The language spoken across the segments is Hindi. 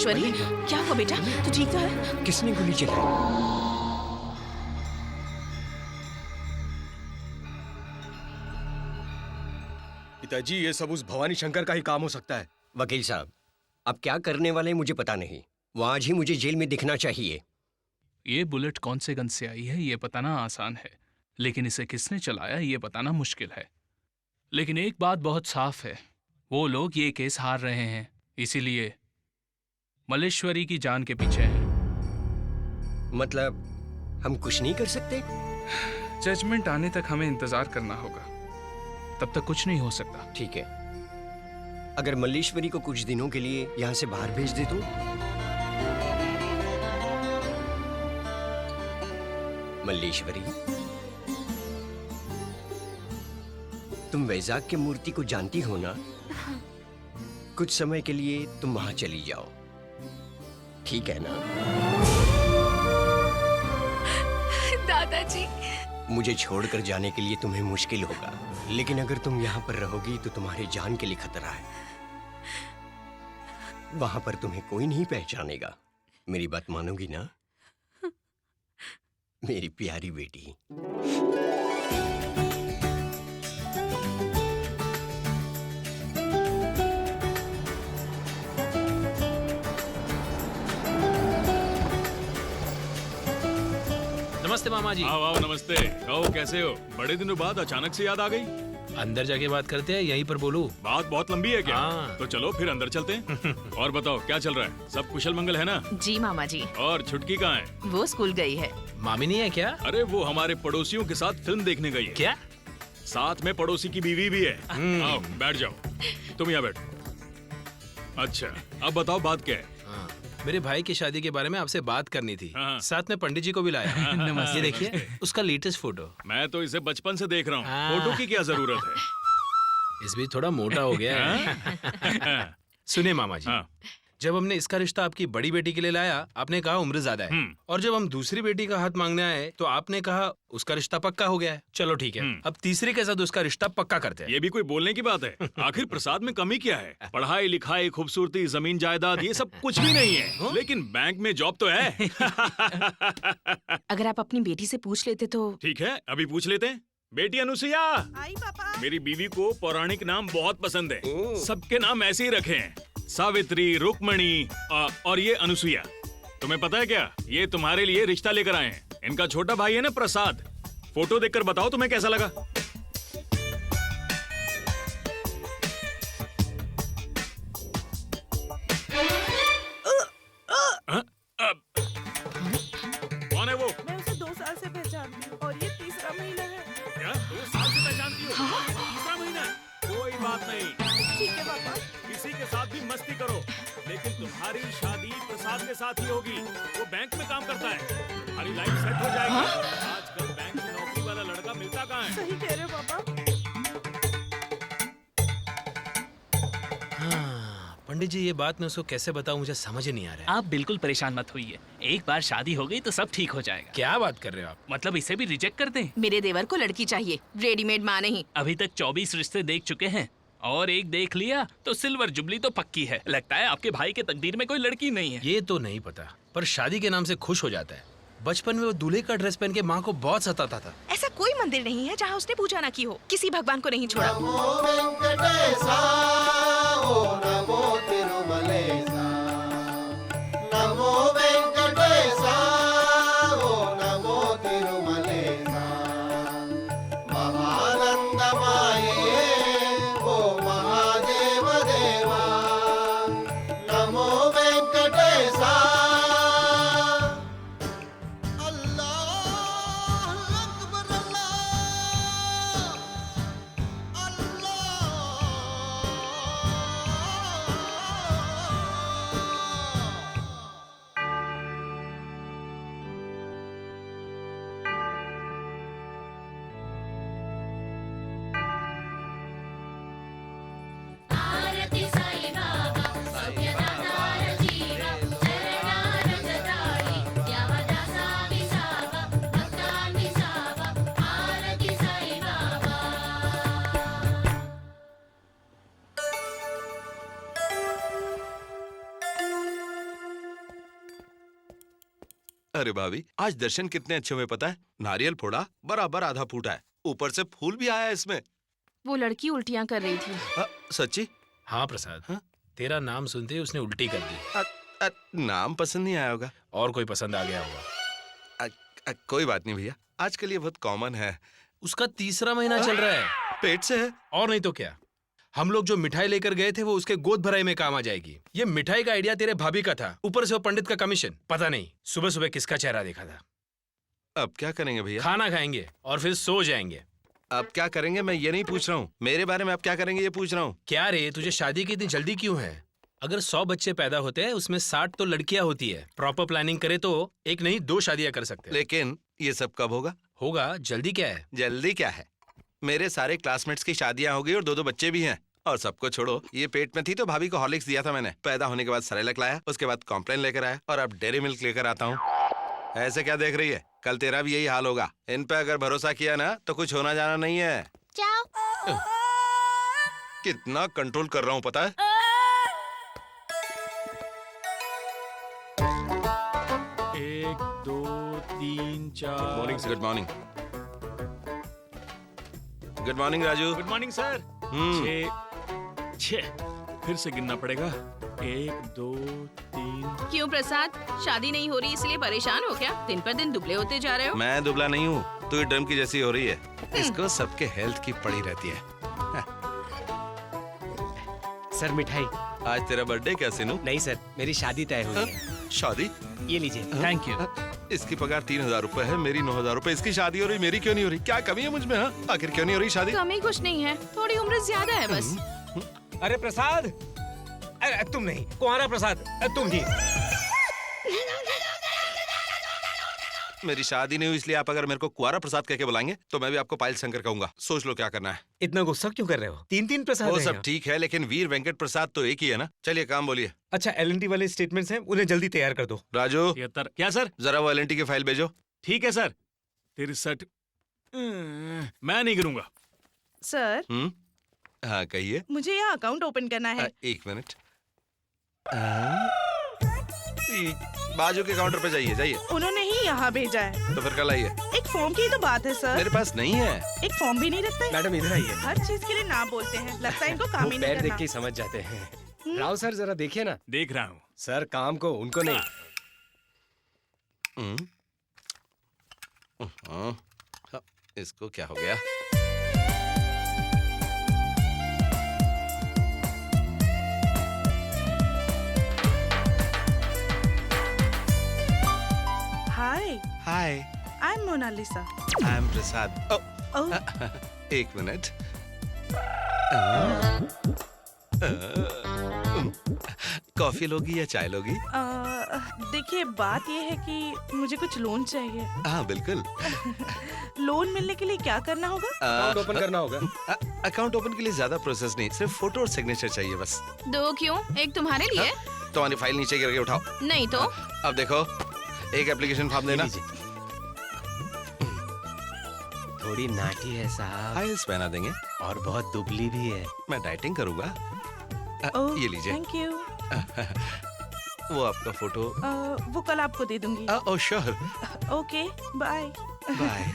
मल्लेश्वरी, क्या हुआ बेटा? तू ठीक तो है? किसने गोली चलाई? पिताजी, ये सब उस भवानी शंकर का ही काम हो सकता है। वकील साहब, अब क्या करने वाले हैं मुझे पता नहीं। वो आज ही मुझे जेल में दिखना चाहिए। ये बुलेट कौन से गन से आई है ये बताना आसान है, लेकिन इसे किसने चलाया ये बताना मुश्किल है। लेकिन एक बात बहुत साफ है, वो लोग ये केस हार रहे हैं, इसीलिए मल्लेश्वरी की जान के पीछे हैं। मतलब हम कुछ नहीं कर सकते? जजमेंट आने तक हमें इंतजार करना होगा, तब तक कुछ नहीं हो सकता। ठीक है, अगर मल्लेश्वरी को कुछ दिनों के लिए यहाँ से बाहर भेज दे तो? मल्लेश्वरी, तुम वैजाग की मूर्ति को जानती हो ना? कुछ समय के लिए तुम वहां चली जाओ, ठीक है ना? दादाजी, मुझे छोड़कर जाने के लिए तुम्हें मुश्किल होगा, लेकिन अगर तुम यहाँ पर रहोगी तो तुम्हारी जान के लिए खतरा है। वहां पर तुम्हें कोई नहीं पहचानेगा। मेरी बात मानोगी ना, मेरी प्यारी बेटी? नमस्ते मामा जी। आओ आओ, नमस्ते। कहो कैसे हो? बड़े दिनों बाद अचानक से याद आ गई। अंदर जाके बात करते हैं, यहीं पर बोलूं? बात बहुत लंबी है क्या? हाँ। तो चलो फिर अंदर चलते हैं। और बताओ क्या चल रहा है? सब कुशल मंगल है ना? जी मामा जी। और छुटकी कहाँ है? वो स्कूल गई है। मामी नहीं है क्या? अरे वो हमारे पड़ोसियों के साथ फिल्म देखने गई है। क्या? साथ में पड़ोसी की बीवी भी है। आओ बैठ जाओ। तुम यहाँ बैठो। अच्छा, अब बताओ बात क्या है? हाँ, मेरे भाई की शादी के बारे में आपसे बात करनी थी। हाँ। साथ में पंडित जी को भी लाया। नमस्ते। ये देखिए उसका लेटेस्ट फोटो। मैं तो इसे बचपन से देख रहा हूँ। हाँ। फोटो की क्या जरूरत है? इस भी थोड़ा मोटा हो गया है। सुनिए मामा जी, हाँ। जब हमने इसका रिश्ता आपकी बड़ी बेटी के लिए लाया, आपने कहा उम्र ज्यादा है, और जब हम दूसरी बेटी का हाथ मांगने आए तो आपने कहा उसका रिश्ता पक्का हो गया है। चलो ठीक है, अब तीसरे के साथ उसका रिश्ता पक्का करते हैं। ये भी कोई बोलने की बात है? आखिर प्रसाद में कमी क्या है? पढ़ाई लिखाई, खूबसूरती, जमीन जायदाद, ये सब कुछ भी नहीं है, लेकिन बैंक में जॉब तो है। अगर आप अपनी बेटी से पूछ लेते तो। ठीक है, अभी पूछ लेते हैं। बेटी अनुसुईया, आई पापा। मेरी बीवी को पौराणिक नाम बहुत पसंद है। सबके नाम ऐसे ही रखे हैं, सावित्री, रुक्मणी और ये अनुसुईया। तुम्हें पता है क्या, ये तुम्हारे लिए रिश्ता लेकर आए हैं। इनका छोटा भाई है ना प्रसाद। फोटो देखकर बताओ तुम्हें कैसा लगा। कौन है वो? मैं उसे 2 साल से पहचानती हूँ और ये तीसरा महीना है। क्या 2 साल से पहचानती हो? और ये तीसरा महीना है? कोई बात नहीं, ठीक है पापा। किसी के साथ भी मस्ती करो, लेकिन तुम्हारी शादी प्रसाद के साथ ही होगी। वो बैंक में काम करता है, तुम्हारी लाइफ सेट हो जाएगी। आजकल बैंक में नौकरी वाला लड़का मिलता कहाँ है? सही कह रहे हो पापा। हाँ, पंडित जी ये बात मैं उसको कैसे बताऊं, मुझे समझ ही नहीं आ रहा है। आप बिल्कुल परेशान मत होइए, एक बार शादी हो गई तो सब ठीक हो जाएगा। क्या बात कर रहे हो आप? मतलब इसे भी रिजेक्ट कर दें? मेरे देवर को लड़की चाहिए, रेडीमेड माँ नहीं। अभी तक 24 रिश्ते देख चुके हैं और एक देख लिया तो सिल्वर जुबली तो पक्की है। लगता है आपके भाई के तकदीर में कोई लड़की नहीं है। ये तो नहीं पता, पर शादी के नाम से खुश हो जाता है। बचपन में वो दूल्हे का ड्रेस पहन के माँ को बहुत सताता था। ऐसा कोई मंदिर नहीं है जहाँ उसने पूजा ना की हो। किसी भगवान को नहीं छोड़ा। अरे भाभी, आज दर्शन कितने अच्छे हुए पता है? नारियल फोड़ा, बराबर आधा फूटा है, ऊपर से फूल भी आया है इसमें। वो लड़की उल्टियां कर रही थी। सच्ची? हाँ प्रसाद, हाँ? तेरा नाम सुनते ही उसने उल्टी कर दी। नाम पसंद नहीं आया होगा। और कोई पसंद आ गया होगा। कोई बात नहीं भैया, आजकल ये बहुत कॉमन है। उसका तीसरा महीना चल रहा है। पेट से है। और नहीं तो क्या, हम लोग जो मिठाई लेकर गए थे वो उसके गोद भराई में काम आ जाएगी। ये मिठाई का आइडिया तेरे भाभी का था, ऊपर से वो पंडित का कमीशन। पता नहीं सुबह सुबह किसका चेहरा देखा था। अब क्या करेंगे भैया? खाना खाएंगे और फिर सो जाएंगे। अब क्या करेंगे मैं ये नहीं पूछ रहा हूँ, मेरे बारे में आप क्या करेंगे ये पूछ रहा हूँ। क्या रे, तुझे शादी की इतनी जल्दी क्यों है? अगर 100 बच्चे पैदा होते हैं उसमें 60 तो लड़कियां होती है। प्रॉपर प्लानिंग करे तो एक नहीं 2 शादियां कर सकते हैं। लेकिन ये सब कब होगा? होगा, जल्दी क्या है? जल्दी क्या है, मेरे सारे क्लासमेट्स की शादियां हो गई और 2-2 बच्चे भी हैं। और सबको छोड़ो, ये पेट में थी तो भाभी को हॉर्लिक्स दिया था मैंने। पैदा होने के बाद सेरेलैक लाया, उसके बाद कॉम्प्लेन लेकर आया और अब डेयरी मिल्क लेकर आता हूँ। ऐसे क्या देख रही है? कल तेरा भी यही हाल होगा। इन पे अगर भरोसा किया ना तो कुछ होना जाना नहीं है। कितना कंट्रोल कर रहा हूँ पता है? 1 2 3 4। Good morning. Good morning Raju. Good morning sir. 6 फिर से गिनना पड़ेगा। 1 2 3। क्यों प्रसाद, शादी नहीं हो रही इसलिए परेशान हो क्या? दिन पर दिन दुबले होते जा रहे हो। मैं दुबला नहीं हूँ, तू ड्रम की जैसी हो रही है। इसको सबके हेल्थ की पड़ी रहती है। सर मिठाई। आज तेरा बर्थडे क्या सिनू? नहीं सर, मेरी शादी तय हुई है। शादी? ये लीजिए। Thank you. इसकी पगार 3000 रुपए है, मेरी 9000 रुपए। इसकी शादी हो रही, मेरी क्यों नहीं हो रही? क्या कमी है मुझ में? हाँ, आखिर क्यों नहीं हो रही शादी? कमी कुछ नहीं है, थोड़ी उम्र ज्यादा है बस। अरे प्रसाद, अरे तुम नहीं, कुंवारा प्रसाद, तुम ही। मेरी शादी नहीं हुई इसलिए आप अगर मेरे को कुंवारा प्रसाद कह के बुलाएंगे तो मैं भी आपको पायल शंकर कहूंगा। सोच लो क्या करना है। इतना गुस्सा क्यों कर रहे हो? 3-3 प्रसाद वो हैं सब यहाँ। ठीक है, लेकिन वीर वेंकट प्रसाद तो एक ही है ना। चलिए काम बोलिए। अच्छा, एलएनटी वाले स्टेटमेंट्स हैं, उन्हें जल्दी तैयार कर दो। राजू, 73। क्या सर? जरा वो एलएनटी की फाइल भेजो। ठीक है सर। 63। मैं नहीं गिरूंगा। सर, हाँ कहिए। मुझे यहाँ अकाउंट ओपन करना है। 1 मिनट। बाजू के काउंटर पे जाइए जाइए। उन्होंने ही यहाँ भेजा है। तो फिर कल आइए। एक फॉर्म की तो बात है सर। मेरे पास नहीं है। एक फॉर्म भी नहीं रखता है। मैडम इधर आइए। हर चीज के लिए ना बोलते हैं, लगता है इनको काम वो ही नहीं पैर देख करना। के ही समझ जाते हैं। राव सर जरा देखिए ना। देख रहा हूँ। सर काम को, उनको नहीं। इसको क्या हो गया? Hi, hi, I am Monalisa. I am Prasad. Oh, 1 minute. Coffee लोगी या चाय लोगी? देखिए बात ये है कि मुझे कुछ लोन चाहिए। हाँ बिल्कुल। लोन मिलने के लिए क्या करना होगा? अकाउंट ओपन करना होगा। अकाउंट ओपन के लिए ज्यादा प्रोसेस नहीं, सिर्फ फोटो और सिग्नेचर चाहिए बस। 2 क्यों? एक तुम्हारे लिए। तुम्हारी फाइल नीचे गिर के उठाओ। नहीं तो अब देखो, एक एप्लीकेशन फॉर्म देना। थोड़ी नाटी है साहब फाइल्स पहना देंगे। और बहुत दुबली भी है। मैं डाइटिंग करूंगा। ओह, ये लीजिए। Thank you. वो आपका फोटो। वो कल आपको दे दूंगी। Oh sure. Okay, bye. Bye.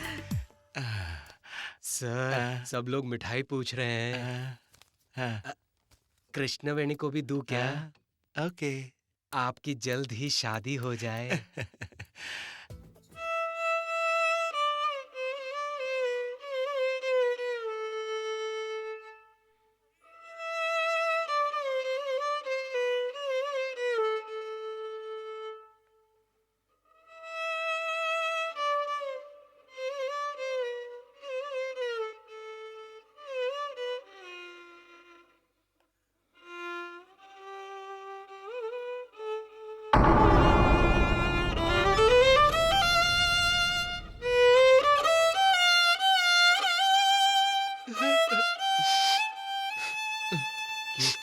Sir सब लोग मिठाई पूछ रहे हैं। कृष्णवेणी को भी दूं क्या? ओके। आपकी जल्द ही शादी हो जाए।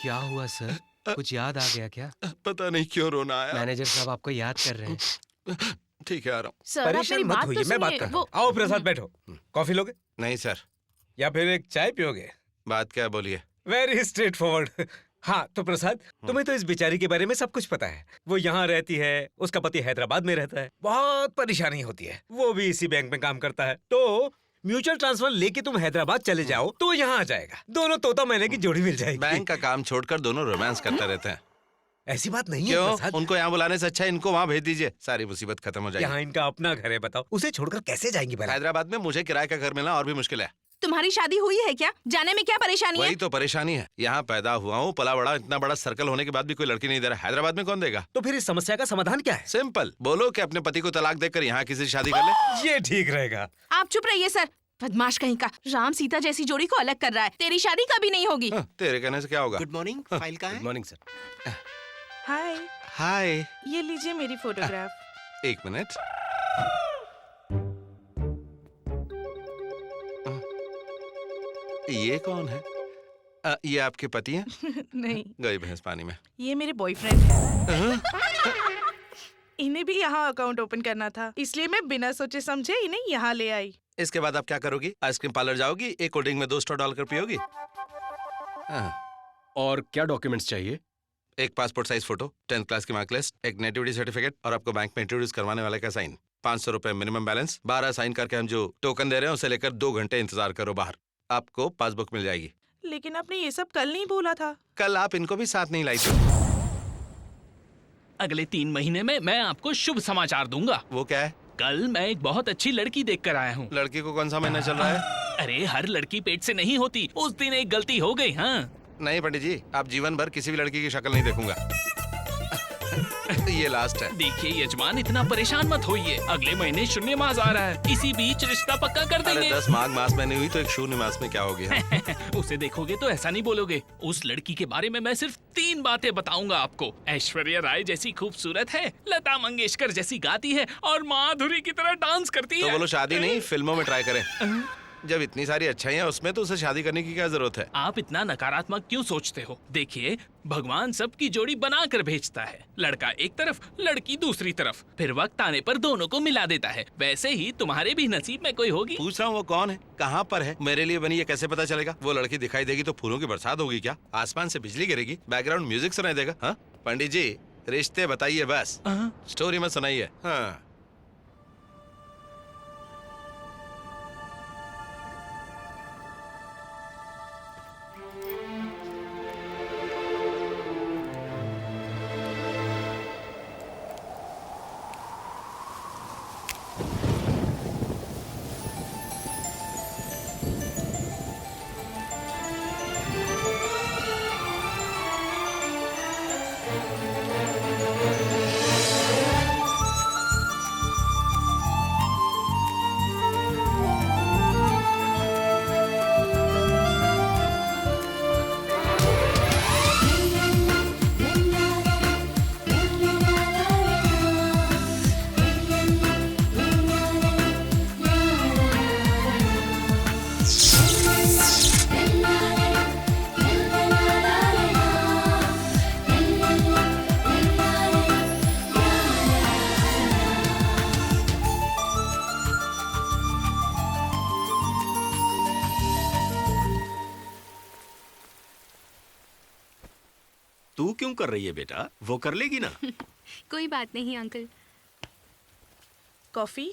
क्या हुआ सर? कुछ याद आ गया क्या? पता नहीं क्यों रोना आया। मैनेजर साहब आपको याद कर रहे हैं। ठीक है, आ रहा हूँ। सर, आप मेरी परेशान मत बात होइए, तो मैं बात सुनिए। कर रहा वो हूँ। आओ प्रसाद बैठो। कॉफी लोगे नहीं सर। या फिर एक चाय पियोगे? बात क्या है बोलिए। Very straight forward. हाँ तो प्रसाद, तुम्हें तो इस बेचारी के बारे में सब कुछ पता है। वो यहाँ रहती है, उसका पति हैदराबाद में रहता है, बहुत परेशानी होती है। वो भी इसी बैंक में काम करता है। तो म्यूचुअल ट्रांसफर लेके तुम हैदराबाद चले जाओ तो यहाँ आ जाएगा। दोनों तोता मैने की जोड़ी मिल जाएगी। बैंक का काम छोड़कर दोनों रोमांस करते रहते हैं। ऐसी बात नहीं है क्यों? प्रसाद। उनको यहाँ बुलाने से अच्छा इनको वहाँ भेज दीजिए, सारी मुसीबत खत्म हो जाएगी। यहाँ इनका अपना घर है, बताओ उसे छोड़कर कैसे जाएंगी भला? हैदराबाद में मुझे किराए का घर मिलना और भी मुश्किल है। तुम्हारी शादी हुई है क्या? जाने में क्या परेशानी है? वही तो परेशानी है। यहाँ पैदा हुआ हूँ, पला बड़ा, इतना बड़ा सर्कल होने के बाद भी कोई लड़की नहीं दे रहा। हैदराबाद में कौन देगा? तो फिर इस समस्या का समाधान क्या है? सिंपल, बोलो कि अपने पति को तलाक देकर यहाँ किसी से शादी कर ले। ये ठीक रहेगा। आप चुप रहिए सर। बदमाश कहीं का, राम सीता जैसी जोड़ी को अलग कर रहा है। तेरी शादी कभी नहीं होगी। तेरे कहने से क्या होगा? गुड मॉर्निंग, फाइल का है? Good morning sir. Hi, hi, ये लीजिए मेरी फोटोग्राफ। एक मिनट। ये कौन है? ये आपके पति हैं? नहीं, गई भैंस पानी में। ये मेरे बॉयफ्रेंड है। इन्हें भी यहाँ अकाउंट ओपन करना था, इसलिए मैं बिना सोचे समझे इन्हें यहाँ ले आई। इसके बाद आप क्या करोगी? आइसक्रीम पार्लर जाओगी, एक कोल्ड ड्रिंक में 2 स्ट्रॉ डालकर पियोगी? और क्या डॉक्यूमेंट्स चाहिए? एक passport size photo, 10th class की मार्कलिस्ट, एक नेटिविटी सर्टिफिकेट और आपको बैंक में इंट्रोड्यूस करवाने वाले का साइन। 500 रुपए मिनिमम बैलेंस। 12 साइन करके हम जो टोकन दे रहे हैं उसे लेकर 2 घंटे इंतजार करो बाहर, आपको पासबुक मिल जाएगी। लेकिन आपने ये सब कल नहीं बोला था। कल आप इनको भी साथ नहीं लाई थी। अगले 3 महीने में मैं आपको शुभ समाचार दूंगा। वो क्या है? कल मैं एक बहुत अच्छी लड़की देख कर आया हूँ। लड़की को कौन सा महीना चल रहा है? अरे हर लड़की पेट से नहीं होती, उस दिन एक गलती हो गई। हाँ नहीं पंडित जी, आप जीवन भर किसी भी लड़की की शक्ल नहीं देखूंगा। ये लास्ट है। देखिए यजमान, इतना परेशान मत होइए। अगले महीने शून्य मास आ रहा है, इसी बीच रिश्ता पक्का कर अरे देंगे। 10 माघ मास में नहीं हुई तो एक शून्य मास में क्या हो गया? उसे देखोगे तो ऐसा नहीं बोलोगे। उस लड़की के बारे में मैं सिर्फ 3 बातें बताऊंगा आपको। ऐश्वर्या राय जैसी खूबसूरत है, लता मंगेशकर जैसी गाती है और माधुरी की तरह डांस करती तो है। बोलो शादी नहीं, फिल्मों में ट्राई करें। जब इतनी सारी अच्छाइयाँ उसमें तो उसे शादी करने की क्या जरूरत है? आप इतना नकारात्मक क्यों सोचते हो? देखिए भगवान सबकी जोड़ी बना कर भेजता है, लड़का एक तरफ लड़की दूसरी तरफ, फिर वक्त आने पर दोनों को मिला देता है। वैसे ही तुम्हारे भी नसीब में कोई होगी। पूछ रहा हूँ वो कौन है, कहाँ पर है, मेरे लिए बनी, ये कैसे पता चलेगा? वो लड़की दिखाई देगी तो फूलों की बरसात होगी क्या? आसमान से बिजली गिरेगी? बैकग्राउंड म्यूजिक सुनाई देगा? हाँ पंडित जी, रिश्ते बताइए बस, स्टोरी मत सुनाइए। हाँ तू क्यों कर रही है बेटा? वो कर लेगी ना। कोई बात नहीं अंकल। कॉफी?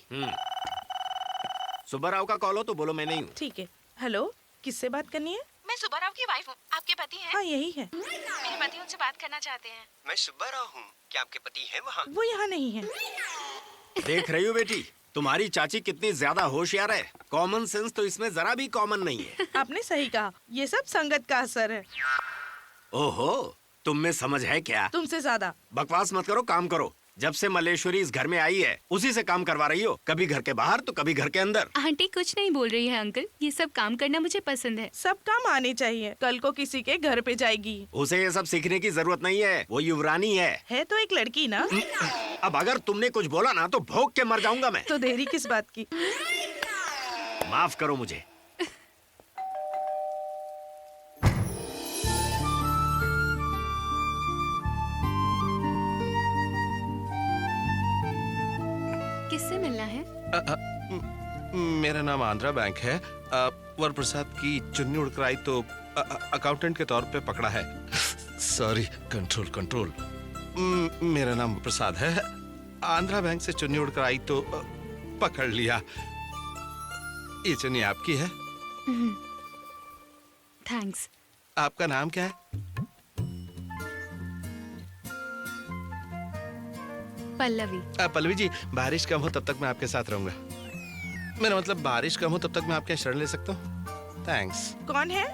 सुब्बाराव का कॉल हो तो बोलो मैं नहीं हूँ। ठीक है। हेलो, किससे बात करनी है? मैं सुब्बाराव की वाइफ हूँ। आपके पति हैं? हाँ यही है। मेरे पति उनसे बात करना चाहते हैं। मैं सुब्बाराव हूँ, क्या आपके पति हैं वहाँ? वो यहाँ नहीं है। देख रही हो बेटी, तुम्हारी चाची कितनी ज्यादा होशियार है। कॉमन सेंस तो इसमें जरा भी कॉमन नहीं है। आपने सही कहा, ये सब संगत का असर है। ओहो, तुम में समझ है क्या? तुमसे ज्यादा। बकवास मत करो, काम करो। जब से मलेश्वरी इस घर में आई है उसी से काम करवा रही हो, कभी घर के बाहर तो कभी घर के अंदर। आंटी कुछ नहीं बोल रही है अंकल, ये सब काम करना मुझे पसंद है। सब काम आने चाहिए, कल को किसी के घर पे जाएगी। उसे ये सब सीखने की जरूरत नहीं है, वो युवरानी है तो एक लड़की ना। अब अगर तुमने कुछ बोला ना तो भौंक के मर जाऊंगा मैं। तो देरी किस बात की? माफ करो मुझे। किससे मिलना है? मेरा नाम आंध्रा बैंक है। वर प्रसाद की चुन्नी उड़कर आई तो अकाउंटेंट के तौर पे पकड़ा है। Sorry, control control. मेरा नाम प्रसाद है। आंध्रा बैंक से चुन्नी उड़कर आई तो पकड़ लिया। ये चुन्नी आपकी है? थैंक्स। आपका नाम क्या है? पल्लवी। पल्लवी जी, बारिश कम हो तब तक मैं आपके साथ रहूंगा। मेरा मतलब बारिश कम हो तब तक मैं आपके यहाँ शरण ले सकता हूँ? थैंक्स। कौन है?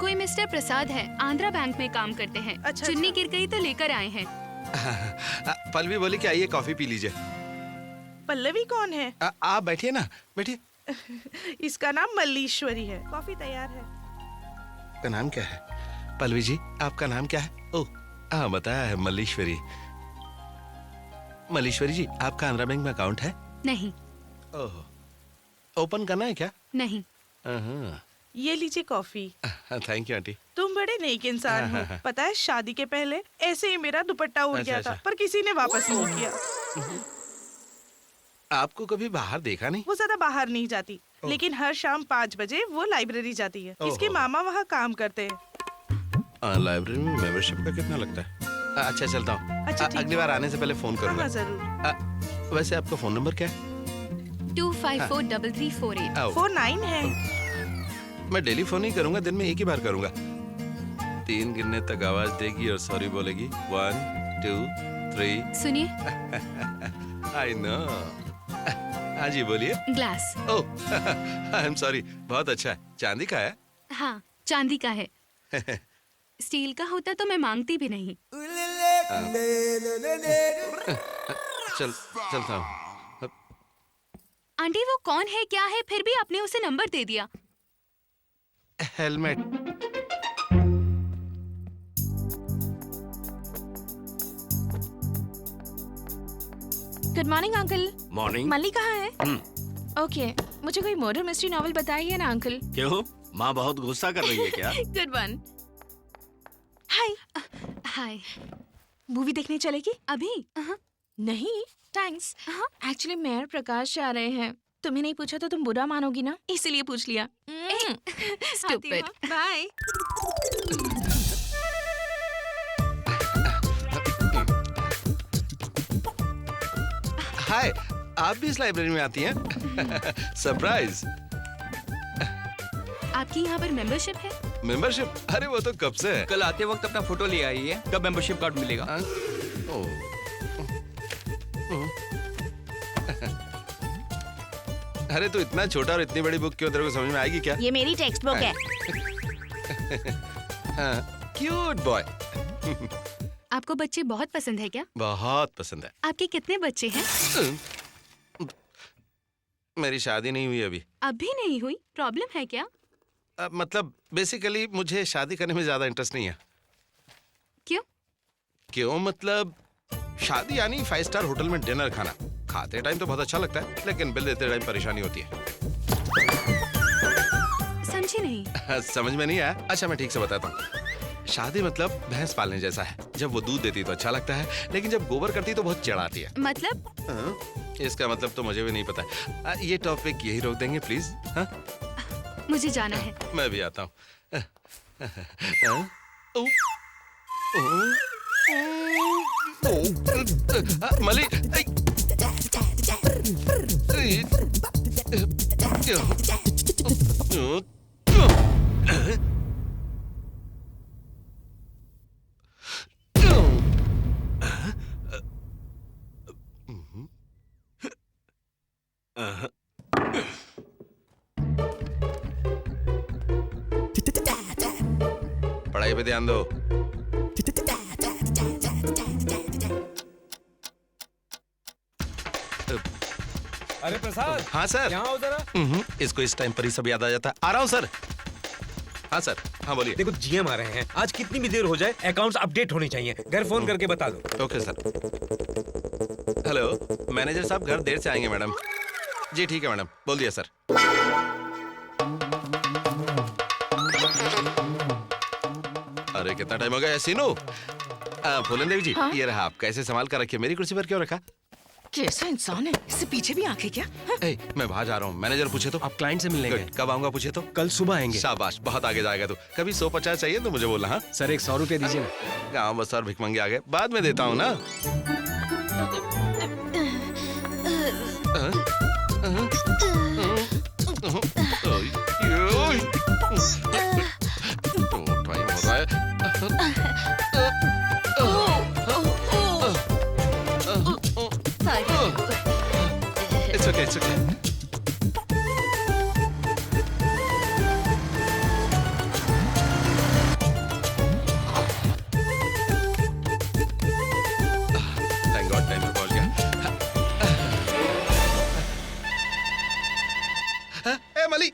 कोई मिस्टर प्रसाद है, आंध्रा बैंक में काम करते हैं। अच्छा, चुन्नी अच्छा। गिर गई तो लेकर आए हैं। पल्लवी बोली कि आइए कॉफी पी लीजिए। पल्लवी कौन है? आप बैठिए ना, बैठिए। इसका नाम मल्लीश्वरी है। कॉफी तैयार है। का नाम क्या है? पल्लवी जी, आपका नाम क्या है? ओह, हाँ बताया है, मल्लीश्वरी। मल्लीश्वरी जी, आपका आंध्रा बैंक में अकाउंट है? नहीं। ओह, ओपन करना है क्या? नहीं। ये लीजिए कॉफी। Thank you aunty. तुम बड़े नेक इंसान हो। पता है, शादी के पहले ऐसे ही मेरा दुपट्टा उड़ अच्छा, गया था, अच्छा। पर किसी ने वापस नहीं किया। आपको कभी बाहर देखा नहीं? वो ज्यादा बाहर नहीं जाती, लेकिन हर शाम 5 बजे वो लाइब्रेरी जाती है। इसके ओहो। मामा वहाँ काम करते हैं। लाइब्रेरी में मेंबरशिप का कितना लगता है? अच्छा चलता हूँ। अच्छा, ठीक अगली बार आने से पहले फोन करूंगा। हाँ जरूर। वैसे आपका फोन नंबर क्या है? 2543348। आओ। 49 है। मैं डेली फोन ही करूंगा, दिन में एक ही बार करूंगा। 3 गिनने तक आवाज देगी और सॉरी बोलेगी। 1 2 3। सुनिए। I know. हाँ जी बोलिए। Glass. Oh, I am sorry. बहुत अच्छा है। चांदी का है? हाँ, चांदी का है। स्टील का होता तो मैं मांगती भी नहीं। चलता हूँ। आंटी वो कौन है, क्या है, फिर भी आपने उसे नंबर दे दिया। Helmet. Good morning uncle. Morning. Malli कहाँ है? ओके, मुझे कोई मर्डर मिस्ट्री नॉवेल बताइए ना अंकल। क्यों, माँ बहुत गुस्सा कर रही है क्या? Good one. Hi. Hi. Movie देखने चलेगी? अभी? नहीं, थैंक्स। एक्चुअली मेयर प्रकाश जा रहे हैं। तुम्हें नहीं पूछा तो तुम बुरा मानोगी ना, इसीलिए पूछ लिया। Stupid. बाय। हाय, आप भी इस लाइब्रेरी में आती हैं? सरप्राइज। आपकी यहाँ पर मेंबरशिप है? मेंबरशिप? अरे वो तो कब से है। कल आते वक्त अपना फोटो ले आइए, कब मेंबरशिप कार्ड मिलेगा? ओह। अरे तो इतना छोटा और इतनी बड़ी बुक क्यों, तेरे को समझ में आएगी क्या? ये मेरी टेक्स्ट बुक है। Cute boy. आपको बच्चे बहुत पसंद है क्या? बहुत पसंद है। आपके कितने बच्चे हैं? मेरी शादी नहीं हुई अभी। अभी नहीं हुई? प्रॉब्लम है क्या? मतलब बेसिकली मुझे शादी करने में ज्यादा इंटरेस्ट नहीं है। क्यों? क्यों मतलब, शादी यानी 5 स्टार होटल में डिनर खाना। खाते टाइम तो बहुत अच्छा लगता है, लेकिन बिल देते टाइम परेशानी होती है। समझी नहीं। समझ में नहीं आया? अच्छा मैं ठीक से बताता हूँ। शादी मतलब भैंस पालने जैसा है। जब वो दूध देती तो अच्छा लगता है, लेकिन जब गोबर करती तो बहुत चिढ़ाती है। मतलब? इसका मतलब तो मुझे भी नहीं पता है। ये टॉपिक यही रोक देंगे प्लीज? हाँ? मुझे जाना है। मैं भी आता हूँ। मली, पढ़ाई पे ध्यान दो। अरे प्रसाद। हाँ सर। यहाँ आओ जरा। इसको इस टाइम पर ही सब याद आ जाता है। आ रहा हूँ सर। हाँ सर, हाँ बोलिए। देखो जीएम आ रहे हैं, आज कितनी भी देर हो जाए अकाउंट्स अपडेट होने चाहिए। घर फोन करके बता दो। Okay sir. हेलो, मैनेजर साहब घर देर से आएंगे मैडम। जी ठीक है मैडम, बोल दिया सर। अरे कितना टाइम हो गया सीनू। फूलन देवी जी, हाँ? ये रहा आपका। ऐसे संभाल कर रखिए। मेरी कुर्सी पर क्यों रखा? कैसा इंसान है, इससे पीछे भी आंखें क्या? ए, मैं बाहर जा रहा हूँ, मैनेजर पूछे तो? आप क्लाइंट से मिलने गए? Good, कब आऊंगा पूछे तो? कल सुबह आएंगे। शाबाश, बहुत आगे जाएगा तू। कभी 150 चाहिए तो मुझे बोलना। हाँ सर, एक 100 रुपए दीजिए ना। गाँव बस और भिखमंगे आ गए, बाद में देता हूँ ना। टाइम हो रहा है। It's okay, it's okay. Thank God, time पे पहुंच गया। ए मली!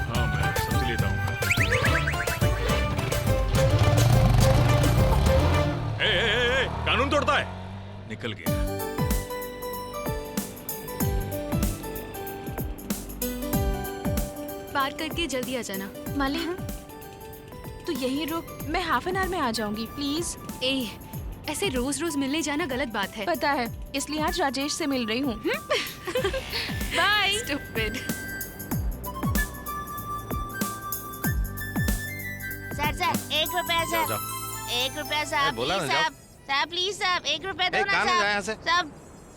हाँ, मैं सब्जी लेता हूँ। ए, कानून तोड़ता है। निकल गया। पार करके जल्दी आ जाना। माली, तू यहीं रुक, मैं हाफ एन आवर में आ जाऊंगी, प्लीज। ए, ऐसे रोज रोज मिलने जाना गलत बात है। पता है, इसलिए आज राजेश से मिल रही हूँ। बाय। Stupid. सर 1 रुपया जाओ, सर, जाओ। 1 रुपया ए, साहब, बोला प्लीज ना, जाओ। साहब, साहब प्लीज साहब 1 रुपया दो ए, ना कहाँ ले जाए यहाँ साहब, से?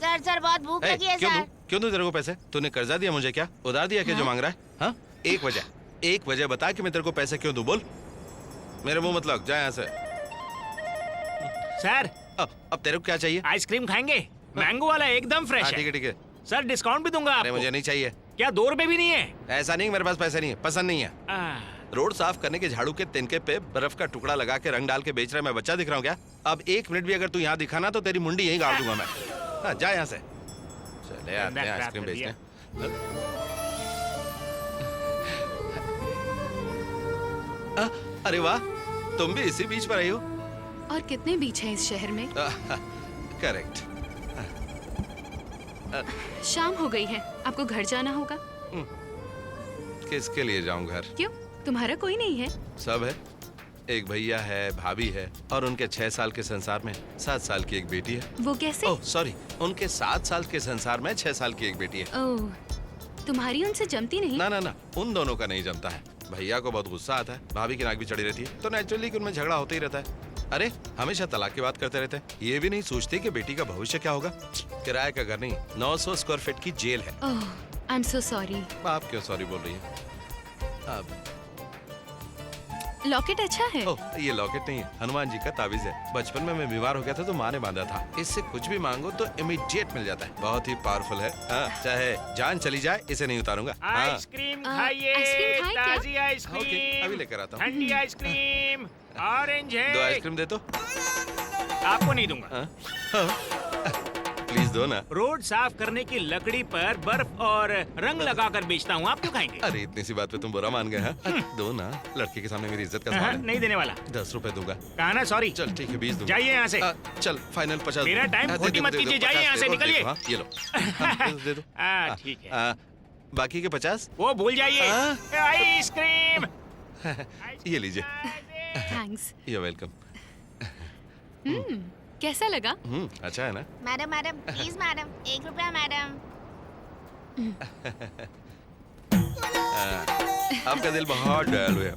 साहब सर बहुत भूख लगी है क्यों सर। दूं? क्यों दूं तेरे को पैसे? तूने कर्जा दिया मुझे क्या? उधार दिया क्या जो मांग रहा है? हाँ? एक वजह बता कि मैं तेरे को पैसे क्यों दूं, बोल। मेरे मुंह मत लग, जा यहाँ से। सर अब तेरे को क्या चाहिए? आइसक्रीम खाएंगे? मैंगो वाला एकदम फ्रेश हाँ, है। ठीक है, ठीक है। सर डिस्काउंट भी दूंगा अरे आपको। मुझे नहीं चाहिए। क्या 2 रुपए भी नहीं है? ऐसा नहीं, मेरे पास पैसे नहीं है, पसंद नहीं है। रोड साफ करने के झाड़ू के तिनके पे बर्फ का टुकड़ा लगा के रंग डाल के बेच रहा है, मैं बच्चा दिख रहा हूँ क्या? अब 1 मिनट भी अगर तू यहाँ दिखा ना तो तेरी मुंडी यहीं गाड़ दूंगा मैं। हाँ, जा यहाँ से। चले आते हैं आइसक्रीम बेचने। अरे वाह, तुम भी इसी बीच पर आई हो? और कितने बीच हैं इस शहर में? करेक्ट। शाम हो गई है, आपको घर जाना होगा। किसके लिए जाऊं घर? क्यों, तुम्हारा कोई नहीं है? सब है। एक भैया है, भाभी है, और उनके 6 साल के संसार में 7 साल की एक बेटी है। वो कैसे? ओह सॉरी, उनके 7 साल के संसार में 6 साल की एक बेटी है। ओह, तुम्हारी उनसे जमती नहीं? ना ना ना, उन दोनों का नहीं जमता है। भैया को बहुत गुस्सा आता है, भाभी की नाक भी चढ़ी रहती है, तो नेचुरली उनमें झगड़ा होता ही रहता है। अरे हमेशा तलाक की बात करते रहते हैं, ये भी नहीं सोचते कि बेटी का भविष्य क्या होगा। किराए का घर नहीं, 900 स्क्वायर फीट की जेल है। ओह, आई एम सो सॉरी। आप क्यों सॉरी बोल रही है? लॉकेट अच्छा है। ओह, ये लॉकेट नहीं है, हनुमान जी का ताबीज है। बचपन में मैं बीमार हो गया था तो माँ ने बांधा था। इससे कुछ भी मांगो तो इमीडिएट मिल जाता है, बहुत ही पावरफुल है। हाँ, चाहे जान चली जाए इसे नहीं उतारूंगा। हाँ। आइसक्रीम खाइए, आइसक्रीम खाएं क्या? ताजी आइसक्रीम। ओके, अभी लेकर आता हूँ। ठंडी आइसक्रीम, ऑरेंज है। 2 आइसक्रीम दे तो। आपको नहीं दूंगा। प्लीज दो ना। रोड साफ करने की लकड़ी पर बर्फ और रंग लगाकर बेचता हूँ, आप क्यों खाएंगे? अरे इतनी सी बात पे तुम बुरा मान गए हैं? दो ना, लड़के के सामने मेरी इज्जत का सवाल है। नहीं देने वाला। 10 रुपए दूंगा। कहा ना सॉरी। चल ठीक है, 20 दूंगा। जाइए यहाँ से। चल फाइनल 50। मेरा टाइम खोटी मत कीजिए, जाइए यहाँ से, निकलिए। ये लो। दे दो। ठीक है। बाकी के 50 वो भूल जाइए। आइसक्रीम। ये लीजिए। थैंक्स। You welcome. कैसा लगा? अच्छा है ना? मैडम मैडम प्लीज मैडम 1 रुपया मैडम। आपका दिल बहुत दयालु है।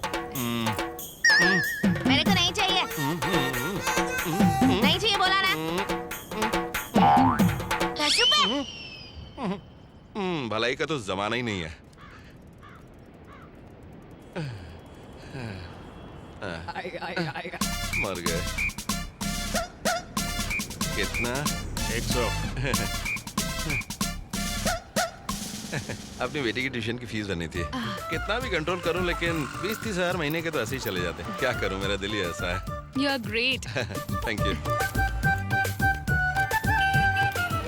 मेरे को नहीं चाहिए, नहीं चाहिए बोला ना। 10 रुपए। भलाई का तो जमाना ही नहीं है। मर गए। कितना? 100। अपनी बेटी की ट्यूशन की फीस भरनी थी। कितना भी कंट्रोल करूं लेकिन 20-30 हजार महीने के तो ऐसे ही चले जाते हैं। क्या करूं, मेरा दिल ही ऐसा है। You are great. Thank you.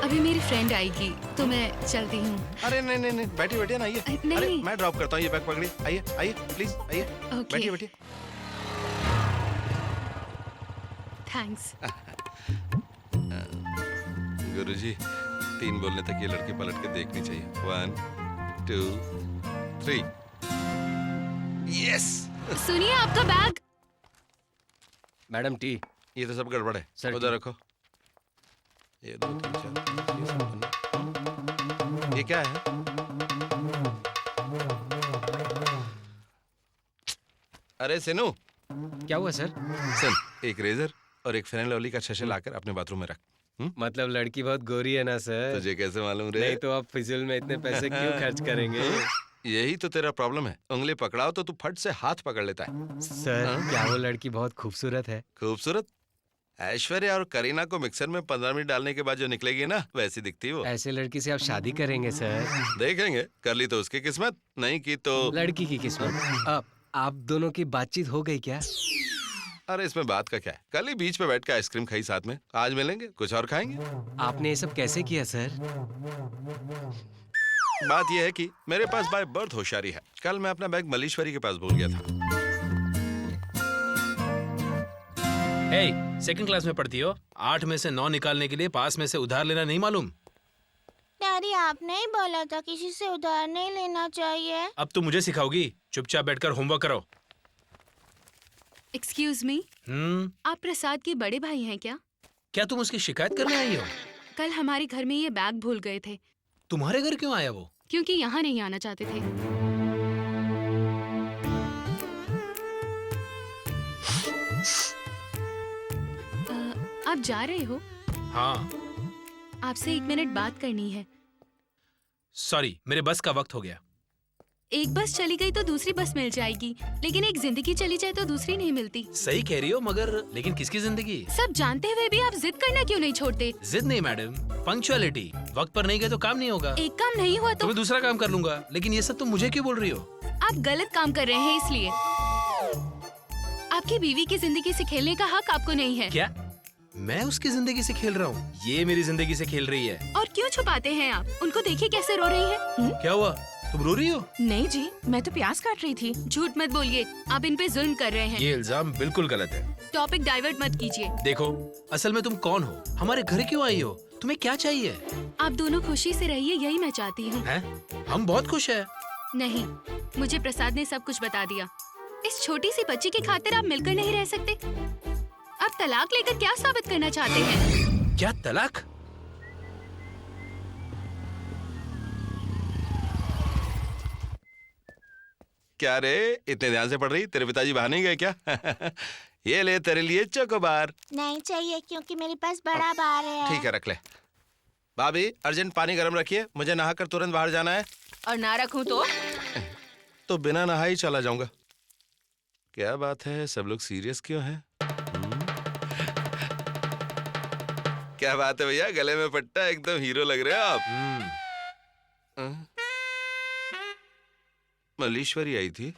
अभी मेरी फ्रेंड आएगी तो मैं चलती हूँ। अरे नहीं नहीं नहीं, बैठिए बैठिए ना, आइए। नहीं, अरे नहीं। मैं ड्रॉप करता हूँ, ये बैग पकड़िए। आइए आइए प्लीज, आइए। ओके। बैठिए बैठिए। थैंक्स। गुरुजी, 3 बोलने तक ये लड़की पलट के देखनी चाहिए। 1 2 3। यस। सुनिए आपका बैग। Madam T. ये तो सब गड़बड़ है, सर, उधर रखो। ये 2 3 4 ये सब बना। ये क्या है? अरे सिनू, क्या हुआ सर? सुन, एक रेजर और एक फेयर एंड लवली का शैशे लाकर अपने बाथरूम में रख। मतलब लड़की बहुत गोरी है ना सर? तुझे कैसे मालूम रे? नहीं तो आप फिजूल में इतने पैसे क्यों खर्च करेंगे? यही तो तेरा प्रॉब्लम है, उंगली पकड़ाओ तो तू फट से हाथ पकड़ लेता है। सर क्या वो लड़की बहुत खूबसूरत है? खूबसूरत? ऐश्वर्या और करीना को मिक्सर में 15 मिनट डालने के बाद जो निकलेगी ना, वैसी दिखती है वो। ऐसे लड़की से आप शादी करेंगे सर? देखेंगे, कर ली तो उसकी किस्मत, नहीं की तो लड़की की किस्मत। आप दोनों की बातचीत हो गई क्या? अरे इसमें बात का क्या है, कल ही बीच पे बैठ के आइसक्रीम खाई साथ में, आज मिलेंगे कुछ और खाएंगे। आपने ये सब कैसे किया सर? बात यह है कि मेरे पास बाय बर्थ होशियारी है। कल मैं अपना बैग मल्लीश्वरी के पास भूल गया था। सेकंड क्लास में पढ़ती हो, 8 में से 9 निकालने के लिए पास में से उधार लेना नहीं मालूम? डैडी आपने ही बोला था किसी से उधार नहीं लेना चाहिए। अब तू मुझे सिखाओगी? चुपचाप बैठकर होमवर्क करो। एक्सक्यूज मी, आप प्रसाद के बड़े भाई हैं क्या? क्या तुम उसकी शिकायत करने आई हो? कल हमारे घर में ये बैग भूल गए थे। तुम्हारे घर क्यों आया वो? क्योंकि यहाँ नहीं आना चाहते थे। आप जा रहे हो? हाँ। आपसे 1 मिनट बात करनी है। सॉरी, मेरे बस का वक्त हो गया। एक बस चली गई तो दूसरी बस मिल जाएगी, लेकिन एक जिंदगी चली जाए तो दूसरी नहीं मिलती। सही कह रही हो, मगर लेकिन किसकी जिंदगी? सब जानते हुए भी आप जिद करना क्यों नहीं छोड़ते? जिद नहीं मैडम, पंक्चुअलिटी। वक्त पर नहीं गए तो काम नहीं होगा। एक काम नहीं हुआ तो मैं दूसरा काम कर लूंगा, लेकिन ये सब तुम मुझे क्यों बोल रही हो? आप गलत काम कर रहे हैं इसलिए। आपकी बीवी की जिंदगी से खेलने का हक आपको नहीं है। क्या मैं उसकी जिंदगी से खेल रहा हूँ? ये मेरी जिंदगी से खेल रही है। और क्यों छुपाते हैं आप? उनको देखिए कैसे रो रही है। क्या हुआ, तुम रो रही हो? नहीं जी, मैं तो प्याज काट रही थी। झूठ मत बोलिए, आप इन पे जुल्म कर रहे हैं। ये इल्जाम बिल्कुल गलत है। टॉपिक डाइवर्ट मत कीजिए। देखो, असल में तुम कौन हो, हमारे घर क्यों आई हो, तुम्हें क्या चाहिए? आप दोनों खुशी से रहिए, यही मैं चाहती हूँ। हम बहुत खुश हैं। नहीं, मुझे प्रसाद ने सब कुछ बता दिया। इस छोटी सी बच्ची की खातिर आप मिलकर नहीं रह सकते। आप तलाक लेकर क्या साबित करना चाहते हैं? क्या तलाक? क्या रे, इतने ध्यान से पढ़ रही? तेरे पिताजी बाहर नहीं गए क्या? ये ले तेरे लिए चोकोबार। नहीं चाहिए क्योंकि मेरे पास बड़ा बार है। ठीक है, रख ले। भाभी, अर्जेंट पानी गर्म रखिए, मुझे नहाकर तुरंत बाहर जाना है। और ना रखूं तो बिना नहाए ही चला जाऊंगा। क्या बात है, सब लोग सीरियस क्यों हैं? क्या बात है भैया, गले में पट्टा, एकदम हीरो लग रहे हो आप। मल्लीश्वरी आई थी।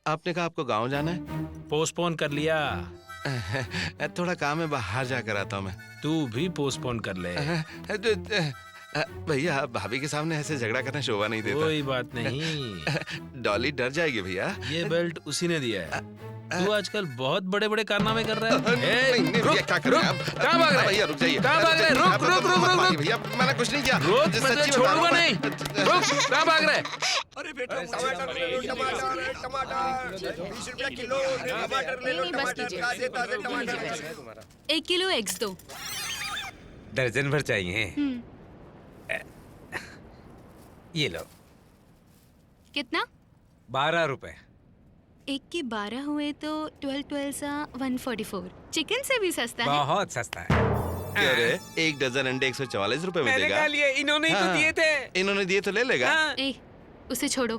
आपने कहा आपको गांव जाना है? पोस्टपोन कर लिया। थोड़ा काम है, बाहर जाकर आता हूँ मैं। तू भी पोस्टपोन कर ले। भैया, भाभी के सामने ऐसे झगड़ा करना शोभा नहीं देता। कोई बात नहीं। डॉली डर जाएगी भैया। ये बेल्ट उसी ने दिया है। तू आजकल बहुत बड़े बड़े कारनामे कर रहा है। क्या कर रहे हैं आप? कहाँ भाग रहे? भैया रुक जाइए। कहाँ भाग रहे? रुक रुक रुक रुक रुक। भैया मैंने कुछ नहीं किया। रुक, मैं तुझे छोड़ूंगा नहीं। रुक, कहाँ भाग रहे? अरे बेटा, टमाटर 20 रुपया किलो, टमाटर ले लो, ताजे ताजे टमाटर। 1 किलो एग्स दो। दर्जन भर चाहिए। ये लो। कितना? 12 रुपए। 1 के 12 हुए तो 12 सा 144। चिकन से भी सस्ता है। बहुत सस्ता है। क्या रे, 1 दर्जन अंडे 144 रुपए में मैंने देगा? कहा लिए, इन्होंने ही तो दिए थे। इन्होंने दिए तो ले लेगा। ए, उसे छोड़ो।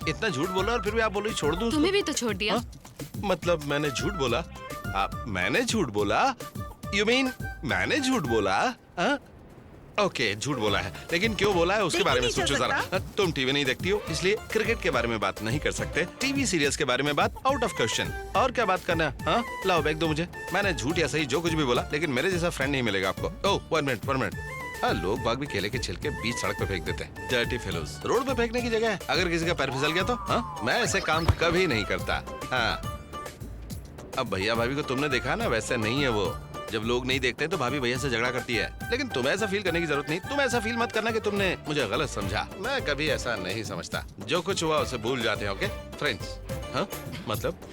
इतना झूठ बोला और फिर भी आप बोलो छोड़ दूं उसको? तुम्हें भी तो छोड़ दिया। मतलब मैंने झूठ बोला? मैंने झूठ बोला? यू मीन मैंने झूठ बोला? ओके, झूठ बोला है, लेकिन क्यों बोला है उसके बारे में सोचो जरा। तुम टीवी नहीं देखती हो, इसलिए क्रिकेट के बारे में बात नहीं कर सकते। टीवी सीरियल्स के बारे में बात आउट ऑफ क्वेश्चन। और क्या बात करना है? हाँ, लाओ बैग दो मुझे। मैंने झूठ या सही जो कुछ भी बोला, लेकिन मेरे जैसा फ्रेंड नहीं मिलेगा आपको। ओह, 1 मिनट। हाँ, लोग बाग भी केले के छिलके बीच सड़क पे फेंक देते हैं। Dirty fellows. रोड पे फेंकने की जगह है, अगर किसी का पैर फिसल गया तो? हाँ, मैं ऐसे काम कभी नहीं करता। हाँ, अब भैया भाभी को तुमने देखा ना, वैसे नहीं है वो। जब लोग नहीं देखते तो भाभी भैया से झगड़ा करती है, लेकिन तुम्हें ऐसा फील करने की जरूरत नहीं। तुम ऐसा फील मत करना कि तुमने मुझे गलत समझा। मैं कभी ऐसा नहीं समझता। जो कुछ हुआ उसे भूल जाते हैं। Okay friends? हाँ मतलब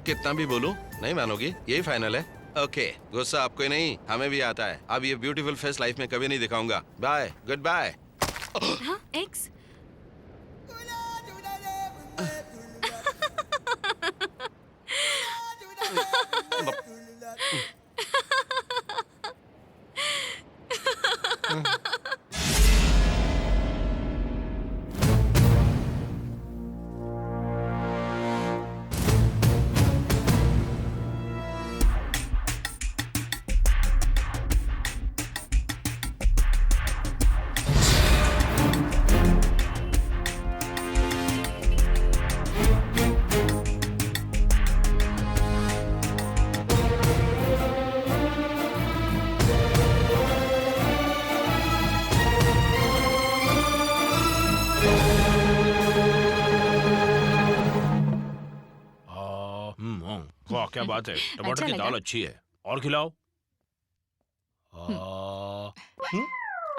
कितना भी बोलूं नहीं मानोगी, यही फाइनल है। ओके गुस्सा आपको ही नहीं हमें भी आता है। अब ये ब्यूटीफुल फेस लाइफ में कभी नहीं दिखाऊंगा। Bye, good bye. हाँ एक्स। वाह क्या बात है, टमाटर अच्छा की लगा। दाल अच्छी है। और खिलाओ।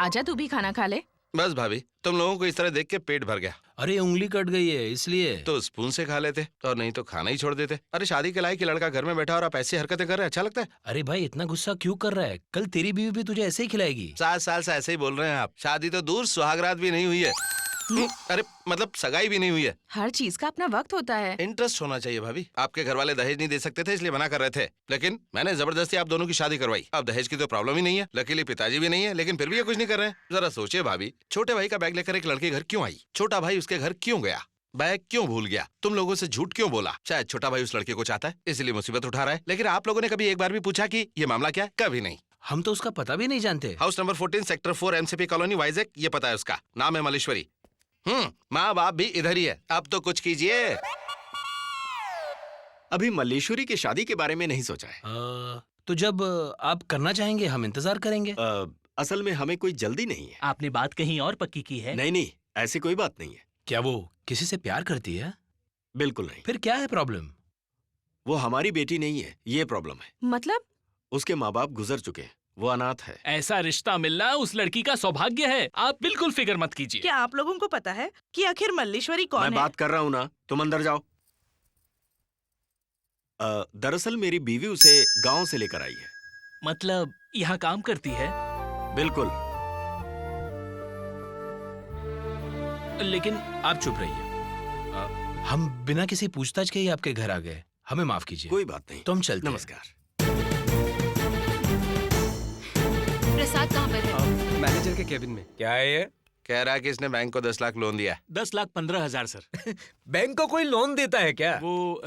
आजा तू भी खाना खा ले। बस भाभी तुम लोगों को इस तरह देख के पेट भर गया। अरे उंगली कट गई है इसलिए। तो स्पून से खा लेते और नहीं तो खाना ही छोड़ देते। अरे शादी के लायक लड़का घर में बैठा और आप ऐसी हरकतें कर रहे हैं, अच्छा लगता है? अरे भाई इतना गुस्सा क्यों कर रहा है? कल तेरी बीवी भी तुझे ऐसे ही खिलाएगी। 7 साल से ऐसे ही बोल रहे हैं आप। शादी तो दूर सुहागरात भी नहीं हुई है। अरे मतलब सगाई भी नहीं हुई है। हर चीज का अपना वक्त होता है। इंटरेस्ट होना चाहिए भाभी। आपके घर वाले दहेज नहीं दे सकते थे इसलिए मना कर रहे थे, लेकिन मैंने जबरदस्ती आप दोनों की शादी करवाई। अब दहेज की तो प्रॉब्लम ही नहीं है। लकीली पिताजी भी नहीं है, लेकिन फिर भी ये कुछ नहीं कर रहे हैं। जरा सोचिए भाभी, छोटे भाई का बैग लेकर एक लड़की घर क्यों आई? छोटा भाई उसके घर क्यों गया? बैग क्यों भूल गया? तुम लोगों से झूठ क्यों बोला? शायद छोटा भाई उस लड़के को चाहता है इसलिए मुसीबत उठा रहा है। लेकिन आप लोगों ने कभी एक बार भी पूछा कि ये मामला क्या है? कभी नहीं। हम तो उसका पता भी नहीं जानते। House number 14 sector 4 MCP colony Vizag, ये पता है उसका। नाम है मलेश्वरी। माँ बाप भी इधर ही है। अब तो कुछ कीजिए। अभी मल्लेश्वरी की शादी के बारे में नहीं सोचा है। तो जब आप करना चाहेंगे हम इंतजार करेंगे। असल में हमें कोई जल्दी नहीं है। आपने बात कहीं और पक्की की है? नहीं नहीं, ऐसी कोई बात नहीं है। क्या वो किसी से प्यार करती है? बिल्कुल नहीं। फिर क्या है प्रॉब्लम? वो हमारी बेटी नहीं है, ये प्रॉब्लम है। मतलब? उसके माँ बाप गुजर चुके हैं, वो अनाथ है। ऐसा रिश्ता मिलना उस लड़की का सौभाग्य है। आप बिल्कुल फिक्र मत कीजिए। क्या आप लोगों को पता है कि आखिर मल्लेश्वरी कौन मैं है? बात कर रहा हूँ ना, तुम अंदर जाओ। दरअसल मेरी बीवी उसे गांव से लेकर आई है। मतलब यहाँ काम करती है? बिल्कुल। लेकिन आप चुप रहिए। हम बिना किसी पूछताछ के ही आपके घर आ गए, हमें माफ कीजिए। कोई बात नहीं, तो हम चलते हैं। नमस्कार। प्रसाद कहाँ पर है? मैनेजर के केबिन में। क्या है ये? कह रहा है कि इसने बैंक को 10 लाख लोन दिया। 10,15,000 सर। बैंक को कोई लोन देता है क्या? वो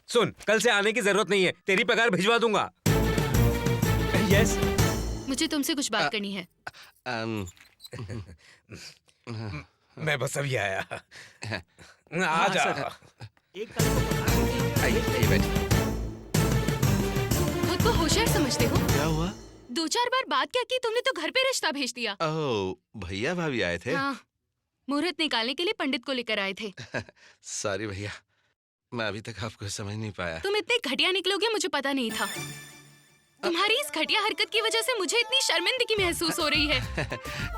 सुन, कल से आने की जरूरत नहीं है, तेरी पगार भिजवा दूंगा। यस। मुझे तुमसे कुछ बात करनी है। मैं बस अभी आया। आ जा। खुद को होशियार समझते हो? क्या हुआ? 2-4 बार बात क्या की तुमने तो घर पे रिश्ता भेज दिया। ओह भैया भाभी आए थे। हाँ, मुहूर्त निकालने के लिए पंडित को लेकर आए थे। सॉरी भैया, मैं अभी तक आपको समझ नहीं पाया। तुम इतने घटिया निकलोगे मुझे पता नहीं था। तुम्हारी इस घटिया हरकत की वजह से मुझे इतनी शर्मिंदगी महसूस हो रही है।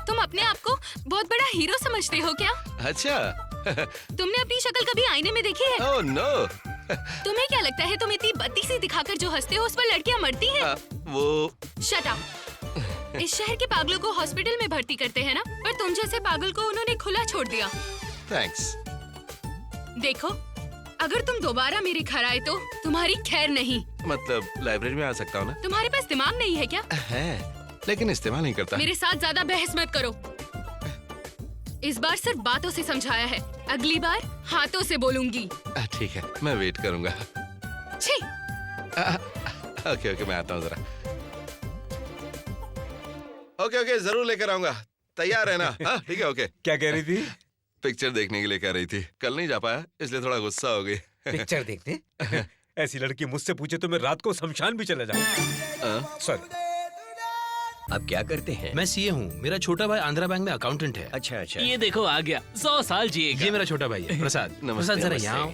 तुम अपने आप को बहुत बड़ा हीरो समझते हो क्या? अच्छा। तुमने अपनी शक्ल कभी आईने में देखी है? Oh no. तुम्हें क्या लगता है तुम इतनी बत्ती सी दिखाकर जो हंसते हो उस पर लड़कियां मरती हैं? वो शट अप। इस शहर के पागलों को हॉस्पिटल में भर्ती करते हैं ना, पर तुम जैसे पागल को उन्होंने खुला छोड़ दिया। थैंक्स। देखो, अगर तुम दोबारा मेरे घर आए तो तुम्हारी खैर नहीं। मतलब लाइब्रेरी में आ सकता हूँ ना? तुम्हारे पास दिमाग नहीं है क्या? है, लेकिन इस्तेमाल नहीं करता। मेरे साथ ज्यादा बहस मत करो। इस बार सिर्फ बातों से समझाया है, अगली बार हाथों से बोलूंगी। ठीक है, मैं वेट करूंगा। छी। ओके ओके, मैं आता हूँ जरा। ओके ओके, जरूर लेकर आऊंगा। तैयार है ना? हाँ ठीक है, ओके। क्या कह रही थी? पिक्चर देखने के लिए कह रही थी। कल नहीं जा पाया इसलिए थोड़ा गुस्सा हो गई। पिक्चर देखने? ऐसी लड़की मुझसे पूछे तो मैं रात को शमशान भी चला जाऊँ। सॉरी। आप क्या करते हैं? मैं सीए हूँ। मेरा छोटा भाई आंध्रा बैंक में अकाउंटेंट है। अच्छा अच्छा। ये देखो आ गया, 100 साल जिएगा। ये मेरा छोटा भाई है प्रसाद। प्रसाद जरा यहाँ आओ।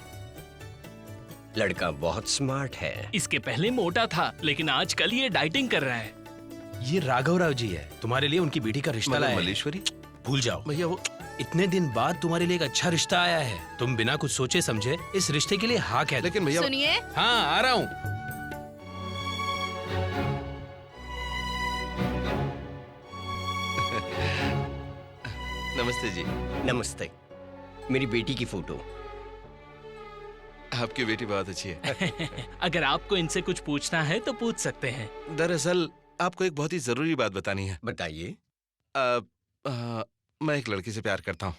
लड़का बहुत स्मार्ट है। इसके पहले मोटा था, लेकिन आजकल ये डाइटिंग कर रहा है। ये राघव राव जी है, तुम्हारे लिए उनकी बेटी का रिश्ता लाया है। मल्लेश्वरी भूल जाओ भैया, वो इतने दिन बाद तुम्हारे लिए एक अच्छा रिश्ता आया है। तुम बिना कुछ सोचे समझे इस रिश्ते के लिए हाँ कह दो। लेकिन भैया, सुनिए, हाँ आ रहा हूँ। नमस्ते जी। नमस्ते। मेरी बेटी की फोटो। आपकी बेटी बहुत अच्छी है। अगर आपको इनसे कुछ पूछना है तो पूछ सकते हैं। दरअसल आपको एक बहुत ही जरूरी बात बतानी है। बताइए। मैं एक लड़की से प्यार करता हूँ,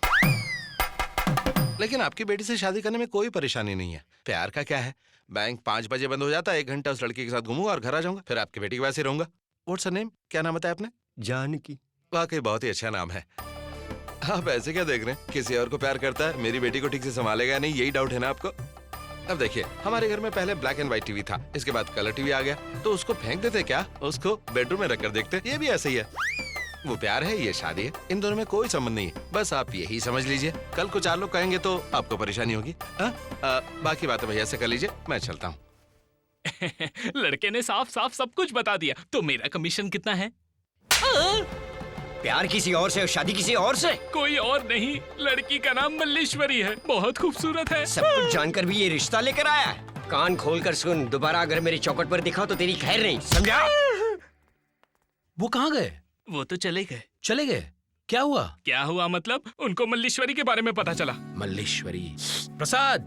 लेकिन आपकी बेटी से शादी करने में कोई परेशानी नहीं है। प्यार का क्या है, बैंक 5 बजे बंद हो जाता है, 1 घंटा उस लड़की के साथ घूमूंगा और घर आ जाऊंगा, फिर आपकी बेटी के पास ही रहूंगा। What's her name? क्या नाम बताया आपने? जानकी। वाकई बहुत ही अच्छा नाम है। आप ऐसे क्या देख रहे हैं? किसी और को प्यार करता है, मेरी बेटी को ठीक से संभालेगा नहीं, यही डाउट है ना आपको? अब देखिए, हमारे घर में पहले ब्लैक एंड व्हाइट टीवी था, इसके बाद कलर टीवी आ गया, तो उसको फेंक देते क्या? उसको बेडरूम में रखकर देखते। ये भी ऐसे ही है। वो प्यार है, ये शादी है, इन दोनों में कोई संबंध नहीं है। बस आप यही समझ लीजिए। कल को 4 लोग कहेंगे तो आपको परेशानी होगी। बाकी बातें भैया से कर लीजिए, मैं चलता हूँ। लड़के ने साफ साफ सब कुछ बता दिया। तो मेरा कमीशन कितना है? प्यार किसी और से और शादी किसी और से? कोई और नहीं, लड़की का नाम मल्लेश्वरी है, बहुत खूबसूरत है। सब कुछ जानकर भी ये रिश्ता लेकर आया है। कान खोलकर सुन, दोबारा अगर मेरी चौखट पर दिखा तो तेरी खैर नहीं, समझा? वो कहाँ गए? वो तो चले गए। चले गए? क्या हुआ? क्या हुआ मतलब? उनको मल्लेश्वरी के बारे में पता चला। मल्लेश्वरी। प्रसाद,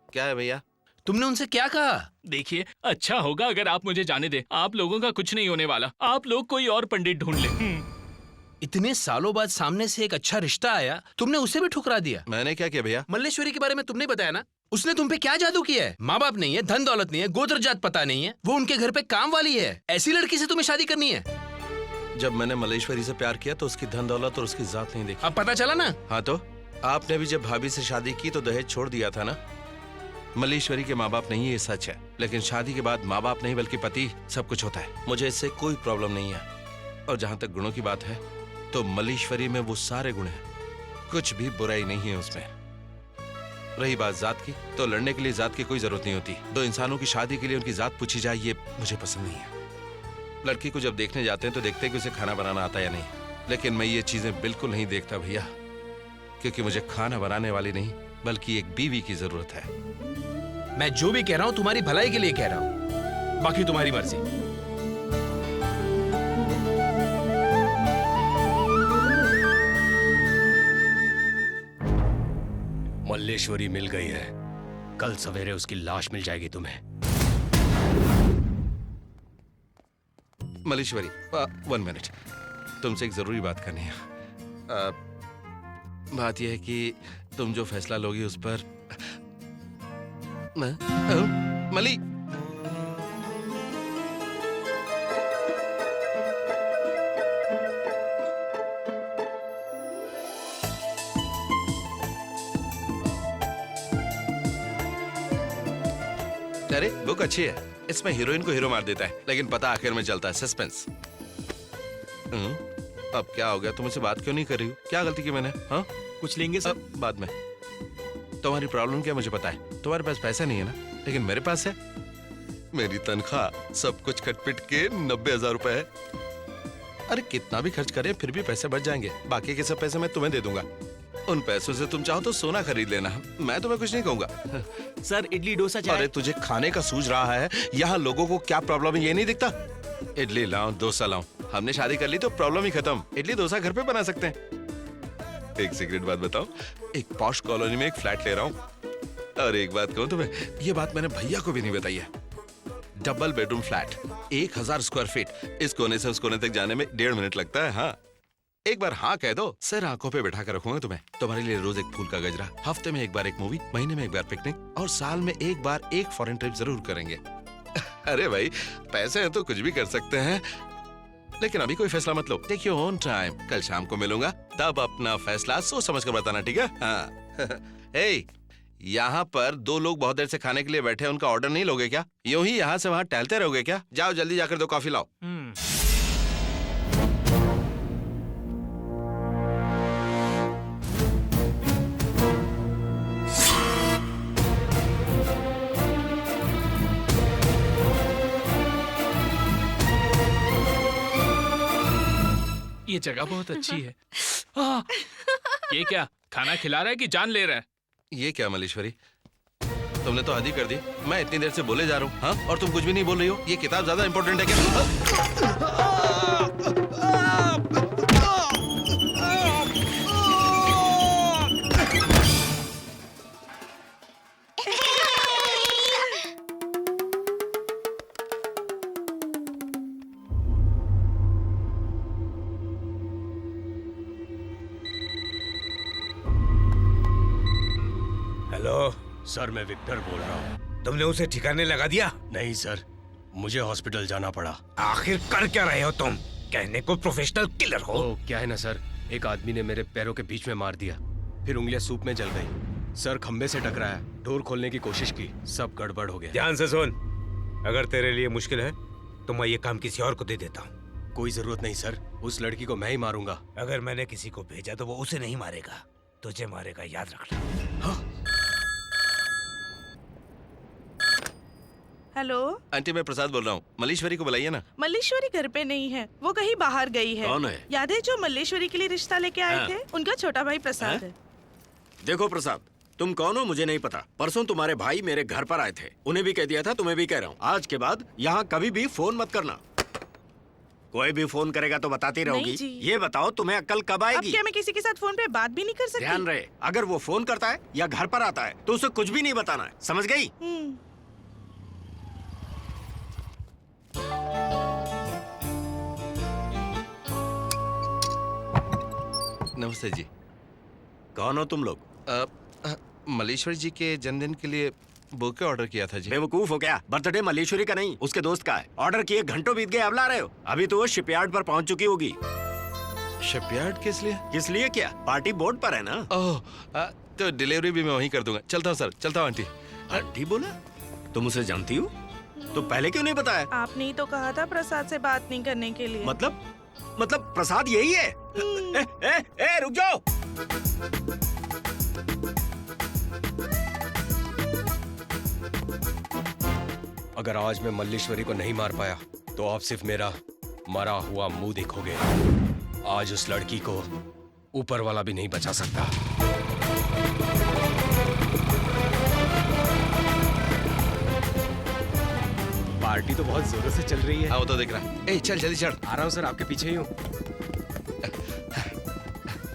क्या है भैया? तुमने उनसे क्या कहा? देखिए, अच्छा होगा अगर आप मुझे जाने दे। आप लोगों का कुछ नहीं होने वाला। आप लोग कोई और पंडित ढूंढ ले। इतने सालों बाद सामने से एक अच्छा रिश्ता आया, तुमने उसे भी ठुकरा दिया। मैंने क्या किया भैया? मल्लेश्वरी के बारे में तुमने बताया ना, उसने तुम पे क्या जादू किया है? माँ बाप नहीं है, धन दौलत नहीं है, गोत्र जात पता नहीं है, वो उनके घर पे काम वाली है। ऐसी लड़की से तुम्हें शादी करनी है? जब मैंने मल्लेश्वरी से प्यार किया तो उसकी धन दौलत और उसकी जात नहीं देखी। अब पता चला ना? हाँ, तो आपने भी जब भाभी से शादी की तो दहेज छोड़ दिया था ना। मल्लेश्वरी के माँ बाप नहीं है, ये सच है, लेकिन शादी के बाद माँ बाप नहीं बल्कि पति सब कुछ होता है। मुझे इससे कोई प्रॉब्लम नहीं है। और जहाँ तक गुणों की बात है तो मल्लेश्वरी में वो सारे गुण हैं, कुछ भी बुराई नहीं है उसमें। रही बात जात की, तो लड़ने के लिए जात की कोई जरूरत नहीं होती। 2 इंसानों की शादी के लिए उनकी जात पूछी जाए, ये मुझे पसंद नहीं है। लड़की को जब देखने जाते हैं तो देखते हैं कि उसे खाना बनाना आता है या नहीं, लेकिन मैं ये चीजें बिल्कुल नहीं देखता भैया, क्योंकि मुझे खाना बनाने वाली नहीं बल्कि एक बीवी की जरूरत है। मैं जो भी कह रहा हूँ तुम्हारी भलाई के लिए कह रहा हूँ, बाकी तुम्हारी मर्जी। मल्लेश्वरी मिल गई है, कल सवेरे उसकी लाश मिल जाएगी तुम्हें। मल्लेश्वरी, 1 मिनट, तुमसे एक जरूरी बात करनी है। बात यह है कि तुम जो फैसला लोगी उस पर मली। अरे बुक अच्छी है, इसमें हीरोइन को हीरो मार देता है, लेकिन पता आखिर में चलता है, सस्पेंस। अब क्या हो गया? तुम मुझसे बात क्यों नहीं कर रही हो? क्या गलती की मैंने? हाँ, कुछ लेंगे सर? बाद में। तुम्हारी प्रॉब्लम क्या मुझे पता है। तुम्हारे पास पैसा नहीं है ना, लेकिन मेरे पास है। मेरी तनख्वाह सब कुछ खटपिट के 90,000 रुपए है। अरे कितना भी खर्च करें फिर भी पैसे बच जाएंगे। बाकी के सब पैसे मैं तुम्हें दे दूंगा। उन पैसों से तुम चाहो तो सोना खरीद लेना, मैं तुम्हें कुछ नहीं कहूंगा। सर इडली डोसा चाय। अरे तुझे खाने का सूझ रहा है, यहाँ लोगों को क्या प्रॉब्लम है ये नहीं दिखता? इडली लाऊं, डोसा लाऊं, हमने शादी कर ली तो प्रॉब्लम ही खत्म। इडली डोसा घर पे बना सकते हैं। एक सीक्रेट बात बताऊं, एक पॉश कॉलोनी में एक फ्लैट ले रहा हूं, और एक बात कहूं तुम्हें, ये बात मैंने भैया को भी नहीं बताई है। Double bedroom flat, 1000 square feet, इस कोने से उस कोने तक जाने में 1.5 मिनट लगता है। हाँ, एक बार हाँ कह दो, सर आंखों पे बैठा कर रखूंगा तुम्हें। तुम्हारे लिए रोज एक फूल का गजरा, हफ्ते में एक बार एक मूवी, महीने में एक बार पिकनिक, और साल में एक बार एक फॉरेन ट्रिप जरूर करेंगे। अरे भाई, पैसे हैं तो कुछ भी कर सकते हैं, लेकिन अभी कोई फैसला मत लो। टेक योर ओन टाइम, कल शाम को मिलूंगा, तब अपना फैसला सोच समझ कर बताना, ठीक है? हाँ। हे, यहाँ पर 2 लोग बहुत देर से खाने के लिए बैठे हैं, उनका ऑर्डर नहीं लोगे क्या? यूं ही यहाँ से वहाँ टहलते रहोगे क्या? जाओ जल्दी जाकर 2 कॉफी लाओ। ये जगह बहुत अच्छी है। ये क्या खाना खिला रहा है कि जान ले रहा है? ये क्या मल्लेश्वरी, तुमने तो हद ही कर दी। मैं इतनी देर से बोले जा रहा हूँ, हाँ, और तुम कुछ भी नहीं बोल रही हो। ये किताब ज्यादा इंपॉर्टेंट है क्या? हेलो सर, मैं विक्टर बोल रहा हूँ। तुमने उसे ठिकाने लगा दिया? नहीं सर, मुझे हॉस्पिटल जाना पड़ा। आखिर कर क्या रहे हो तुम? कहने को प्रोफेशनल किलर हो। ओ, क्या है ना सर, एक आदमी ने मेरे पैरों के बीच में मार दिया, फिर उंगलियां सूप में जल गई। सर खंबे से टकराया, डोर खोलने की कोशिश की, सब गड़बड़ हो गया। ध्यान से सुन, अगर तेरे लिए मुश्किल है तो मैं ये काम किसी और को दे देता हूँ। कोई जरूरत नहीं सर, उस लड़की को मैं ही मारूंगा। अगर मैंने किसी को भेजा तो वो उसे नहीं मारेगा, तुझे मारेगा, याद रखना। हेलो आंटी, मैं प्रसाद बोल रहा हूँ। मल्लेश्वरी को बुलाइए ना। मल्लेश्वरी घर पे नहीं है, वो कहीं बाहर गई है। कौन है? याद है जो मल्लेश्वरी के लिए रिश्ता लेके आए हाँ। थे? उनका छोटा भाई प्रसाद है। देखो प्रसाद, तुम कौन हो मुझे नहीं पता। परसों तुम्हारे भाई मेरे घर पर आए थे, उन्हें भी कह दिया था, तुम्हें भी कह रहा हूँ, आज के बाद यहाँ कभी भी फोन मत करना। कोई भी फोन करेगा तो बताती रहोगी। नहीं जी। ये बताओ तुम्हें अक्ल कब अब आएगी? क्या मैं किसी के साथ फोन पे बात भी नहीं कर सकती? ध्यान रहे, अगर वो फोन करता है या घर पर आता है तो उसे कुछ भी नहीं बताना है, समझ गई? नमस्ते जी। कौन हो तुम लोग? मल्लेश्वरी जी के जन्मदिन के लिए बुके ऑर्डर किया था जी। बेवकूफ हो क्या? बर्थडे मल्लेश्वरी का नहीं, उसके दोस्त का है। ऑर्डर किए घंटों बीत गए, अब ला रहे हो? अभी तो वो शिपयार्ड पर पहुंच चुकी होगी। शिपयार्ड किस लिए? किस लिए क्या, पार्टी बोर्ड पर है ना। ओह, तो डिलीवरी भी मैं वहीं कर दूंगा। चलता हूँ सर, चलता हूँ आंटी। आंटी बोला? तुम उसे जानती हो? तो पहले क्यों नहीं बताया? आपने ही तो कहा था प्रसाद से बात नहीं करने के लिए। मतलब प्रसाद यही है? ए, रुक जाओ। अगर आज मैं मल्लेश्वरी को नहीं मार पाया तो आप सिर्फ मेरा मरा हुआ मुंह देखोगे। आज उस लड़की को ऊपर वाला भी नहीं बचा सकता। पार्टी तो बहुत जोरों से चल रही है। आओ तो दिख रहा। ए, चल जल्दी चढ़। आ रहा हूँ सर, आपके पीछे ही हूँ।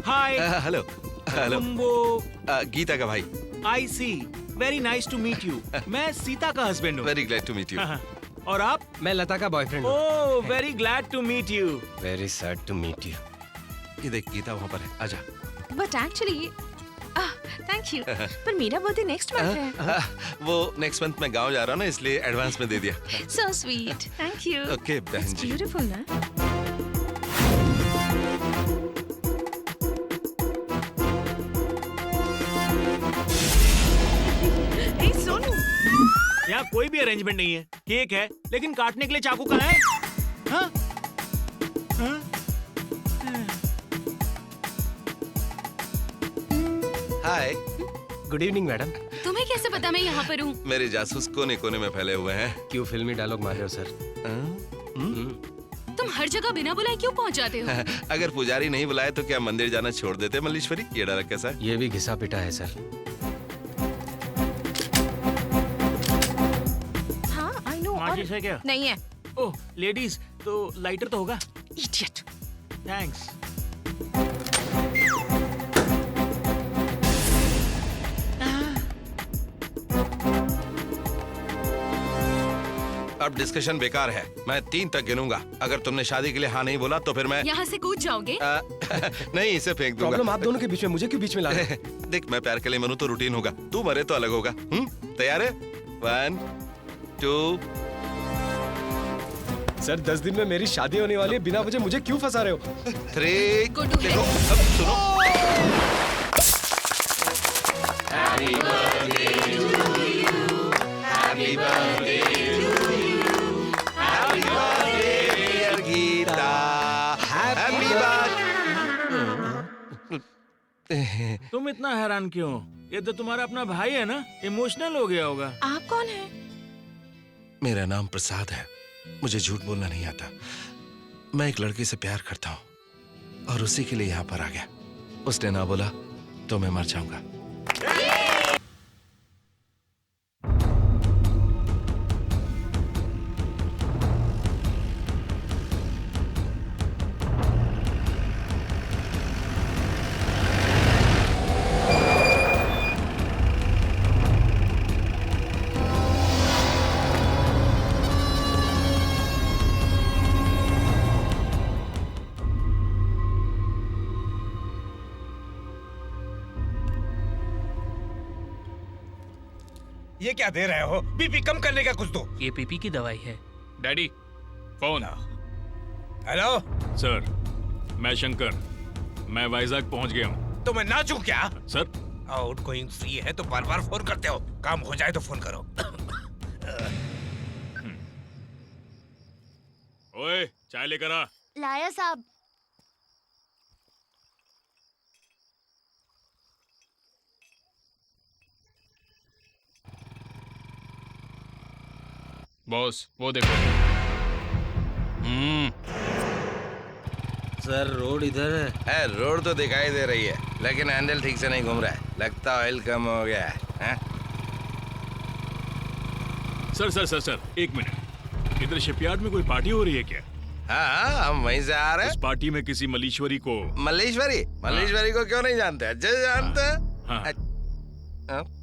हाय। Hello hello. तुम वो गीता का भाई। I see, very nice to meet you. मैं सीता का हस्बैंड हूँ। Very glad to meet you. और आप? मैं लता का बॉयफ्रेंड हूँ। Oh, very glad to meet you. Very sad to meet you. ये देख, गीता वहाँ पर है, आजा। बट एक्चुअली थैंक यू, पर मेरा बर्थडे नेक्स्ट मंथ है। वो नेक्स्ट मंथ मैं गांव जा रहा हूँ ना, इसलिए एडवांस में दे दिया। So sweet, thank you. Okay बहन जी। ब्यूटीफुल ना। ए, सोनू, यहाँ कोई भी अरेंजमेंट नहीं है। केक है, लेकिन काटने के लिए चाकू कहाँ है? हाँ? हाँ? हाय। Good evening madam. तुम्हें कैसे पता मैं यहाँ पर हूँ? मेरे जासूस कोने कोने में फैले हुए हैं। क्यों फिल्मी डायलॉग मार रहे हो सर? तुम हर जगह बिना बुलाए क्यों पहुँच जाते हो? अगर पुजारी नहीं बुलाए तो क्या मंदिर जाना छोड़ देते मल्लेश्वरी? ये डर कैसा है? ये भी घिसा पिटा है सर। हाँ, आई नो। माचिस है क्या? नहीं है। ओह, लेडीज तो लाइटर तो होगा। इडियट। थैंक्स। अब डिस्कशन बेकार है। मैं 3 तक गिनूंगा। अगर तुमने शादी के लिए हाँ नहीं बोला तो फिर मैं यहाँ से कूद जाओगे? नहीं, इसे फेंक दूंगा। प्रॉब्लम आप दोनों के बीच में, मुझे क्यों बीच में ला रहे हैं? देख, मैं प्यार के लिए मरूं तो रूटीन होगा, तू मरे तो अलग होगा। तैयार है? 1 2। सर 10 दिन में मेरी शादी होने वाली है, बिना वजह मुझे क्यों फंसा रहे हो? 3। Go to देखो, अब सुनो। Happy birthday to you. Happy birthday to you. Happy birthday dear Gita. Happy birthday। तुम इतना हैरान क्यों? ये तो तुम्हारा अपना भाई है ना, इमोशनल हो गया होगा। आप कौन हैं? मेरा नाम प्रसाद है। मुझे झूठ बोलना नहीं आता। मैं एक लड़के से प्यार करता हूँ। और उसी के लिए यहाँ पर आ गया। उसने ना बोला तो मैं मर जाऊंगा। ये क्या दे रहे हो? बीपी कम करने का कुछ दो। ये पीपी की दवाई है। Daddy phone. हेलो सर, मैं शंकर, मैं वाइजैक पहुंच गया हूँ। तो मैं नाचूं क्या? सर, आउट गोइंग फ्री है तो बार बार फोन करते हो। काम हो जाए तो फोन करो। ओए, चाय लेकर आ। लाया साहब। बॉस वो देखो। सर रोड इधर है। रोड तो दिखाई दे रही है, लेकिन हैंडल ठीक से नहीं घूम रहा है। लगता ऑयल कम हो गया है। सर सर सर सर, एक मिनट। इधर शिपयार्ड में कोई पार्टी हो रही है क्या? हाँ, हम वहीं से आ रहे हैं। उस पार्टी में किसी मल्लीश्वरी को। मल्लीश्वरी को क्यों नहीं जानते? अच्छे से जानते हैं।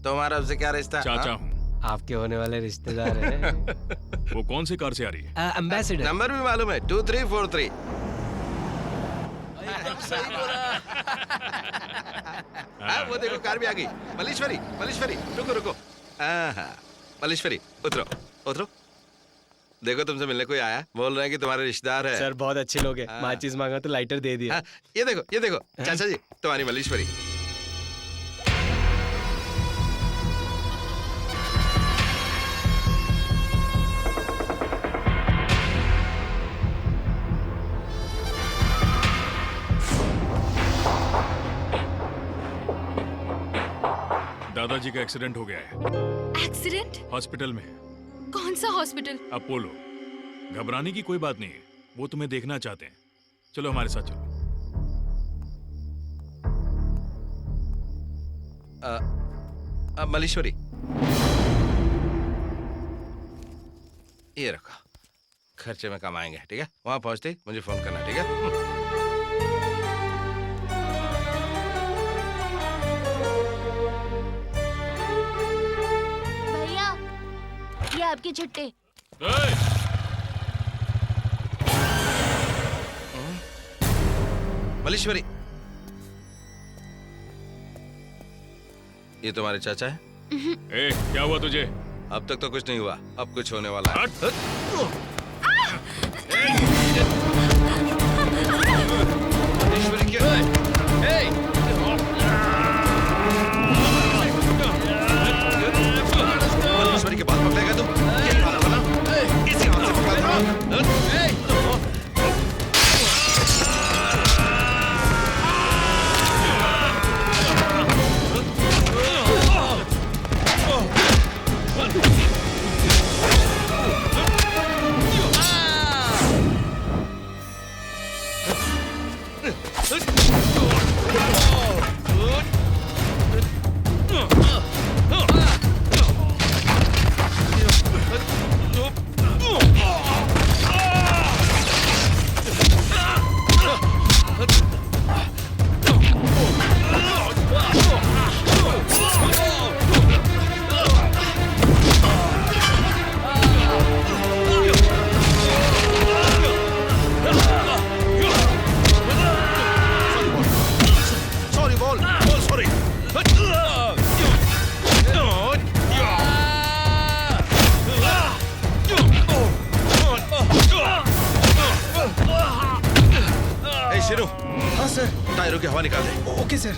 तुम्हारा उससे क्या रिश्ता? चाचा हूँ। आपके होने वाले रिश्तेदार हैं। वो कौन से कार से आ रही है? एम्बेसडर। नंबर भी मालूम है, 2343। वो देखो कार भी आ गई। मल्लीश्वरी रुको रुको। मल्लीश्वरी उतरो उतरो। देखो तुमसे मिलने कोई आया, बोल रहे हैं कि तुम्हारे रिश्तेदार है। सर बहुत अच्छे लोग हैं। माचिस मांगा तो लाइटर दे दिया। ये देखो चाचा जी, तुम्हारी मल्लीश्वरी। दादाजी का एक्सीडेंट हो गया है। एक्सीडेंट? हॉस्पिटल में। कौन सा हॉस्पिटल? अपोलो। घबराने की कोई बात नहीं है, वो तुम्हें देखना चाहते हैं। चलो हमारे साथ चलो। मल्लीश्वरी, ये रखो, खर्चे में कम आएंगे। ठीक है, वहां पहुंचते ही मुझे फोन करना। ठीक है। ये आपकी छुट्टी। मल्लीश्वरी, ये तुम्हारे चाचा है? ए, क्या हुआ तुझे? अब तक तो कुछ नहीं हुआ, अब कुछ होने वाला है। मल्लीश्वरी क्या? मल्लीश्वरी के बात पकड़ेगा तू? यही वाला बना? इसी हाथ से पकड़। टायरों की हवा निकाल दे। Okay sir.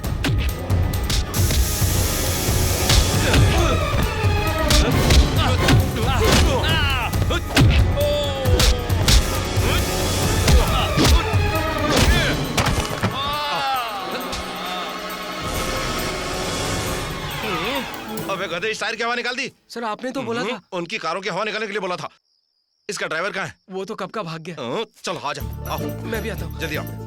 अबे गधे, इस टायर की हवा निकाल दी। सर आपने तो बोला था। उनकी कारों की हवा निकालने के लिए बोला था। इसका ड्राइवर कहाँ है? वो तो कब का भाग गया। चलो आ जाओ, आओ। मैं भी आता हूँ। जल्दी आओ।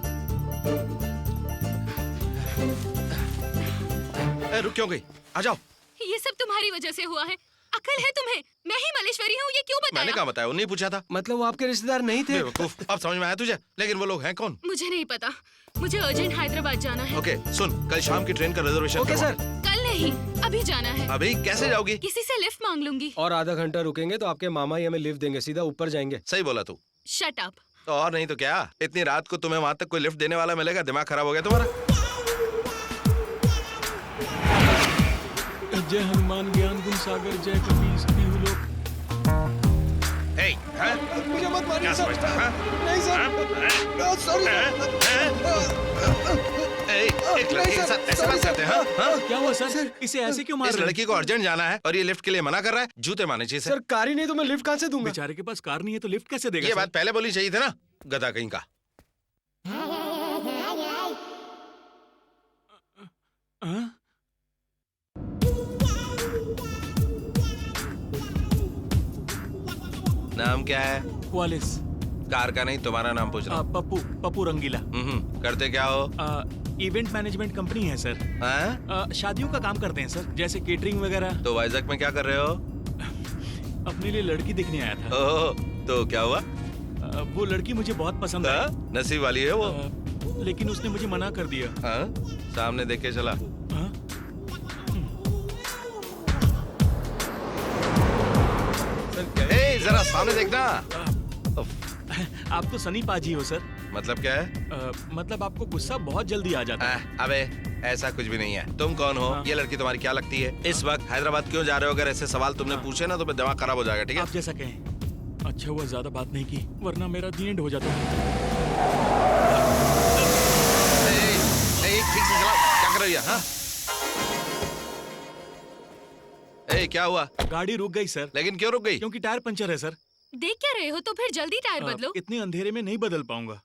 रुक क्यों गई? आ जाओ। ये सब तुम्हारी वजह से हुआ है। अकल है तुम्हें? मैं ही मलेश्वरी हूँ, ये क्यों बताया? मैंने कहा बताया, उन्हें पूछा था। मतलब वो आपके रिश्तेदार नहीं थे? बेवकूफ, अब समझ में आया तुझे? लेकिन वो लोग हैं कौन? मुझे नहीं पता, मुझे अर्जेंट हैदराबाद जाना है। ओके सुन, कल शाम की ट्रेन का रिजर्वेशन ओके सर। कल नहीं, अभी जाना है। अभी कैसे जाओगी? किसी से लिफ्ट मांग लूंगी। और आधा घंटा रुकेंगे तो आपके मामा ही हमें लिफ्ट देंगे, सीधा ऊपर जाएंगे। सही बोला तू। Shut up. तो और नहीं तो क्या, इतनी रात को तुम्हें वहां तक कोई लिफ्ट देने वाला मिलेगा? दिमाग खराब हो गया तुम्हारा? जय हनुमान ज्ञान गुण सागर, जय कपीस तिहु लोक। मुझे मत मारिए क्या सर। समझता है? नहीं सर, सॉरी। एक लड़की के साथ ऐसे बात करते हैं? हाँ? क्या हुआ सर? इसे ऐसे क्यों मार इस रहे हैं? लड़की को अर्जेंट जाना है और ये लिफ्ट के लिए मना कर रहा है। जूते मारने चाहिए सर कार ही नहीं तो मैं लिफ्ट कहाँ से दूंगा? बेचारे के पास कार नहीं है तो लिफ्ट कैसे देगा? ये सर? बात पहले बोलनी चाहिए थी ना, गधा कहीं का। हाँ? नाम क्या है? वालिस। कार का नहीं, तुम्हारा नाम पूछ रहा हूँ। पप्पू रंगीला। करते क्या हो? इवेंट मैनेजमेंट कंपनी है सर। हाँ? शादियों का काम करते हैं सर, जैसे केटरिंग वगैरह। तो वाइजैक में क्या कर रहे हो? अपने लिए लड़की देखने आया था। ओह, तो क्या हुआ? वो लड़की मुझे बहुत पसंद है। नसीब वाली है वो। लेकिन उसने मुझे मना कर दिया। सामने देख के चला। जरा सामने देखना। आप तो सनी पाजी हो सर। मतलब क्या है? मतलब आपको गुस्सा बहुत जल्दी आ जाता है। अबे ऐसा कुछ भी नहीं है। तुम कौन हो? ये लड़की तुम्हारी क्या लगती है? इस वक्त हैदराबाद क्यों जा रहे हो? अगर ऐसे सवाल तुमने पूछे ना तो मेरा दिमाग खराब हो जाएगा, ठीक है? आप जैसा कहें। अच्छा हुआ ज्यादा बात नहीं की, वरना मेरा दी एंड हो जाता। ठीक से चलाओ, क्या कर रही है? हाँ? क्या हुआ? गाड़ी रुक गई सर। लेकिन क्यों रुक गई? क्योंकि टायर पंचर है सर। देख क्या रहे हो? तो फिर जल्दी टायर बदलो। इतने अंधेरे में नहीं बदल पाऊंगा।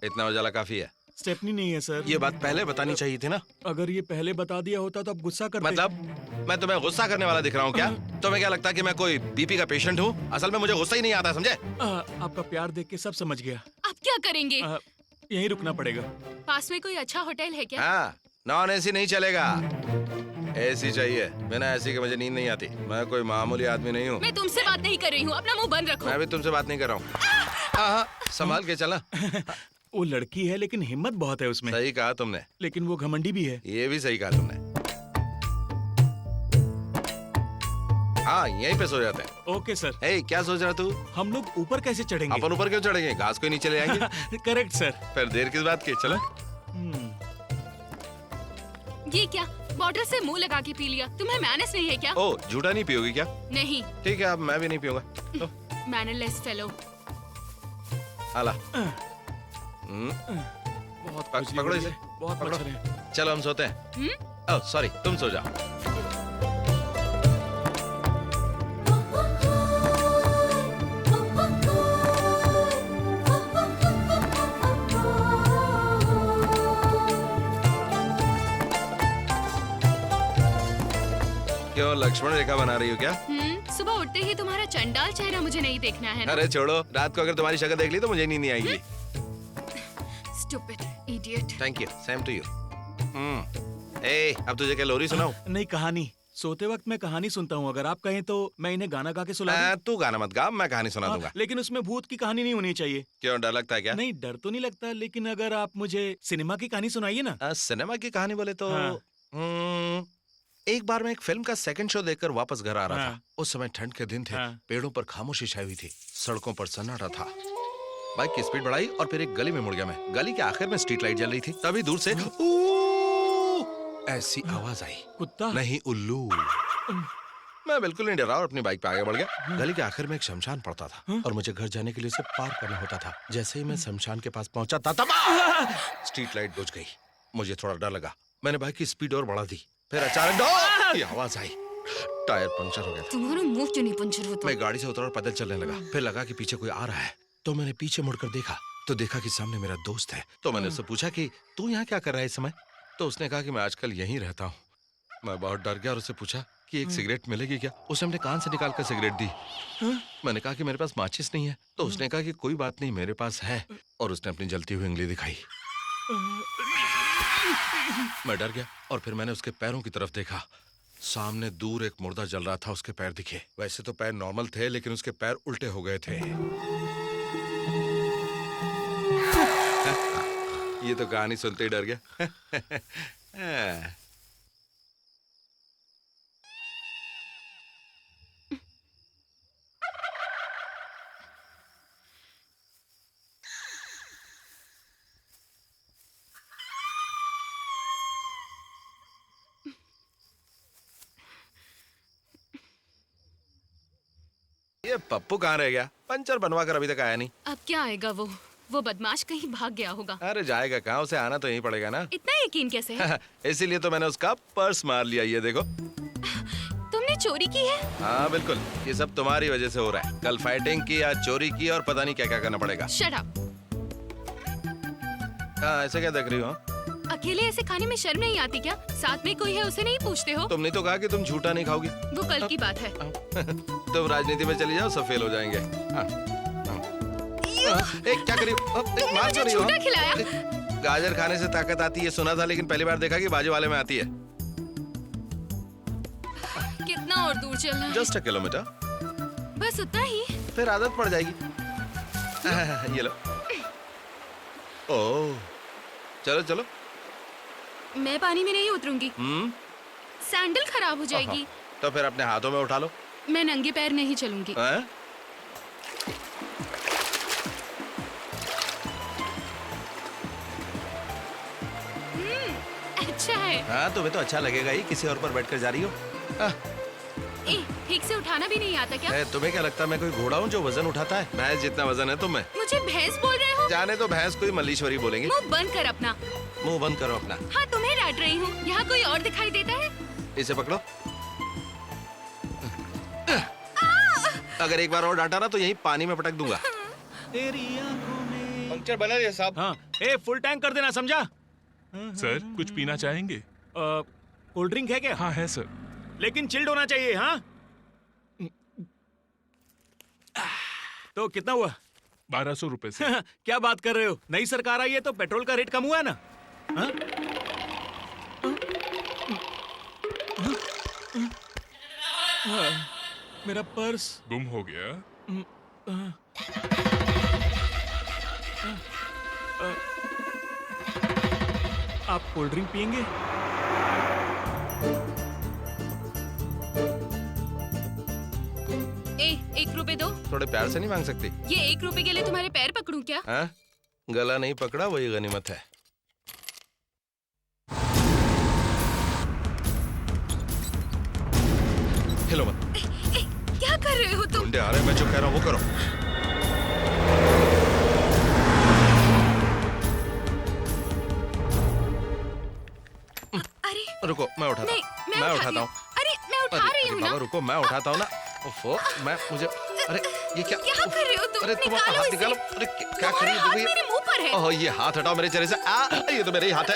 इतना उजाला काफी है। स्टेपनी नहीं है सर। ये बात पहले बतानी चाहिए थी ना। अगर ये पहले बता दिया होता तो आप गुस्सा करते। मतलब मैं तुम्हें गुस्सा करने वाला दिख रहा हूँ क्या? तुम्हें क्या लगता है कि मैं कोई बीपी का पेशेंट हूँ? असल में मुझे गुस्सा ही नहीं आता, समझे? आपका प्यार देख के सब समझ गया। आप क्या करेंगे? यहीं रुकना पड़ेगा। पास में कोई अच्छा होटल है क्या? हाँ, नॉन एसी नहीं चलेगा, एसी चाहिए। बिना एसी के मुझे नींद नहीं आती। मैं कोई मामूली आदमी नहीं हूँ। मैं तुमसे बात नहीं कर रही हूँ, अपना मुंह बंद रखो। मैं भी तुमसे बात नहीं कर रहा हूँ। संभाल के चला। वो लड़की है लेकिन हिम्मत बहुत है उसमें। सही कहा तुमने। लेकिन वो घमंडी भी है। ये भी सही कहा तुमने। हाँ, यहीं पे सो जाते हैं। Okay sir. क्या सोच रहा तू? हम लोग ऊपर कैसे चढ़ेंगे? अपन ऊपर क्यों चढ़ेंगे? घास को नीचे ले आएंगे। Correct sir. फिर देर किस बात की? चलो। ये क्या? बॉटल से मुंह लगा के पी लिया। तुम्हें मैनर्स नहीं है क्या? ओह, झूठा नहीं पियोगी क्या? नहीं। ठीक है, अब मैं भी नहीं पीऊंगा। Mannerless fellow. आला। बहुत पकड़ो इसे। बहुत मच्छर है। चलो हम सोते हैं। ओह सॉरी, तुम सो जाओ। क्यों लक्ष्मण रेखा बना रही हो क्या? सुबह उठते ही तुम्हारा चंडाल चेहरा मुझे नहीं देखना है ना? अरे छोड़ो, रात को अगर तुम्हारी शक्ल देख ली तो मुझे नींद नहीं आएगी। Stupid idiot. Thank you, same to you. अब तुझे क्या लोरी सुनाऊं? नहीं, कहानी। सोते वक्त मैं कहानी सुनता हूँ। अगर आप कहें तो मैं इन्हें गाना गा के सुना दूं? तू गाना मत गा, मैं कहानी सुना दूंगा। लेकिन उसमें भूत की कहानी नहीं होनी चाहिए। क्यों, डर लगता है क्या? नहीं, डर तो नहीं लगता, लेकिन अगर आप मुझे सिनेमा की कहानी सुनाइए ना। सिनेमा की कहानी बोले तो एक बार मैं एक फिल्म का सेकंड शो देखकर वापस घर आ रहा था। उस समय ठंड के दिन थे। पेड़ों पर खामोशी छाई हुई थी, सड़कों पर सन्नाटा था। बाइक की स्पीड बढ़ाई और फिर एक गली में मुड़ गया मैं। गली के आखिर में स्ट्रीट लाइट जल रही थी। तभी दूर से ऐसी आवाज आई। कुत्ता? नहीं, उल्लू। मैं बिल्कुल नहीं डरा और अपनी बाइक पे आगे बढ़ गया। गली के आखिर में एक शमशान पड़ता था और मुझे घर जाने के लिए उसे पार करना होता था। जैसे ही मैं शमशान के पास पहुंचा था तब स्ट्रीट लाइट बुझ गई। मुझे थोड़ा डर लगा। मैंने बाइक की स्पीड और बढ़ा दी। फिर अचानक ये आवाज आई। टायर पंक्चर हो गया था। तुम्हारा मुंह क्यों नहीं पंचर होता? मैं गाड़ी से उतरा और पैदल चलने लगा। फिर लगा कि पीछे कोई आ रहा है, तो मैंने पीछे मुड़कर देखा तो देखा कि सामने मेरा दोस्त है। तो मैंने उससे पूछा कि तू यहाँ क्या कर रहा है इस समय? तो उसने कहा कि मैं आजकल यहीं रहता हूँ। मैं बहुत डर गया और उससे पूछा कि एक सिगरेट मिलेगी क्या। उसने अपने कान से निकाल कर सिगरेट दी। मैंने कहा कि मेरे पास माचिस नहीं है, तो उसने कहा कि कोई बात नहीं मेरे पास है, और उसने अपनी जलती हुई उंगली दिखाई। मैं डर गया और फिर मैंने उसके पैरों की तरफ देखा। सामने दूर एक मुर्दा जल रहा था, उसके पैर दिखे। वैसे तो पैर नॉर्मल थे, लेकिन उसके पैर उल्टे हो गए थे। ये तो कहानी सुनते ही डर गया। ये पप्पू कहाँ रह गया? पंचर बनवा कर अभी तक आया नहीं। अब क्या आएगा वो बदमाश कहीं भाग गया होगा। अरे जाएगा कहाँ, उसे आना तो यहीं पड़ेगा ना। इतना यकीन कैसे है? इसीलिए तो मैंने उसका पर्स मार लिया। ये देखो। तुमने चोरी की है? हाँ बिल्कुल, ये सब तुम्हारी वजह से हो रहा है। कल फाइटिंग की, आज चोरी की, और पता नहीं क्या क्या करना पड़ेगा। Shut up. हाँ, ऐसे क्या देख रही हो? अकेले ऐसे खाने में शर्म नहीं आती क्या? साथ में कोई है उसे नहीं पूछते हो? तुमने तो कहा कि तुम झूठा नहीं खाओगी। वो कल की बात है। तुम राजनीति में चली जाओ, सब फेल हो जाएंगे। एक क्या करी? एक मार तो रही हो? झूठा खिलाया। गाजर खाने से ताकत आती है सुना था, लेकिन पहली बार देखा कि बाजू वाले में आती है। कितना और दूर चलना है? Just 1 kilometre. बस उतना ही। फिर आदत पड़ जाएगी। ये लो। ओह, चलो चलो। मैं पानी में नहीं उतरूंगी। सैंडल खराब हो जाएगी। तो फिर अपने हाथों में उठा लो। मैं नंगे पैर नहीं चलूंगी। अच्छा है। हाँ, तुम्हें तो अच्छा लगेगा ही, किसी और पर बैठकर जा रही हो। ठीक से उठाना भी नहीं आता क्या? तुम्हें क्या लगता है मैं कोई घोड़ा हूँ जो वजन उठाता है? भैंस जितना वजन है तुम्हें। मुझे भैंस बोल रहे हो? जाने तो भैंस कोई मल्लीश्वरी बोलेंगे। मुंह बंद कर अपना। मुंह बंद करो अपना। हाँ, तुम्हें डांट रही हूँ। यहाँ कोई और दिखाई देता है? इसे पकड़ो। अगर एक बार और डांटा ना तो यही पानी में पटक दूंगा। पंक्चर बना दिया साहब। हाँ, फुल टैंक कर देना, समझा? सर कुछ पीना चाहेंगे? कोल्ड ड्रिंक है क्या? हाँ है सर। लेकिन चिल्ड होना चाहिए। हाँ, तो कितना हुआ? 1200 रुपए से। क्या बात कर रहे हो? नई सरकार आई है तो पेट्रोल का रेट कम हुआ है ना? हाँ? मेरा पर्स गुम हो गया। आप कोल्ड ड्रिंक पियेंगे? एक रुपए दो। थोड़े प्यार से नहीं मांग सकती? ये 1 रुपए के लिए तुम्हारे पैर पकड़ूं क्या? हाँ? गला नहीं पकड़ा वही गनीमत है। हिलो मत। क्या कर रहे हो तुम? गुंडे आ रहे हैं, मैं जो कह रहा हूँ वो करो। अरे रुको, मैं उठाता हूँ। मैं उठाता हूँ। अरे मैं उठा रही हूँ ना। बाबा रुको, मैं उठाता हूँ ना। ओफो, मुझे अरे ये क्या? क्या कर रहे हो तुम? अरे तुम अपना हाथ निकालो। अरे क्या कर रही हो? मेरे मुंह पर है। ओह, ये हाथ हटाओ मेरे चेहरे से। ये तो मेरे ही हाथ है।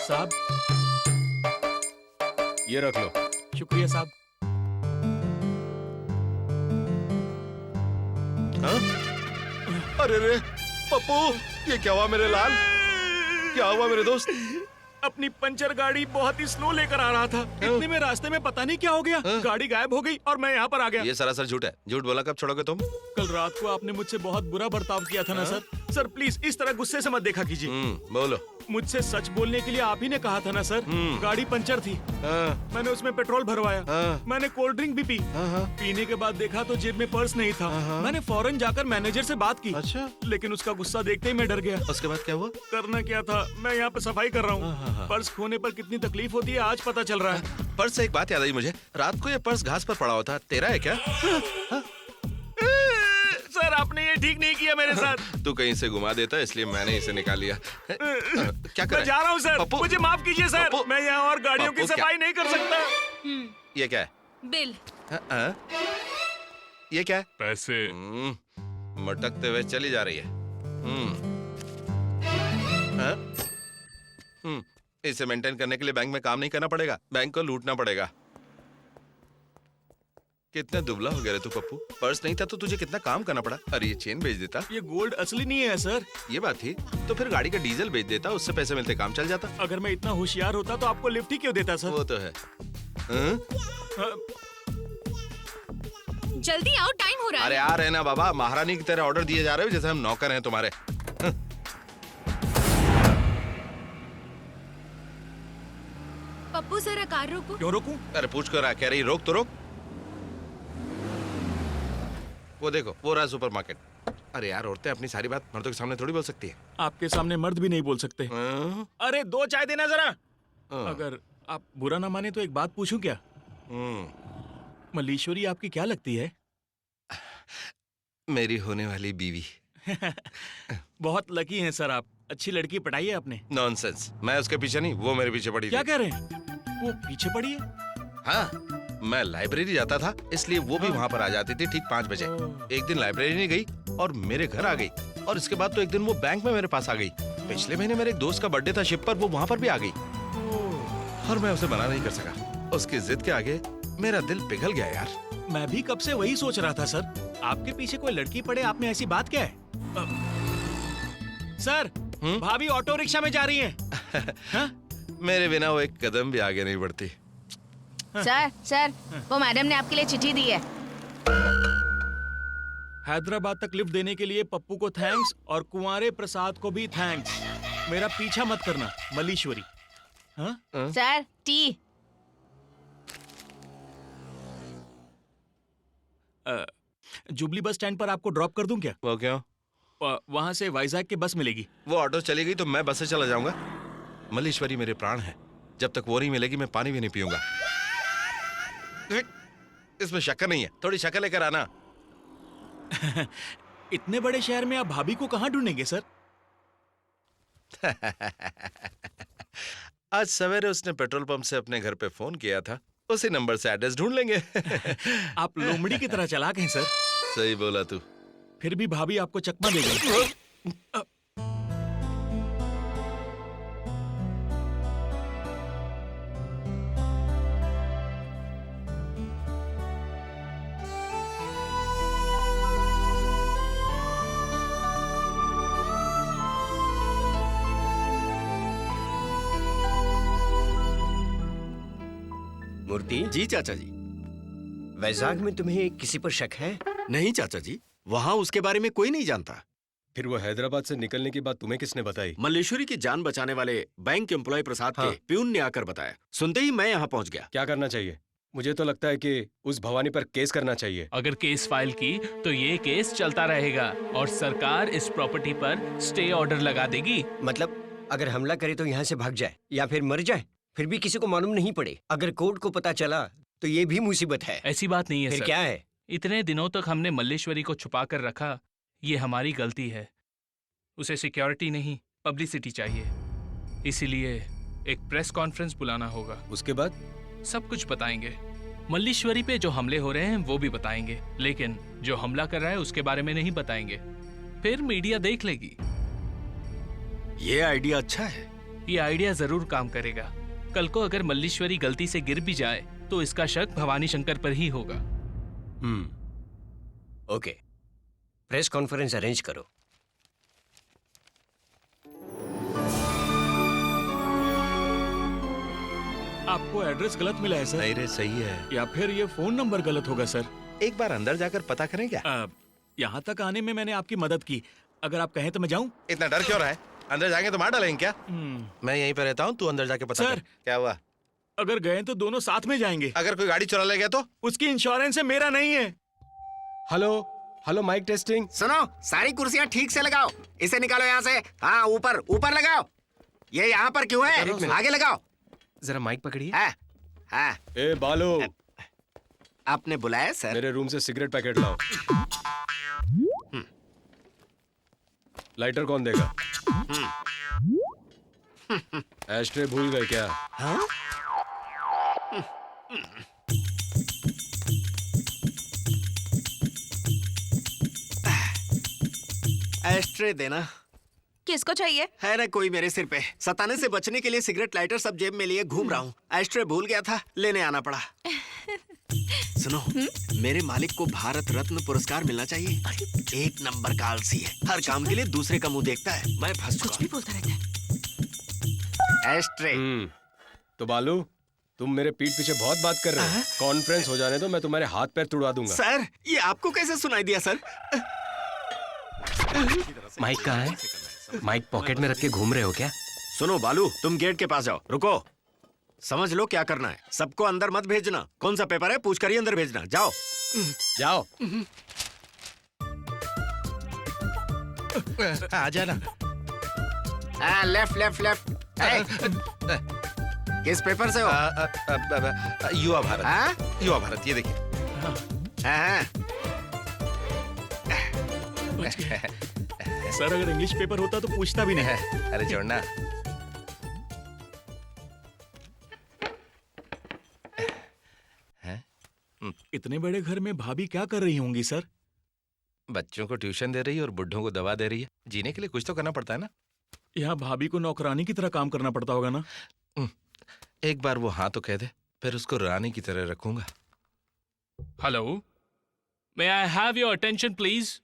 साहब, ये रख लो। शुक्रिया साहब। हाँ? अरे रे पप्पू, ये क्या हुआ मेरे लाल? क्या हुआ मेरे दोस्त? अपनी पंचर गाड़ी बहुत ही स्लो लेकर आ रहा था। इतने में रास्ते में पता नहीं क्या हो गया, गाड़ी गायब हो गई और मैं यहाँ पर आ गया। ये सरासर झूठ है। झूठ बोला कब छोड़ोगे तुम? कल रात को आपने मुझसे बहुत बुरा बर्ताव किया था ना सर। सर प्लीज इस तरह गुस्से से मत देखा कीजिए। बोलो। मुझसे सच बोलने के लिए आप ही ने कहा था ना सर। गाड़ी पंचर थी। मैंने उसमें पेट्रोल भरवाया। मैंने कोल्ड ड्रिंक भी पी। पीने के बाद देखा तो जेब में पर्स नहीं था। मैंने फौरन जाकर मैनेजर से बात की। अच्छा? लेकिन उसका गुस्सा देखते ही मैं डर गया। उसके बाद क्या हुआ? करना क्या था, मैं यहाँ पे सफाई कर रहा हूँ। पर्स खोने पर कितनी तकलीफ होती है आज पता चल रहा है। पर्स से एक बात याद आई मुझे। रात को ये पर्स घास पर पड़ा हुआ था, तेरा है क्या? सर आपने ये ठीक नहीं किया मेरे साथ। तू कहीं से घुमा देता इसलिए मैंने इसे निकाल लिया। क्या कर मैं जा रहा हूँ सर, मुझे माफ कीजिए सर, मैं यहाँ और गाड़ियों की सफाई नहीं कर सकता। ये क्या है? बिल। ये क्या है? पैसे। मटकते हुए चली जा रही है। इसे मेंटेन करने के लिए बैंक में काम नहीं करना पड़ेगा, बैंक को लूटना पड़ेगा। कितना दुबला हो गया रे तू पप्पू, पर्स नहीं था तो तुझे कितना काम करना पड़ा। अरे ये चेन बेच देता। ये गोल्ड असली नहीं है सर। ये बात थी, तो फिर गाड़ी का डीजल बेच देता, उससे पैसे मिलते काम चल जाता। अगर मैं इतना होशियार होता तो आपको लिफ्ट ही क्यों देता सर? वो तो है। जल्दी आओ, टाइम हो रहा है। अरे आ रहे ना बाबा, महारानी की तरह ऑर्डर दिए जा रहे हो जैसे हम नौकर हैं तुम्हारे। पप्पू जरा कार रोको। क्यों रोकूं? अरे पूछ कर रहा, कह रही रोक तो रोक। वो देखो, वो रहा सुपरमार्केट। अरे यार, औरतें अपनी सारी बात मर्दों के सामने थोड़ी बोल सकती है। आपके सामने मर्द भी नहीं बोल सकते। अरे 2 चाय देना जरा। अगर आप बुरा ना माने तो एक बात पूछूं क्या? मल्लीश्वरी आपकी क्या लगती है? मेरी होने वाली बीवी। बहुत लकी हैं सर आप, अच्छी लड़की पटाई है आपने। नॉनसेंस, मैं उसके पीछे नहीं, वो मेरे पीछे पड़ी क्या थी। कह रहे हैं? वो पीछे पड़ी है? हाँ, मैं लाइब्रेरी जाता था इसलिए वो भी वहाँ पर आ जाती थी ठीक 5 बजे। एक दिन लाइब्रेरी नहीं गई और मेरे घर आ गई, और इसके बाद तो एक दिन वो बैंक में मेरे पास आ गई। पिछले महीने मेरे एक दोस्त का बर्थडे था शिप पर, वो वहाँ पर भी आ गई और मैं उसे मना नहीं कर सका। उसकी जिद के आगे मेरा दिल पिघल गया यार। मैं भी कब से वही सोच रहा था सर, आपके पीछे कोई लड़की पड़े, आप में ऐसी बात क्या है? सर, भाभी ऑटो रिक्शा में जा रही हैं। मेरे बिना वो एक कदम भी आगे नहीं बढ़ती। सर, वो मैडम ने आपके लिए चिट्ठी दी है। हैदराबाद तक लिफ्ट देने के लिए पप्पू को थैंक्स और कुंवारे प्रसाद को भी थैंक्स। मेरा पीछा मत करना Malleswari. Sir, tea. Jubilee bus stand पर आपको ड्रॉप कर दूं क्या? वो क्यों? वहाँ से वाइजैक की बस मिलेगी। वो ऑटो चली गई तो मैं बस से चला जाऊंगा। मल्लीश्वरी मेरे प्राण है, जब तक वो नहीं मिलेगी मैं पानी भी नहीं पीऊंगा। इसमें शक्कर नहीं है, थोड़ी शक्कर लेकर आना। इतने बड़े शहर में आप भाभी को कहाँ ढूंढेंगे सर? आज सवेरे उसने पेट्रोल पंप से अपने घर पे फोन किया था, उसी नंबर से एड्रेस ढूंढ लेंगे। आप लोमड़ी की तरह चालाक हैं सर। सही बोला तू। फिर भी भाभी आपको चकमा दे गई। मूर्ति जी चाचा जी। वैजाग में तुम्हें किसी पर शक है? नहीं चाचा जी, वहाँ उसके बारे में कोई नहीं जानता। फिर वो हैदराबाद से निकलने की बात तुम्हें किसने बताई? मल्लेश्वरी की जान बचाने वाले बैंक एम्प्लॉय प्रसाद के प्यून ने आकर बताया। सुनते ही मैं यहाँ पहुँच गया। क्या करना चाहिए? मुझे तो लगता है कि उस भवानी पर केस करना चाहिए। अगर केस फाइल की तो ये केस चलता रहेगा और सरकार इस प्रॉपर्टी पर स्टे ऑर्डर लगा देगी। मतलब अगर हमला करे तो यहाँ से भाग जाए या फिर मर जाए, फिर भी किसी को मालूम नहीं पड़े। अगर कोर्ट को पता चला तो ये भी मुसीबत है। ऐसी बात नहीं है फिर सर। क्या है? इतने दिनों तक हमने मल्लेश्वरी को छुपा कर रखा, ये हमारी गलती है। उसे सिक्योरिटी नहीं, पब्लिसिटी चाहिए। इसीलिए एक प्रेस कॉन्फ्रेंस बुलाना होगा। उसके बाद सब कुछ बताएंगे। मल्लेश्वरी पे जो हमले हो रहे हैं वो भी बताएंगे, लेकिन जो हमला कर रहा है उसके बारे में नहीं बताएंगे। फिर मीडिया देख लेगी। ये आइडिया अच्छा है। ये आइडिया जरूर काम करेगा। कल को अगर मल्लेश्वरी गलती से गिर भी जाए तो इसका शक भवानी शंकर पर ही होगा। ओके, प्रेस कॉन्फ्रेंस अरेंज करो। आपको एड्रेस गलत मिला है सर। नहीं रे, सही है। या फिर ये फोन नंबर गलत होगा सर। एक बार अंदर जाकर पता करें क्या? यहाँ तक आने में मैंने आपकी मदद की, अगर आप कहें तो मैं जाऊँ? इतना डर क्यों रहा है? अंदर जाएंगे तो मार डालेंगे क्या? मैं यहीं पर रहता हूँ, तू अंदर जाके पता कर। क्या हुआ? अगर गए तो दोनों साथ में जाएंगे। अगर कोई गाड़ी चुरा ले गया तो? उसकी इंश्योरेंस है, मेरा नहीं है। Hello mike testing. सुनो, सारी कुर्सियाँ ठीक से लगाओ। इसे निकालो यहाँ से। हाँ, ऊपर ऊपर लगाओ। ये यहाँ पर क्यों है? आगे लगाओ। जरा माइक पकड़िए। हाँ। ए बालो, आपने बुलाया सर? मेरे रूम से सिगरेट पैकेट लाओ। लाइटर कौन देगा? एस्ट्रे भूल गए क्या? हाँ? एस्ट्रे देना। किसको चाहिए? है ना कोई मेरे सिर पे। सताने से बचने के लिए सिगरेट लाइटर सब जेब में लिए घूम रहा हूँ। एस्ट्रे भूल गया था, लेने आना पड़ा। सुनो, मेरे मालिक को भारत रत्न पुरस्कार मिलना चाहिए। एक नंबर का आलसी है, हर काम के लिए दूसरे का मुंह देखता है। मैं फंस कुछ भी बोलता रहता है। एस्ट्रे। तो बालू, तुम मेरे पीठ पीछे बहुत बात कर रहे हो। कॉन्फ्रेंस हो जाने दो, मैं तुम्हारे हाथ पैर तुड़वा दूंगा। सर, ये आपको कैसे सुनाई दिया सर? माइक कहाँ है? माइक पॉकेट में रख के घूम रहे हो क्या? सुनो बालू, तुम गेट के पास जाओ। रुको, समझ लो क्या करना है। सबको अंदर मत भेजना। कौन सा पेपर है पूछ कर ही अंदर भेजना। जाओ जाओ। आ जाना। Left left left. किस पेपर से हो? युवा भारत। युवा भारत, ये देखिए। सर, अगर इंग्लिश पेपर होता तो पूछता भी नहीं। अरे जोड़ना। इतने बड़े घर में भाभी क्या कर रही होंगी सर? बच्चों को ट्यूशन दे रही है और बुड्ढों को दवा दे रही है। जीने के लिए कुछ तो करना पड़ता है ना। यहाँ भाभी को नौकरानी की तरह काम करना पड़ता होगा ना? एक बार वो हाँ तो कह दे, फिर उसको रानी की तरह रखूंगा। Hello, may I have your attention please?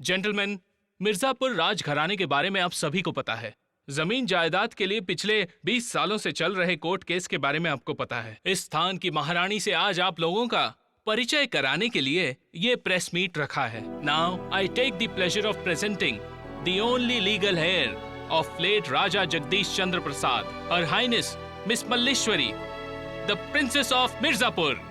Gentleman, Mirzapur राजघराने के बारे में आप सभी को पता है। जमीन जायदाद के लिए पिछले 20 सालों से चल रहे कोर्ट केस के बारे में आपको पता है। इस स्थान की महारानी से आज आप लोगों का परिचय कराने के लिए ये प्रेस मीट रखा है। Now I take the pleasure of presenting the only legal heir of late Raja Jagdish Chandra Prasad, her highness miss Malleshwari, the princess of Mirzapur.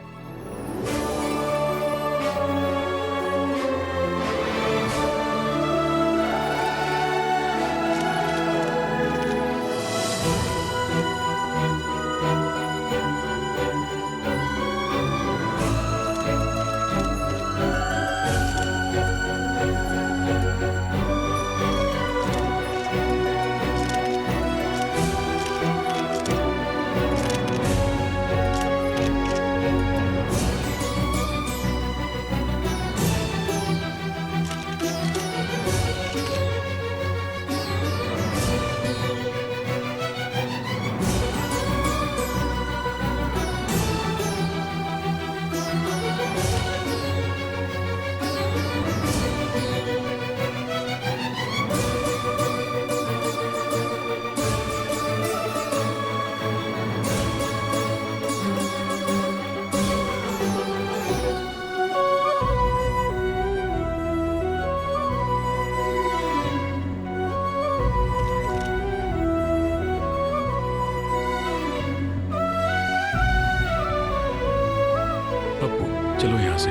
चलो यहाँ से।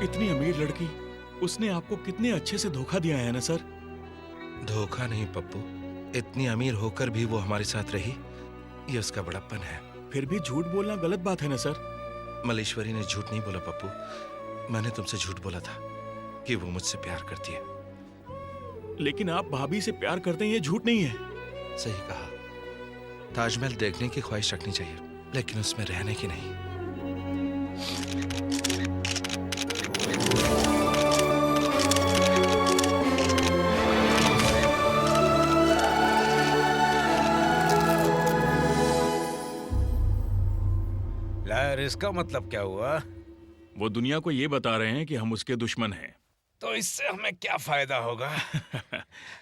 इतनी अमीर लड़की, उसने आपको कितने अच्छे से धोखा दिया है ना सर? धोखा नहीं पप्पू, इतनी अमीर होकर भी वो हमारे साथ रही, ये उसका बड़प्पन है। फिर भी झूठ बोलना गलत बात है ना सर? मल्लेश्वरी ने झूठ नहीं बोला पप्पू, मैंने तुमसे झूठ बोला था कि वो मुझसे प्यार करती है। लेकिन आप भाभी से प्यार करते हैं, ये झूठ नहीं है। सही कहा, ताजमहल देखने की ख्वाहिश रखनी चाहिए, लेकिन उसमें रहने की नहीं। यार, इसका मतलब क्या हुआ? वो दुनिया को ये बता रहे हैं कि हम उसके दुश्मन हैं। तो इससे हमें क्या फायदा होगा?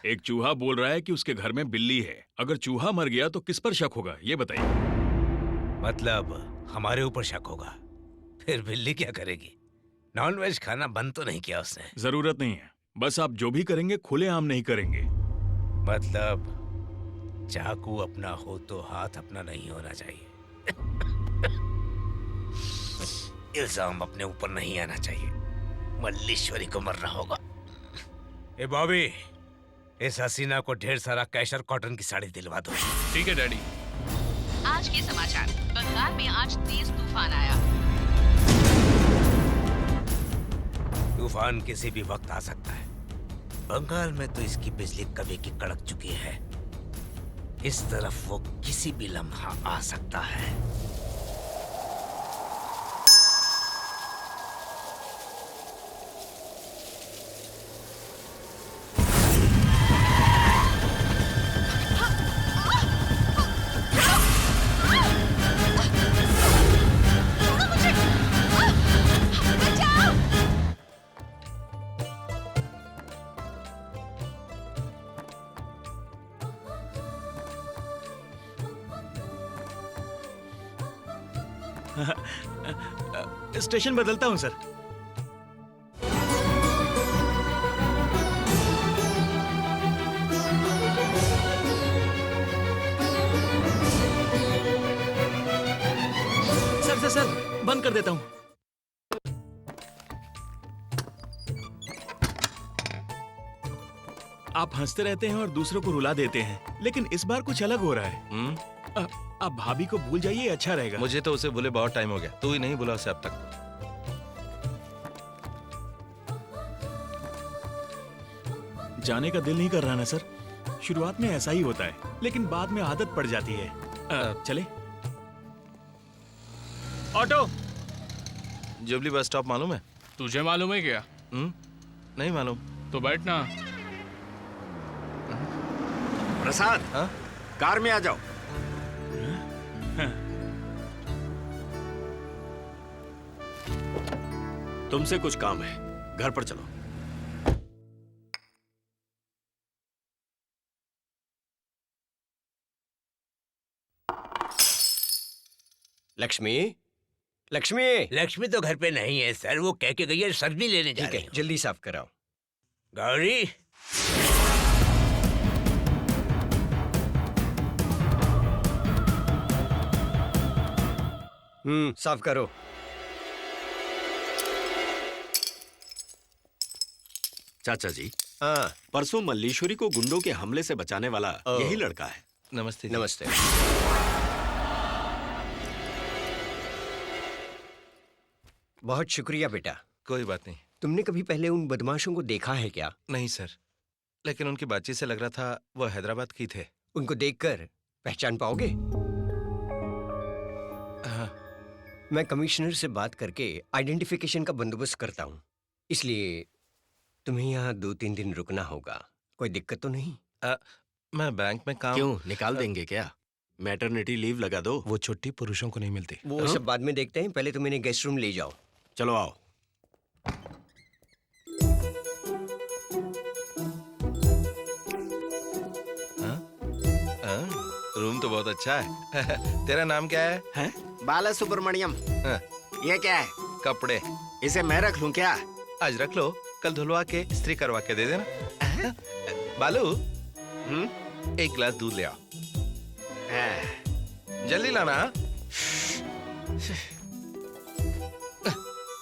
एक चूहा बोल रहा है कि उसके घर में बिल्ली है। अगर चूहा मर गया तो किस पर शक होगा, ये बताइए। मतलब हमारे ऊपर शक होगा? फिर बिल्ली क्या करेगी? नॉनवेज खाना बंद तो नहीं किया उसने? जरूरत नहीं है, बस आप जो भी करेंगे खुलेआम नहीं करेंगे। मतलब चाकू अपना हो तो हाथ अपना नहीं होना चाहिए। इल्जाम अपने ऊपर नहीं आना चाहिए। मल्लीश्वरी को मरना होगा। ए बॉबी, इस हसीना को ढेर सारा कैश और कॉटन की साड़ी दिलवा दो। ठीक है डैडी। आज के समाचार। बंगाल में आज तेज तूफान आया। तूफान किसी भी वक्त आ सकता है। बंगाल में तो इसकी बिजली कभी की कड़क चुकी है। इस तरफ वो किसी भी लम्हा आ सकता है। स्टेशन बदलता हूँ सर। सर बंद कर देता हूँ। आप हंसते रहते हैं और दूसरों को रुला देते हैं, लेकिन इस बार कुछ अलग हो रहा है। आप भाभी को भूल जाइए, अच्छा रहेगा। मुझे तो उसे भूले बहुत टाइम हो गया। तू ही नहीं भूला उसे अब तक। जाने का दिल नहीं कर रहा ना सर। शुरुआत में ऐसा ही होता है, लेकिन बाद में आदत पड़ जाती है। चले। ऑटो। जुबली बस स्टॉप मालूम है? तुझे मालूम है क्या? नहीं मालूम। तो बैठना। प्रसाद, कार में आ जाओ। तुमसे कुछ काम है, घर पर चलो। लक्ष्मी, लक्ष्मी। लक्ष्मी तो घर पे नहीं है सर, वो कह के गई है सर्दी लेने जा रही है। जल्दी साफ कराओ। गौरी, साफ करो। चाचा जी, हाँ। परसों मल्लीश्वरी को गुंडों के हमले से बचाने वाला यही लड़का है। नमस्ते। नमस्ते। बहुत शुक्रिया बेटा। कोई बात नहीं। तुमने कभी पहले उन बदमाशों को देखा है क्या? नहीं सर, लेकिन उनकी बातचीत से लग रहा था वो हैदराबाद की थे। उनको देखकर पहचान पाओगे? हाँ। मैं कमिश्नर से बात करके आइडेंटिफिकेशन का बंदोबस्त करता हूँ, इसलिए तुम्हें यहाँ 2-3 दिन रुकना होगा। कोई दिक्कत तो नहीं? मैं बैंक में काम। क्यों, निकाल देंगे क्या? मैटरनिटी लीव लगा दो। वो छुट्टी पुरुषों को नहीं मिलती। वो सब बाद में देखते हैं, पहले तुम इन्हें गेस्ट रूम ले जाओ। चलो आओ। रूम तो बहुत अच्छा है। तेरा नाम क्या है? हैं? बाला सुब्रमण्यम। ये क्या है? कपड़े। इसे मैं रख लूं क्या? आज रख लो, कल धुलवा के इस्त्री करवा के दे देना। बालू, एक गिलास दूध ले आओ। जल्दी लाना।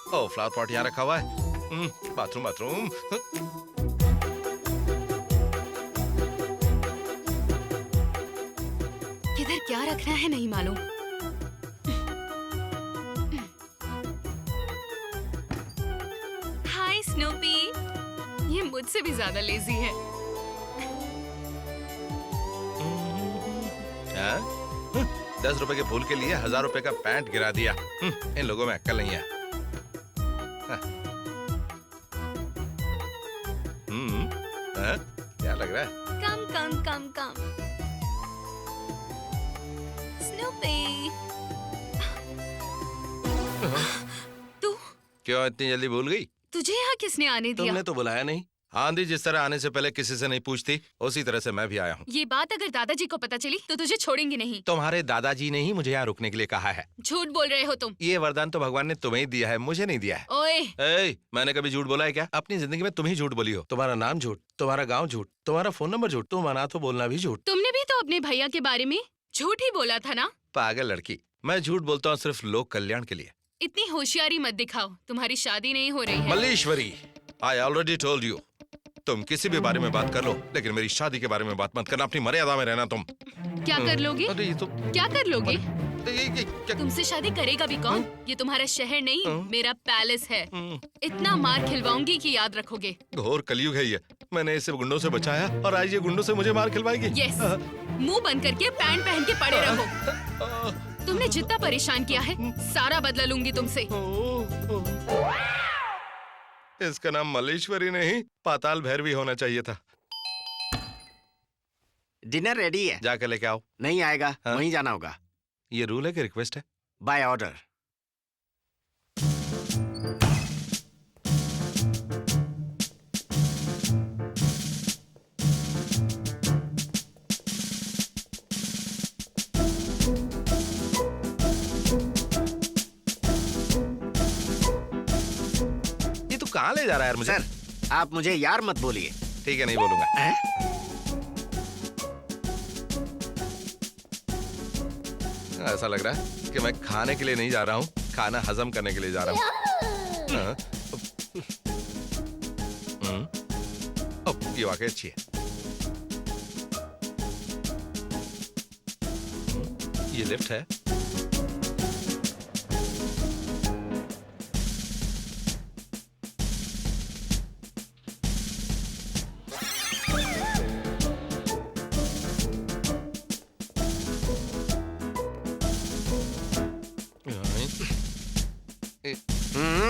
ओ, फ्लावर पॉट यहाँ रखा हुआ है। Bathroom bathroom. किधर क्या रखना है नहीं मालूम। हाय स्नूपी, ये मुझसे भी ज्यादा लेजी है। 10 रुपए के फूल के लिए 1000 रुपए का पैंट गिरा दिया। इन लोगों में अक्ल नहीं है। क्या लग रहा है? कम कम कम कम। स्नूपी, तू क्यों इतनी जल्दी भूल गई? तुझे यहाँ किसने आने दिया? तुमने तो बुलाया नहीं। आंधी जिस तरह आने से पहले किसी से नहीं पूछती, उसी तरह से मैं भी आया हूँ। ये बात अगर दादाजी को पता चली तो तुझे छोड़ेंगे नहीं। तुम्हारे दादाजी ने ही मुझे यहाँ रुकने के लिए कहा है। झूठ बोल रहे हो तुम। ये वरदान तो भगवान ने तुम्हें ही दिया है, मुझे नहीं दिया है। ओए, मैंने कभी झूठ बोला है क्या? अपनी जिंदगी में तुम ही झूठ बोली हो। तुम्हारा नाम झूठ, तुम्हारा गाँव झूठ, तुम्हारा फोन नंबर झूठ, तुम अनाथ हो बोलना भी झूठ। तुमने भी तो अपने भैया के बारे में झूठ ही बोला था ना? पागल लड़की, मैं झूठ बोलता हूँ सिर्फ लोक कल्याण के लिए। इतनी होशियारी मत दिखाओ, तुम्हारी शादी नहीं हो रही है। Malleswari, I already told you, तुम किसी भी बारे में बात कर लो, लेकिन मेरी शादी के बारे में बात मत करना। अपनी मर्यादा में रहना तुम। क्या कर लोगे? अरे ये तो क्या कर लोगे? क्या? तुमसे शादी करेगा भी कौन? ये तुम्हारा शहर नहीं, मेरा पैलेस है। इतना मार खिलवाऊंगी कि याद रखोगे। घोर कलयुग है ये। मैंने इसे गुंडों से बचाया और आज ये गुंडों से मुझे मार खिलवाएगी। यस, मुंह बंद करके पैंट पहन के पड़े रहो। तुमने जितना परेशान किया है, सारा बदला लूंगी तुमसे। इसका नाम मल्लेश्वरी नहीं, पाताल भैरवी होना चाहिए था। डिनर रेडी है। जाकर लेके आओ। नहीं आएगा, हाँ? वहीं जाना होगा। ये रूल है कि रिक्वेस्ट है? By order. ये तू कहाँ ले जा रहा है यार मुझे? सर, आप मुझे यार मत बोलिए। ठीक है, नहीं बोलूंगा। ऐसा लग रहा है कि मैं खाने के लिए नहीं जा रहा हूँ, खाना हजम करने के लिए जा रहा हूँ। हाँ। ये वाकई अच्छी है। ये लिफ्ट है।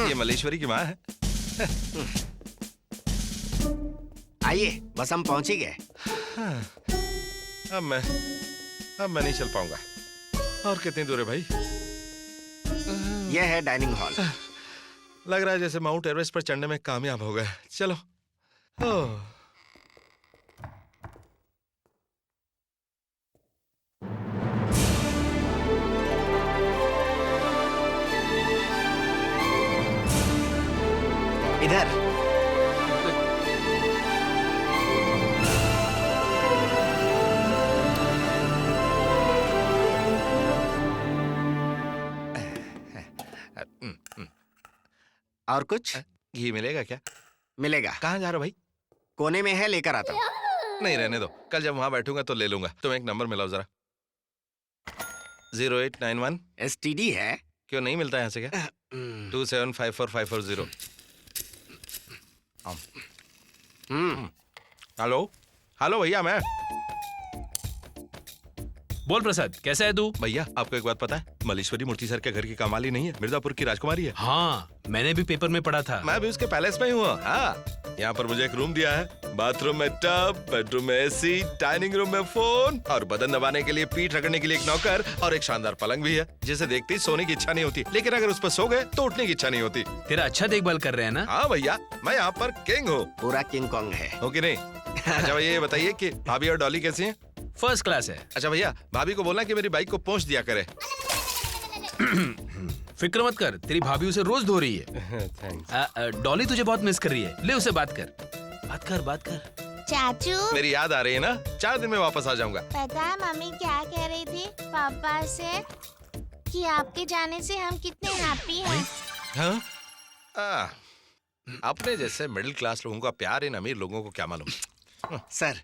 ये मल्लेश्वरी की माँ है। आइए, बस हम पहुंच ही गए। अब मैं नहीं चल पाऊंगा। और कितनी दूर है भाई? यह है डाइनिंग हॉल। लग रहा है जैसे माउंट एवरेस्ट पर चढ़ने में कामयाब हो गए। चलो। ओह। इधर। और कुछ? घी मिलेगा क्या? मिलेगा। कहाँ जा रहे हो भाई? कोने में है, लेकर आता हूँ। नहीं, रहने दो, कल जब वहां बैठूंगा तो ले लूंगा। तुम एक नंबर मिलाओ जरा। 0891 STD है। क्यों नहीं मिलता यहाँ से क्या? 27545440। हेलो हेलो भैया, मैं बोल प्रसाद, कैसा है तू? भैया आपको एक बात पता है, मल्लेश्वरी मूर्ति सर के घर की कमाली नहीं है, मिर्जापुर की राजकुमारी है। हाँ, मैंने भी पेपर में पढ़ा था। मैं भी उसके पैलेस में ही हूँ। हाँ, यहाँ पर मुझे एक रूम दिया है। बाथरूम में टब, बेडरूम में AC, डाइनिंग रूम में फोन और बदन दबाने के लिए, पीठ रगड़ने के लिए एक नौकर और एक शानदार पलंग भी है, जिसे देखते ही सोने की इच्छा नहीं होती, लेकिन अगर उस पर सो गए तो उठने की इच्छा नहीं होती। तेरा अच्छा देखभाल कर रहे हैं ना? हाँ भैया, मैं यहाँ पर किंग हूँ। पूरा किंग कॉन्ग है। हो कि नहीं? अच्छा भैया ये बताइए कि भाभी और डॉली कैसी हैं? फर्स्ट क्लास है। अच्छा भैया, भाभी को बोलना कि मेरी बाइक को पोंछ दिया करे। फिक्र मत कर, तेरी भाभी उसे रोज धो रही है। डॉली तुझे बहुत मिस कर रही है, ले उसे बात कर। बात कर। चाचू, मेरी याद आ रही है ना? 4 दिन में वापस आ जाऊंगा। पता है मम्मी क्या कह रही थी पापा से कि आपके जाने से हम कितने हैप्पी हैं। हाँ? अपने जैसे मिडिल क्लास लोगों का प्यार इन अमीर लोगों को क्या मालूम। सर,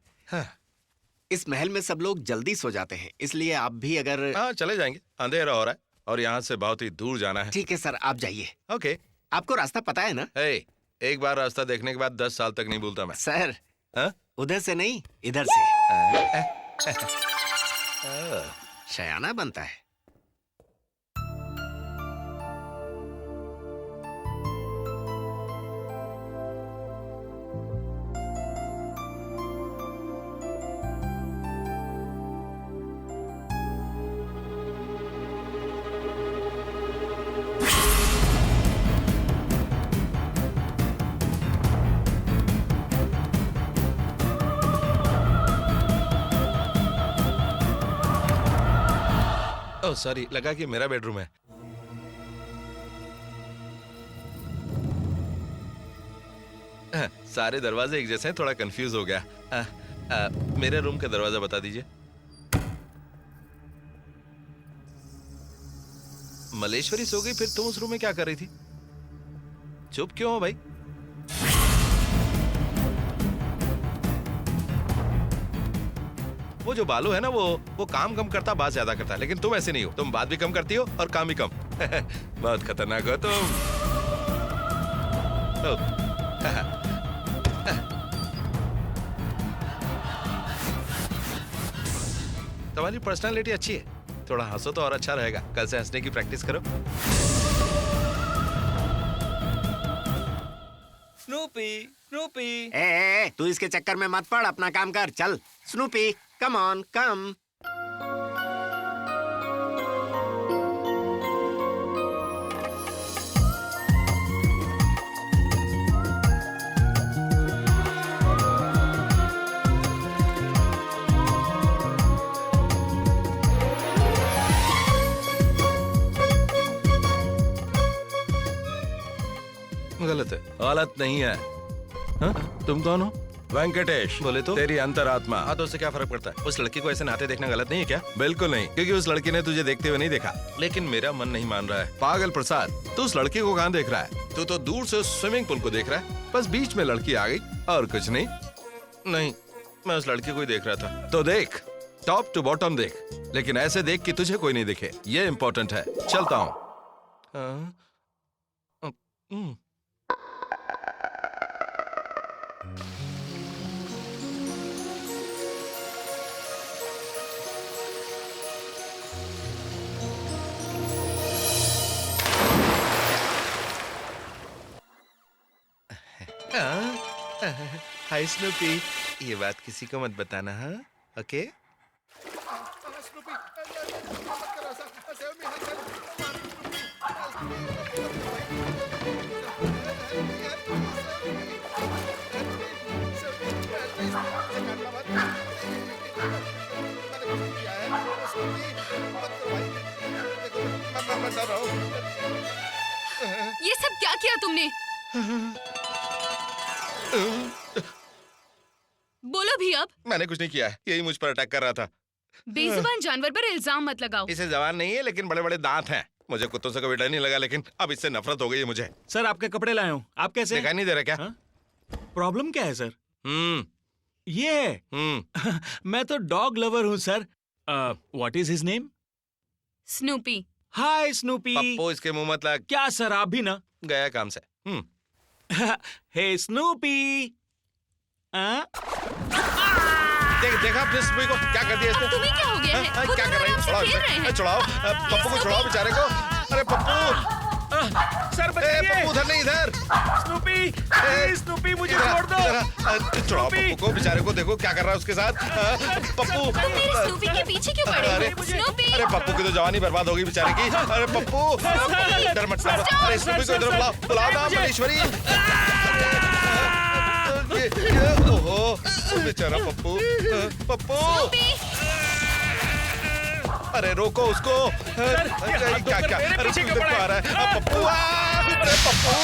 इस महल में सब लोग जल्दी सो जाते हैं, इसलिए आप भी अगर... हाँ, चले जाएंगे, अंधेरा हो रहा है और यहाँ से बहुत ही दूर जाना है। ठीक है सर, आप जाइए। ओके। आपको रास्ता पता है ना? एक बार रास्ता देखने के बाद 10 साल तक नहीं भूलता मैं। सर, उधर से नहीं, इधर से। शयाना बनता है। ओह सॉरी, लगा कि मेरा बेडरूम है। सारे दरवाजे एक जैसे हैं, थोड़ा कंफ्यूज हो गया। मेरे रूम का दरवाजा बता दीजिए। मलेश्वरी सो गई, फिर तुम उस रूम में क्या कर रही थी? चुप क्यों हो भाई? वो जो बालू है ना, वो काम कम करता, बात ज्यादा करता है, लेकिन तुम ऐसे नहीं हो। तुम बात भी कम करती हो और काम भी कम। बहुत खतरनाक हो तुम। तुम्हारी पर्सनालिटी अच्छी है, थोड़ा हंसो तो और अच्छा रहेगा। कल से हंसने की प्रैक्टिस करो। Snoopy, Snoopy. ए, तू इसके चक्कर में मत पड़, अपना काम कर। चल स्नूपी, कम ऑन, कम। गलत है। गलत नहीं है। हा? तुम कौन हो? वेंकटेश। बोले तो? तेरी अंतरात्मा। हाँ, तो उससे क्या फर्क पड़ता है? उस लड़की को ऐसे नहाते देखना गलत नहीं है क्या? बिल्कुल नहीं, क्योंकि उस लड़की ने तुझे देखते हुए नहीं देखा। लेकिन मेरा मन नहीं मान रहा है। पागल प्रसाद, तू उस लड़की को कहाँ देख रहा है? तू तो दूर से उस स्विमिंग पूल को देख रहा है। बस बीच में लड़की आ गई और कुछ नहीं। नहीं, मैं उस लड़की को ही देख रहा था। तो देख, टॉप टू बॉटम देख, लेकिन ऐसे देख कि तुझे कोई नहीं दिखे। ये इम्पोर्टेंट है। चलता हूँ। हाय स्नूपी, ये बात किसी को मत बताना, हाँ? ओके? ये सब क्या किया तुमने? बोलो भी अब। मैंने कुछ नहीं किया है, यही मुझ पर अटैक कर रहा था। बेजुबान जानवर पर इल्जाम मत लगाओ। इसे जबान नहीं है, लेकिन बड़े बड़े दांत हैं। मुझे कुत्तों से कभी डर नहीं लगा, लेकिन अब इससे नफरत हो गई है मुझे। सर, आपके कपड़े लाया हूँ। आप कैसे? दिखाई नहीं दे रहा क्या? प्रॉब्लम क्या है सर? ये मैं तो डॉग लवर हूँ sir. What is his name? Snoopy. Hi Snoopy. Pappo, इसके मुंह मत लग। क्या सर, आप भी ना? गया काम से। हे स्नूपी। देखा अपने स्नूपी को क्या कर दिया इसने? तुम्हें क्या हो गया है? क्या कर रहे हैं? छुड़ाओ इसे, छुड़ाओ पप्पू को, छुड़ाओ बेचारे को। अरे पप्पू, सर बचाइए। पप्पू उधर नहीं, इधर। स्नूपी, स्नूपी मुझे छोड़ दो। छुड़ाओ पप्पू को, बेचारे को। देखो क्या कर रहा है उसके साथ। पप्पू, तुम मेरे स्नूपी के पीछे क्यों पड़े हो? स्नूपी। अरे पप्पू की तो जवानी बर्बाद हो गई बेचारे की। अरे पप्पू, डर मत लगा। अरे स्नूपी को इधर बुलाओ, बुलाओ ना मलेश्वरी। ओहो, बेचारा पप्पू। पप्पू, अरे रोको उसको। क्या क्या? अरे पीछे क्यों आ रहा है? पप्पू, अरे पप्पू।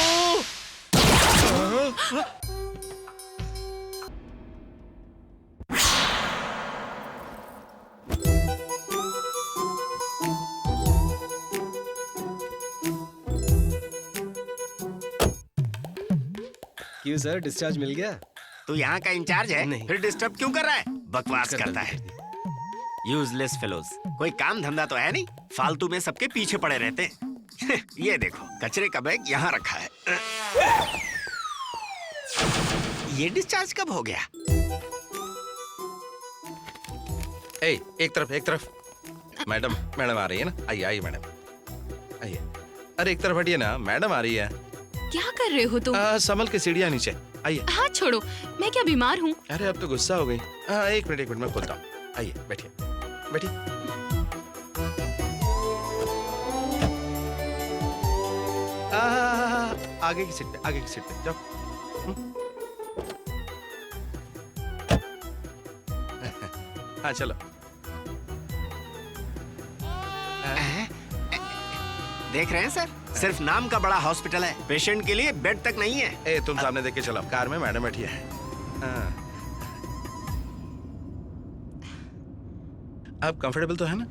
क्यों सर, डिस्चार्ज मिल गया? तू यहाँ का इंचार्ज है? नहीं। फिर डिस्टर्ब क्यों कर रहा है? बकवास करता है। Useless fellows. कोई काम धंधा तो है नहीं, फालतू में सबके पीछे पड़े रहते हैं। ये देखो, कचरे का बैग यहाँ रखा है। ये डिस्चार्ज कब हो गया? एक तरफ, एक तरफ। मैडम, मैडम आ रही है ना? आइए आइए मैडम, आइए। अरे एक तरफ हटिए ना, मैडम आ रही है। क्या कर रहे हो तुम? संभल के, सीढ़ियाँ नीचे। आइए। हाथ छोड़ो, मैं क्या बीमार हूँ? अरे अब तो गुस्सा हो गई। एक मिनट मैं खोलता हूँ। आइए बैठिए, बैठिए। आगे की सीट पे, आगे की सीट पे जाओ। हाँ चलो। देख रहे हैं सर, सिर्फ नाम का बड़ा हॉस्पिटल है, पेशेंट के लिए बेड तक नहीं है। तुम सामने देख के चलो, कार में मैडम बैठी है। आप कंफर्टेबल तो है ना?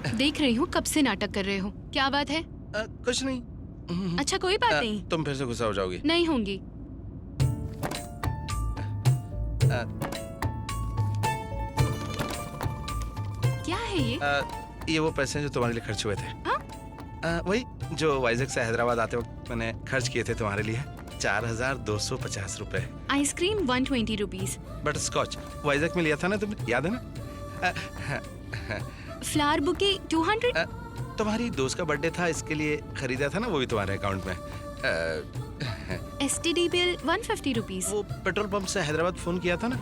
देख रही हूँ कब से नाटक कर रहे हो। क्या बात है? कुछ नहीं। अच्छा कोई बात नहीं। तुम फिर से गुस्सा हो जाओगी। नहीं होंगी। क्या है ये? ये वो पैसे हैं जो तुम्हारे लिए खर्च हुए थे। वही जो वाइजैक से हैदराबाद आते वक्त मैंने खर्च किए थे तुम्हारे लिए। 4,250 रुपए। Ice cream 120 rupees. Butter scotch Vizag में लिया था ना तुमने, याद है ना? Flower bouquet 200। तुम्हारी दोस्त का बर्थडे था, इसके लिए खरीदा था ना, वो भी तुम्हारे अकाउंट में। STD bill 150 rupees. वो पेट्रोल पंप से हैदराबाद फोन किया था ना,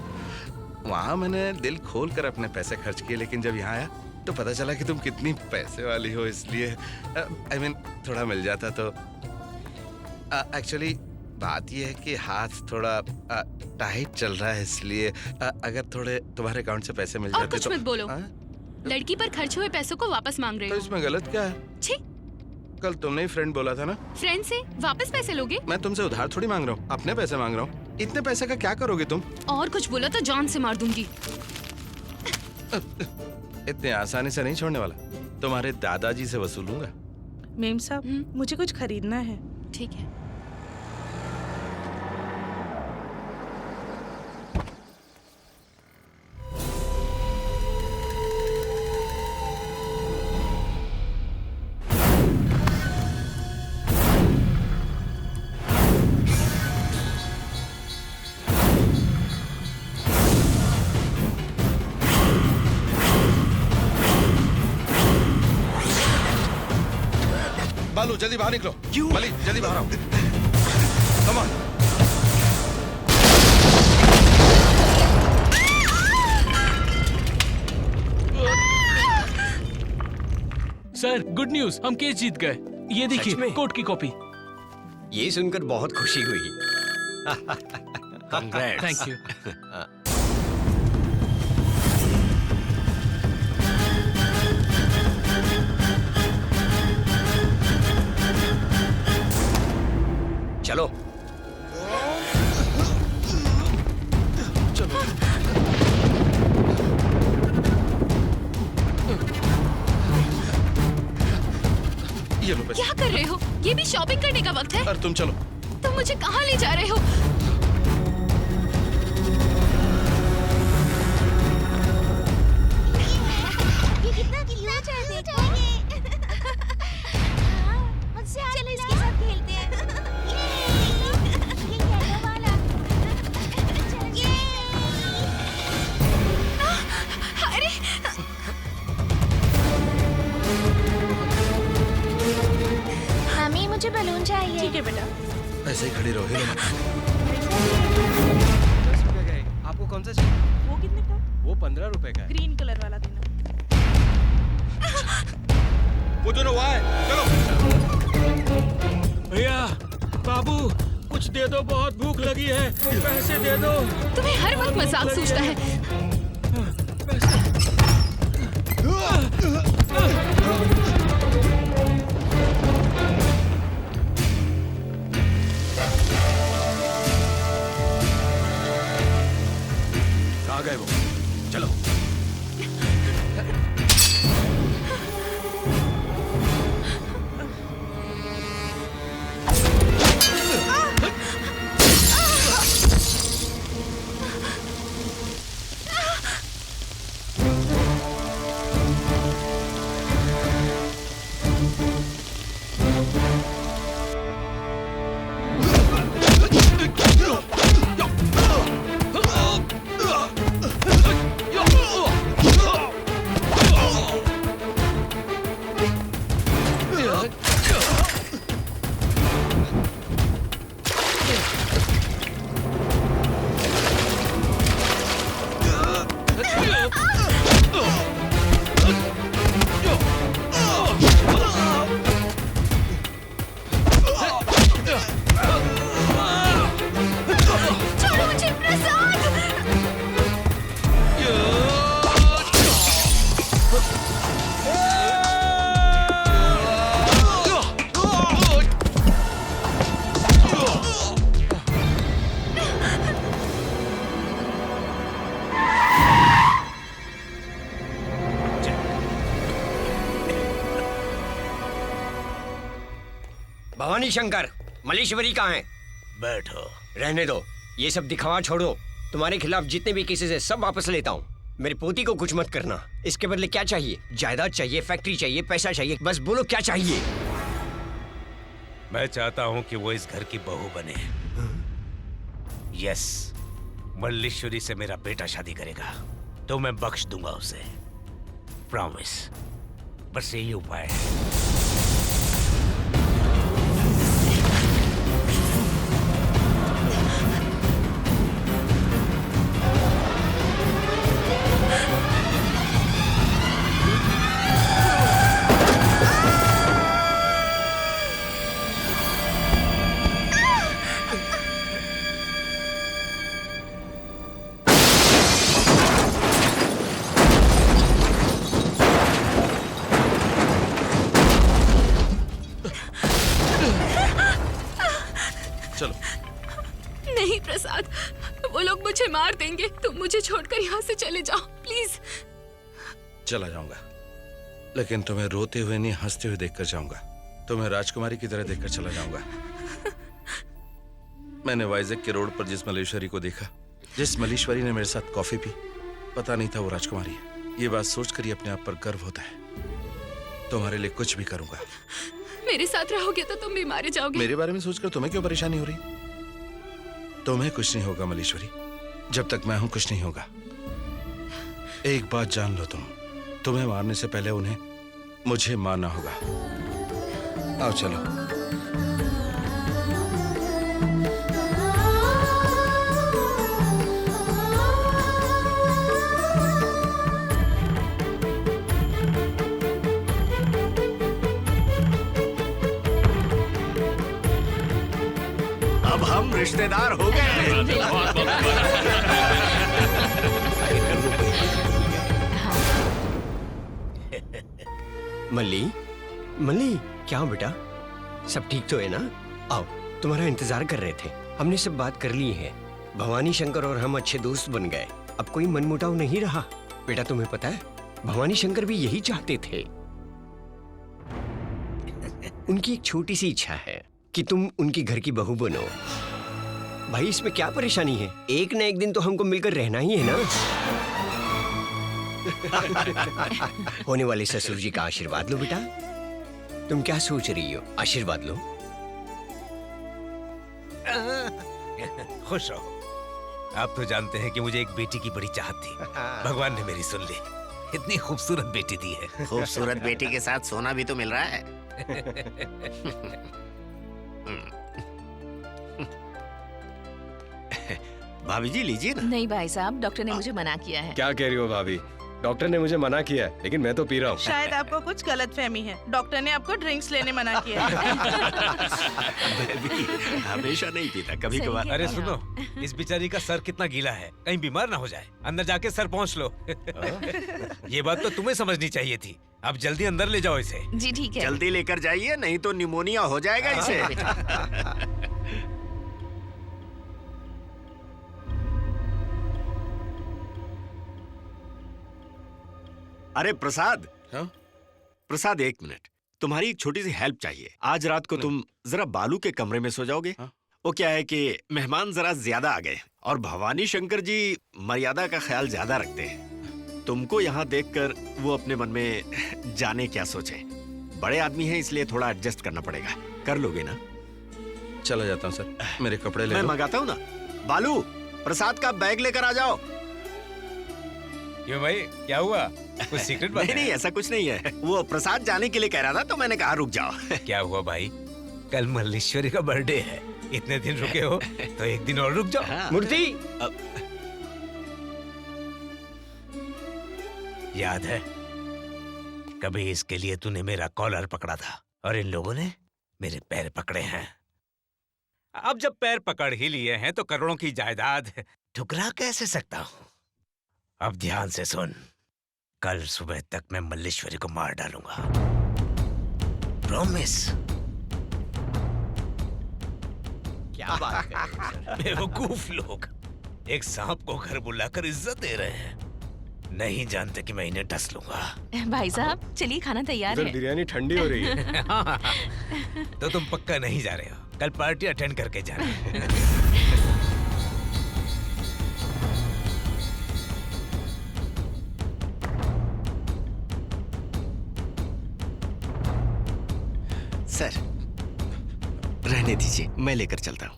वहाँ मैंने दिल खोल कर अपने पैसे खर्च किए, लेकिन जब यहाँ आया तो पता चला कि तुम कितनी पैसे वाली हो, इसलिए I mean, थोड़ा मिल जाता तो। एक्चुअली बात यह है कि हाथ थोड़ा टाइट चल रहा है, इसलिए अगर थोड़े तुम्हारे अकाउंट से पैसे मिल और जाते कुछ तो। मत बोलो। लड़की पर खर्च हुए पैसों को वापस मांग रहे तो हो। इसमें गलत क्या है? छी, कल तुमने ही फ्रेंड बोला था ना। फ्रेंड से वापस पैसे लोगे? मैं तुमसे उधार थोड़ी मांग रहा हूँ, अपने पैसे मांग रहा हूँ। इतने पैसे का क्या करोगे तुम? और कुछ बोला तो जान से मार दूंगी। इतने आसानी से नहीं छोड़ने वाला, तुम्हारे दादाजी से वसूलूंगा। मेम साहब मुझे कुछ खरीदना है। ठीक है। बालू जल्दी बाहर निकलो। क्यों? बाली जल्दी बाहर आओ। Come on. Sir good news, हम केस जीत गए। ये सच देखिए में? कोर्ट की कॉपी। ये सुनकर बहुत खुशी हुई। Congrats. Thank you. चलो ये लो पैसे। क्या कर रहे हो? ये भी शॉपिंग करने का वक्त है। और तुम चलो। तुम मुझे कहाँ ले जा रहे हो? ये कितना क्यूट है, देखो। मुझसे चलो इसके साथ खेलते हैं। ये येलो वाला। ये। अरे मम्मी मुझे बलून चाहिए। ठीक है बेटा। ऐसे ही खड़ी रहो। हिलो मत। 10 रुपए का है। आपको कौन सा चाहिए? वो कितने का? वो 15 रुपए का है। ग्रीन कलर वाला देना। वो दोनों वहाँ है, चलो। भैया, बाबू, कुछ दे दो, बहुत भूख लगी है, पैसे दे दो। तुम्हें हर वक्त मजाक सूझता है। कहाँ गए वो? चलो। भवानी शंकर, मल्लेश्वरी कहाँ है? बैठो। रहने दो, ये सब दिखावा छोड़ो। तुम्हारे खिलाफ जितने भी केसेस है सब वापस लेता हूँ। मेरी पोती को कुछ मत करना। इसके बदले क्या चाहिए? जायदाद चाहिए, फैक्ट्री चाहिए, पैसा चाहिए, बस बोलो क्या चाहिए। मैं चाहता हूँ कि वो इस घर की बहू बने। यस, मल्लेश्वरी से मेरा बेटा शादी करेगा तो मैं बख्श दूंगा उसे, प्रॉमिस। बस यही उपाय है। चलो। नहीं प्रसाद, वो लोग मुझे मार देंगे। तुम मुझे छोड़कर यहाँ से चले जाओ प्लीज। चला जाऊंगा, लेकिन तुम्हें रोते हुए नहीं हंसते हुए देखकर जाऊंगा। तुम्हें राजकुमारी की तरह देखकर चला जाऊंगा। मैंने वाइजैक के रोड पर जिस मल्लेश्वरी को देखा, जिस मल्लेश्वरी ने मेरे साथ कॉफी पी, पता नहीं था वो राजकुमारी है। ये बात सोचकर ही अपने आप पर गर्व होता है। तुम्हारे लिए कुछ भी करूंगा। मेरे साथ रहोगे तो तुम भी मारे जाओगे। मेरे बारे में सोचकर तुम्हें क्यों परेशानी हो रही? तुम्हें कुछ नहीं होगा मल्लेश्वरी, जब तक मैं हूं कुछ नहीं होगा। एक बात जान लो, तुम्हें मारने से पहले उन्हें मुझे मारना होगा। आओ चलो। अब हम रिश्तेदार हो गए। मल्ली, मल्ली, क्या हो बेटा? सब ठीक तो है ना? आओ, तुम्हारा इंतजार कर रहे थे। हमने सब बात कर ली है। भवानी शंकर और हम अच्छे दोस्त बन गए। अब कोई मनमुटाव नहीं रहा। बेटा तुम्हें पता है, भवानी शंकर भी यही चाहते थे। उनकी एक छोटी सी इच्छा है कि तुम उनकी घर की बहू बनो। भाई इसमें क्या परेशानी है? एक न एक दिन तो हमको मिलकर रहना ही है ना। होने वाले ससुर जी का आशीर्वाद लो बेटा। तुम क्या सोच रही हो? आशीर्वाद लो। खुश रहो। आप तो जानते हैं कि मुझे एक बेटी की बड़ी चाहत थी। भगवान ने मेरी सुन ली। इतनी खूबसूरत बेटी दी है। खूबसूरत बेटी के साथ सोना भी तो मिल रहा है। भाभी जी लीजिए ना। नहीं भाई साहब, डॉक्टर ने मुझे मना किया है। क्या कह रही हो भाभी? डॉक्टर ने मुझे मना किया है, लेकिन मैं तो पी रहा हूँ। शायद आपको कुछ गलतफहमी है। डॉक्टर ने आपको ड्रिंक्स लेने मना किया है। मैं भी हमेशा नहीं पीता, कभी कभार। अरे सुनो, इस बेचारी का सर कितना गीला है, कहीं बीमार ना हो जाए। अंदर जाके सर पहुँच लो। ये बात तो तुम्हें समझनी चाहिए थी। अब जल्दी अंदर ले जाओ इसे। जी ठीक है। जल्दी लेकर जाइए, नहीं तो निमोनिया हो जाएगा इसे। अरे प्रसाद। हाँ? प्रसाद एक मिनट, तुम्हारी एक छोटी सी हेल्प चाहिए। आज रात को तुम जरा बालू के कमरे में सो जाओगे। हाँ? वो क्या है कि मेहमान जरा ज्यादा आ गए और भवानी शंकर जी मर्यादा का ख्याल ज्यादा रखते हैं। तुमको यहाँ देखकर वो अपने मन में जाने क्या सोचे। बड़े आदमी हैं इसलिए थोड़ा एडजस्ट करना पड़ेगा। कर लोगे ना? चला जाता हूँ सर, मेरे कपड़े ले मैं लो। मंगाता हूँ ना। बालू, प्रसाद का बैग लेकर आ जाओ। क्यों भाई, क्या हुआ? कुछ सीक्रेट बात नहीं नहीं, ऐसा कुछ नहीं है। वो प्रसाद जाने के लिए कह रहा था तो मैंने कहा रुक जाओ। क्या हुआ भाई? कल मल्लेश्वरी का बर्थडे है। इतने दिन रुके हो तो एक दिन और रुक जाओ। हाँ। मूर्ति, याद है कभी इसके लिए तूने मेरा कॉलर पकड़ा था और इन लोगों ने मेरे पैर पकड़े हैं। अब जब पैर पकड़ ही लिए हैं तो करोड़ों की जायदाद ठुकरा कैसे सकता हूं? अब ध्यान से सुन, कल सुबह तक मैं मल्लेश्वरी को मार डालूंगा। प्रॉमिस। क्या बात है? बेवकूफ लोग एक सांप को घर बुलाकर इज्जत दे रहे हैं। नहीं जानते कि मैं इन्हें डस लूंगा। भाई साहब चलिए, खाना तैयार है। बिरयानी ठंडी हो रही है। तो तुम पक्का नहीं जा रहे हो? कल पार्टी अटेंड करके जाना। सर रहने दीजिए, मैं लेकर चलता हूँ।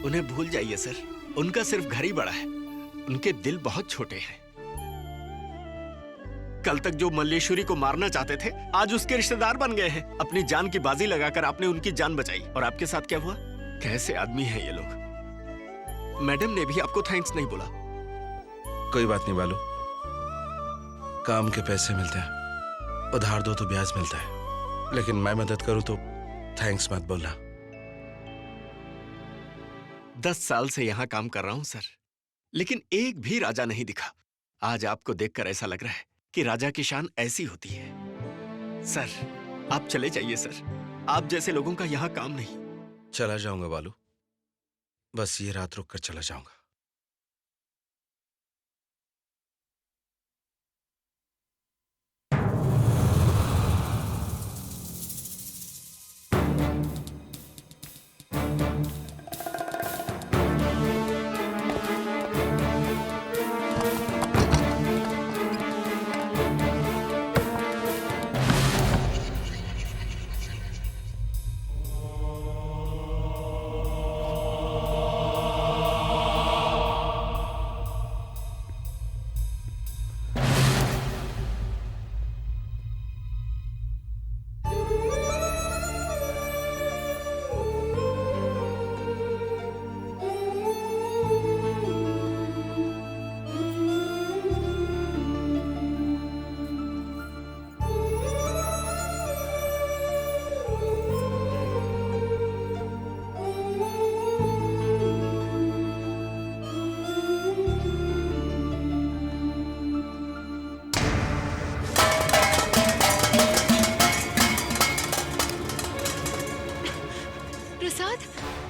उन्हें भूल जाइए सर, उनका सिर्फ घर ही बड़ा है, उनके दिल बहुत छोटे हैं। कल तक जो मल्लेश्वरी को मारना चाहते थे, आज उसके रिश्तेदार बन गए हैं। अपनी जान की बाजी लगाकर आपने उनकी जान बचाई। और आपके साथ क्या हुआ? कैसे आदमी हैं ये लोग? मैडम ने भी आपको थैंक्स नहीं बोला। कोई बात नहीं बालू, काम के पैसे मिलते हैं, उधार दो तो ब्याज मिलता है, लेकिन मैं मदद करूं तो थैंक्स मत बोलना। 10 साल से यहाँ काम कर रहा हूँ सर, लेकिन एक भी राजा नहीं दिखा। आज आपको देखकर ऐसा लग रहा है कि राजा की शान ऐसी होती है। सर आप चले जाइए सर, आप जैसे लोगों का यहाँ काम नहीं। चला जाऊंगा बालू, बस ये रात रुक कर चला जाऊंगा।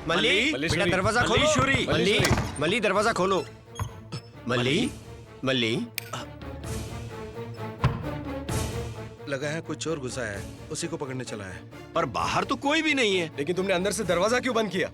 मल्ली, बेटा दरवाजा खोलो। मल्ली, मल्ली दरवाजा खोलो। मल्ली, मल्ली। लगा है कुछ चोर घुसा है, उसी को पकड़ने चला है। पर बाहर तो कोई भी नहीं है। लेकिन तुमने अंदर से दरवाजा क्यों बंद किया?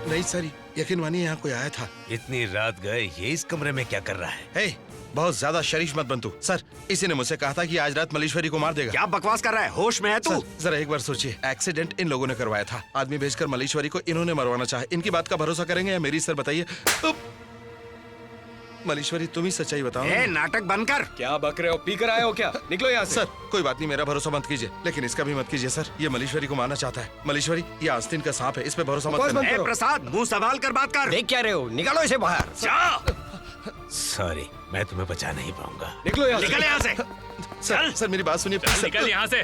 नहीं सर, यकीन मानिए यहाँ कोई आया था। इतनी रात गए, ये इस कमरे में क्या कर रहा है? हे, बहुत ज्यादा शरीफ मत बन तू। सर, इसी ने मुझसे कहा था कि आज रात मल्लेश्वरी को मार देगा। क्या बकवास कर रहा है? होश में है तू? जरा एक बार सोचिए, एक्सीडेंट इन लोगों ने करवाया था, आदमी भेजकर मल्लेश्वरी को इन्होंने मरवाना चाहे। इनकी बात का भरोसा करेंगे या मेरी? सर बताइए। मल्लेश्वरी तुम ही सच्चाई बताओ। नाटक बंद कर। क्या बक रहे हो? पी कर आए हो क्या? निकलो यहाँ से। सर कोई बात नहीं, मेरा भरोसा मत कीजिए, लेकिन इसका भी मत कीजिए। सर ये मल्लेश्वरी को मारना चाहता है। मल्लेश्वरी ये आस्तीन का सांप है, इस पे भरोसा मत करना। प्रसाद मुंह संभाल कर बात कर। देख क्या रहे हो? निकालो इसे बाहर। सॉरी, मैं तुम्हें बचा नहीं पाऊंगा। निकलो यहाँ से। निकल यहाँ से। सर मेरी बात सुनिए। निकल यहाँ से।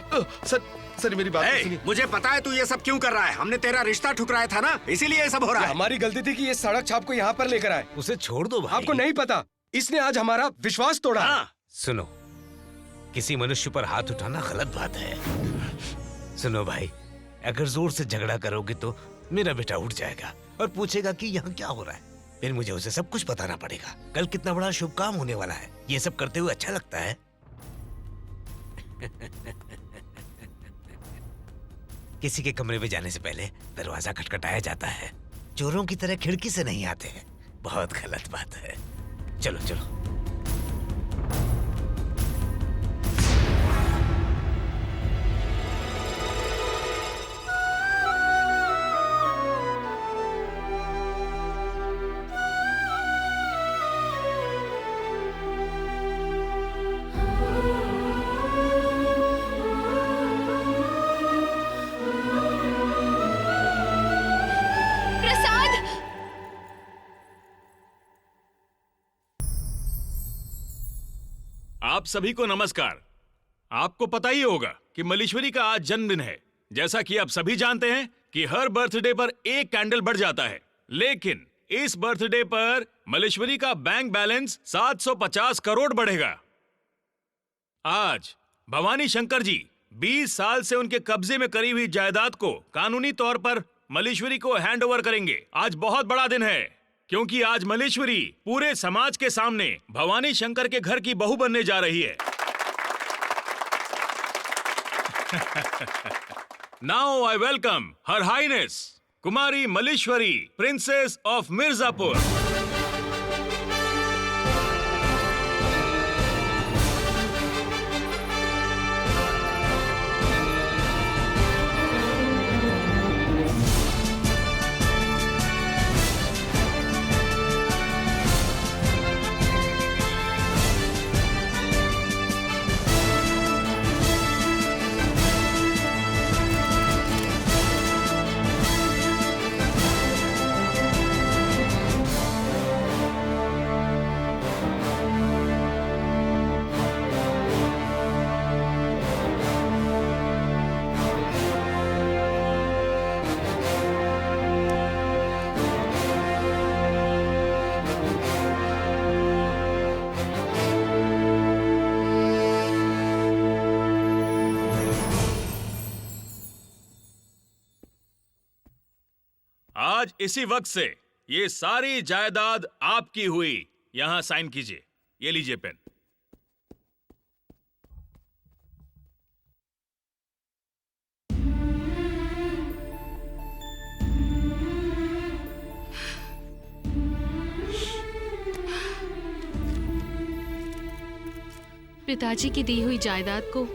सर मेरी बात सुनिए। मुझे पता है तू ये सब क्यों कर रहा है। हमने तेरा रिश्ता ठुकराया था ना, इसीलिए ये सब हो रहा है। हमारी गलती थी कि ये सड़क छाप को यहाँ पर लेकर आए। उसे छोड़ दो भाई। आपको नहीं पता, इसने आज हमारा विश्वास तोड़ा। सुनो, किसी मनुष्य पर हाथ उठाना गलत बात है। सुनो भाई, अगर जोर से झगड़ा करोगे तो मेरा बेटा उठ जाएगा और पूछेगा कि यहाँ क्या हो रहा है। फिर मुझे उसे सब कुछ बताना पड़ेगा। कल कितना बड़ा शुभ काम होने वाला है। ये सब करते हुए अच्छा लगता है? किसी के कमरे में जाने से पहले दरवाजा खटखटाया जाता है। चोरों की तरह खिड़की से नहीं आते हैं। बहुत गलत बात है। चलो चलो। आप सभी को नमस्कार। आपको पता ही होगा कि मल्लेश्वरी का आज जन्मदिन है। जैसा कि आप सभी जानते हैं कि हर बर्थडे पर एक कैंडल बढ़ जाता है। लेकिन इस बर्थडे पर मल्लेश्वरी का बैंक बैलेंस 750 करोड़ बढ़ेगा। आज भवानी शंकर जी 20 साल से उनके कब्जे में करी हुई जायदाद को कानूनी तौर पर मल्लेश्वरी को हैंड ओवर करेंगे। आज बहुत बड़ा दिन है, क्योंकि आज मल्लेश्वरी पूरे समाज के सामने भवानी शंकर के घर की बहू बनने जा रही है। Now I welcome her highness Kumari Malleshwari, princess of Mirzapur. आज इसी वक्त से ये सारी जायदाद आपकी हुई। यहां साइन कीजिए। ये लीजिए पेन। पिताजी की दी हुई जायदाद को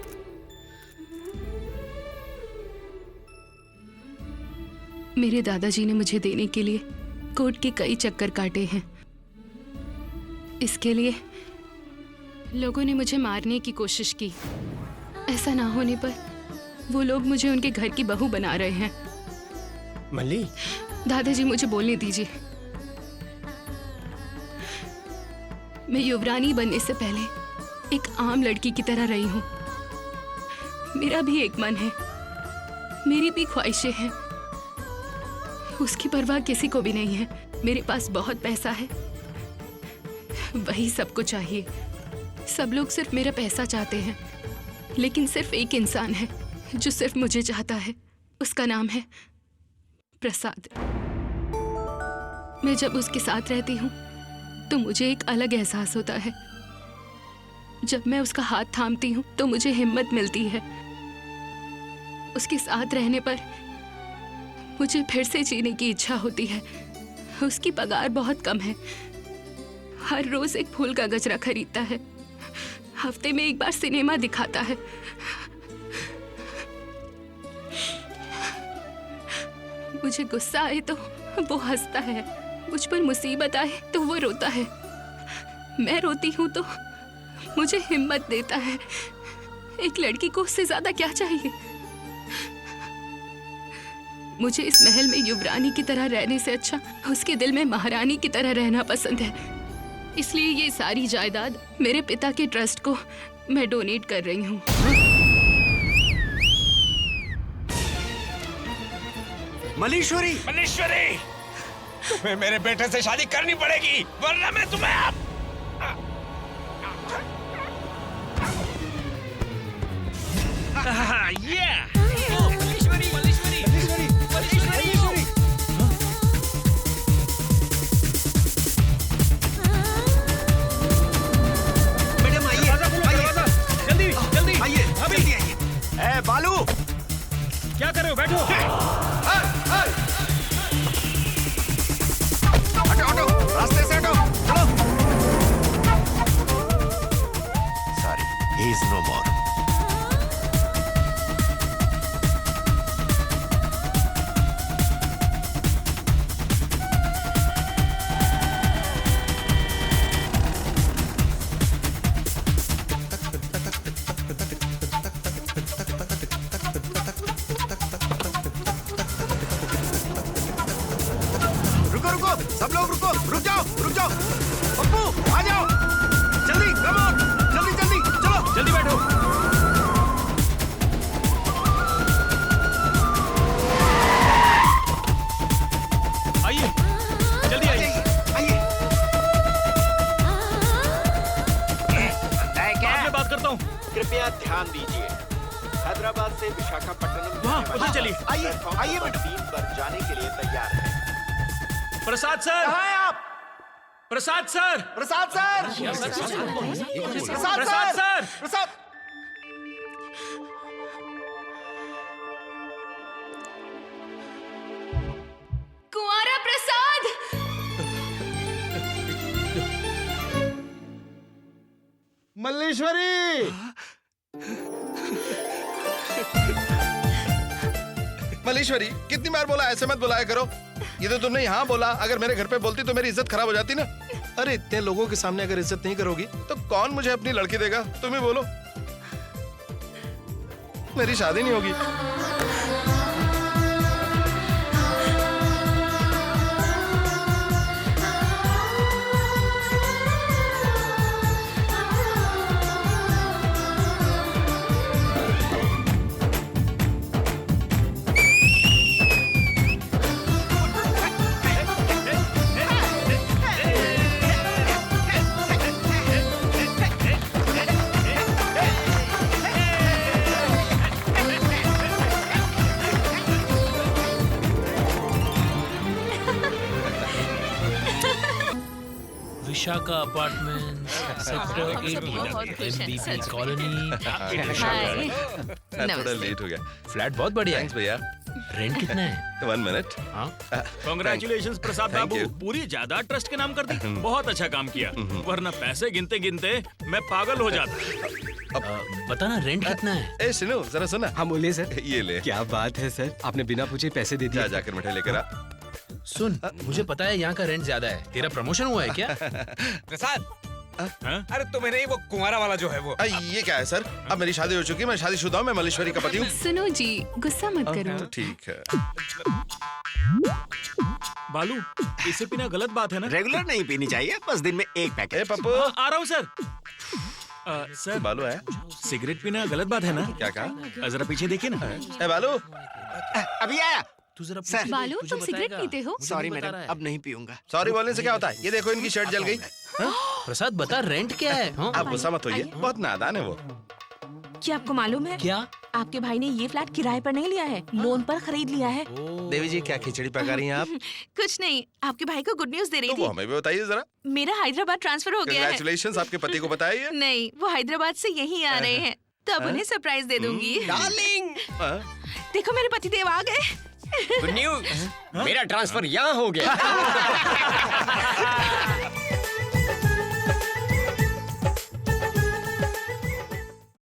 मेरे दादाजी ने मुझे देने के लिए कोर्ट के कई चक्कर काटे हैं। इसके लिए लोगों ने मुझे मारने की कोशिश की। ऐसा ना होने पर वो लोग मुझे उनके घर की बहू बना रहे हैं। मल्ली, दादाजी मुझे बोलने दीजिए। मैं युवरानी बनने से पहले एक आम लड़की की तरह रही हूँ। मेरा भी एक मन है, मेरी भी ख्वाहिशें हैं। उसकी परवाह किसी को भी नहीं है। मेरे पास बहुत पैसा है, वही सबको चाहिए। सब लोग सिर्फ मेरा पैसा चाहते हैं, लेकिन सिर्फ एक इंसान है जो सिर्फ मुझे चाहता है। उसका नाम है प्रसाद। मैं जब उसके साथ रहती हूँ तो मुझे एक अलग एहसास होता है। जब मैं उसका हाथ थामती हूँ तो मुझे हिम्मत मिलती है। उसके साथ रहने पर मुझे फिर से जीने की इच्छा होती है। उसकी पगार बहुत कम है। हर रोज एक फूल का गजरा खरीदता है। हफ्ते में एक बार सिनेमा दिखाता है। मुझे गुस्सा आए तो वो हंसता है, मुझ पर मुसीबत आए तो वो रोता है। मैं रोती हूँ तो मुझे हिम्मत देता है। एक लड़की को उससे ज्यादा क्या चाहिए? मुझे इस महल में युवरानी की तरह रहने से अच्छा उसके दिल में महारानी की तरह रहना पसंद है। इसलिए ये सारी जायदाद मेरे पिता के ट्रस्ट को मैं डोनेट कर रही हूँ। मल्लेश्वरी, मल्लेश्वरी, तुम्हें मेरे बेटे से शादी करनी पड़ेगी, वरना मैं तुम्हें मैडम आइए, जल्दी जल्दी आइए, जल्दी आइए। ए बालू, क्या कर रहे हो? बैठो। हटो हटो, रास्ते से हटो, चलो। सॉरी, ही इज नो मोर। सब लोग रुको, रुक जाओ, रुक जाओ। पप्पू, आ जाओ, जल्दी, कम ऑन, जल्दी जल्दी, चलो, जल्दी बैठो। आइए। करता हूँ। कृपया ध्यान दीजिए, हैदराबाद से विशाखापट्टनम हाँ, जाने उधर वाली चलिए। बस आइए बेटा, 3 पर जाने के लिए तैयार है। प्रसाद सर, कहाँ हैं आप? प्रसाद सर, प्रसाद सर, प्रसाद सर, प्रसाद। कुंवारा प्रसाद! मल्लेश्वरी, मल्लेश्वरी, कितनी बार बोला ऐसे मत बुलाया करो। ये तो तुमने यहाँ बोला, अगर मेरे घर पे बोलती तो मेरी इज्जत खराब हो जाती ना। अरे इतने लोगों के सामने अगर इज्जत नहीं करोगी तो कौन मुझे अपनी लड़की देगा? तुम ही बोलो। मेरी शादी नहीं होगी। Vishakha apartment, sector 18, MBP colony. थोड़ा लेट हो गया। फ्लैट बहुत बढ़िया है। थैंक्स भैया। रेंट कितना है? 1 minute. Congratulations Prasad Thank Babu, you. पूरी जायदाद ट्रस्ट के नाम कर दी। बहुत अच्छा काम किया, वरना पैसे गिनते गिनते मैं पागल हो जाता। बताना रेंट कितना है? ए सुनो, जरा सुना। हाँ बोलिए सर। ये ले, क्या बात है सर, आपने बिना पूछे पैसे दे दिए। जाकर मिठाई लेकर आ। सुन, मुझे पता है यहाँ का रेंट ज्यादा है। तेरा प्रमोशन हुआ है क्या? प्रसाद, अरे तुम्हें नहीं, वो कुंवारा वाला जो है वो। ये क्या है सर? अब मेरी शादी हो चुकी है, मैं शादीशुदा हूँ, मैं मल्लेश्वरी का पति हूँ। सुनो जी, गुस्सा मत करो। तो ठीक है। बालू, इसे पीना गलत बात है ना? रेगुलर नहीं पीनी चाहिए, बस दिन में 1 पैकेट। पप्पू, आ रहा हूँ सर। सर, बालू है? सिगरेट पीना गलत बात है ना? क्या कहा? जरा पीछे देखिए ना। ए बालू, अभी आया। तू जरा सर, बालू, तुम सिगरेट पीते हो? सॉरी मैडम, अब नहीं पीऊंगा। सॉरी बोलने से क्या होता है? ये देखो इनकी शर्ट जल गई। प्रसाद बता, रेंट क्या है? आप गुस्सा मत होइए, बहुत नादान है वो। क्या आपको मालूम है, क्या? आपके भाई ने ये फ्लैट किराए पर नहीं लिया है, लोन पर खरीद लिया है। देवी जी, क्या खिचड़ी पका रही हैं आप? कुछ नहीं, आपके भाई को गुड न्यूज दे रही तो वो थी। हमें भी बताइए जरा। मेरा हैदराबाद ट्रांसफर हो गया है। कांग्रेचुलेशंस, आपके पति को बताइए। नहीं, वो हैदराबाद से यहीं आ रहे हैं, तो अब उन्हें सरप्राइज दे दूंगी। डार्लिंग, देखो मेरे पति देव आ गए। गुड न्यूज, मेरा ट्रांसफर यहाँ हो गया।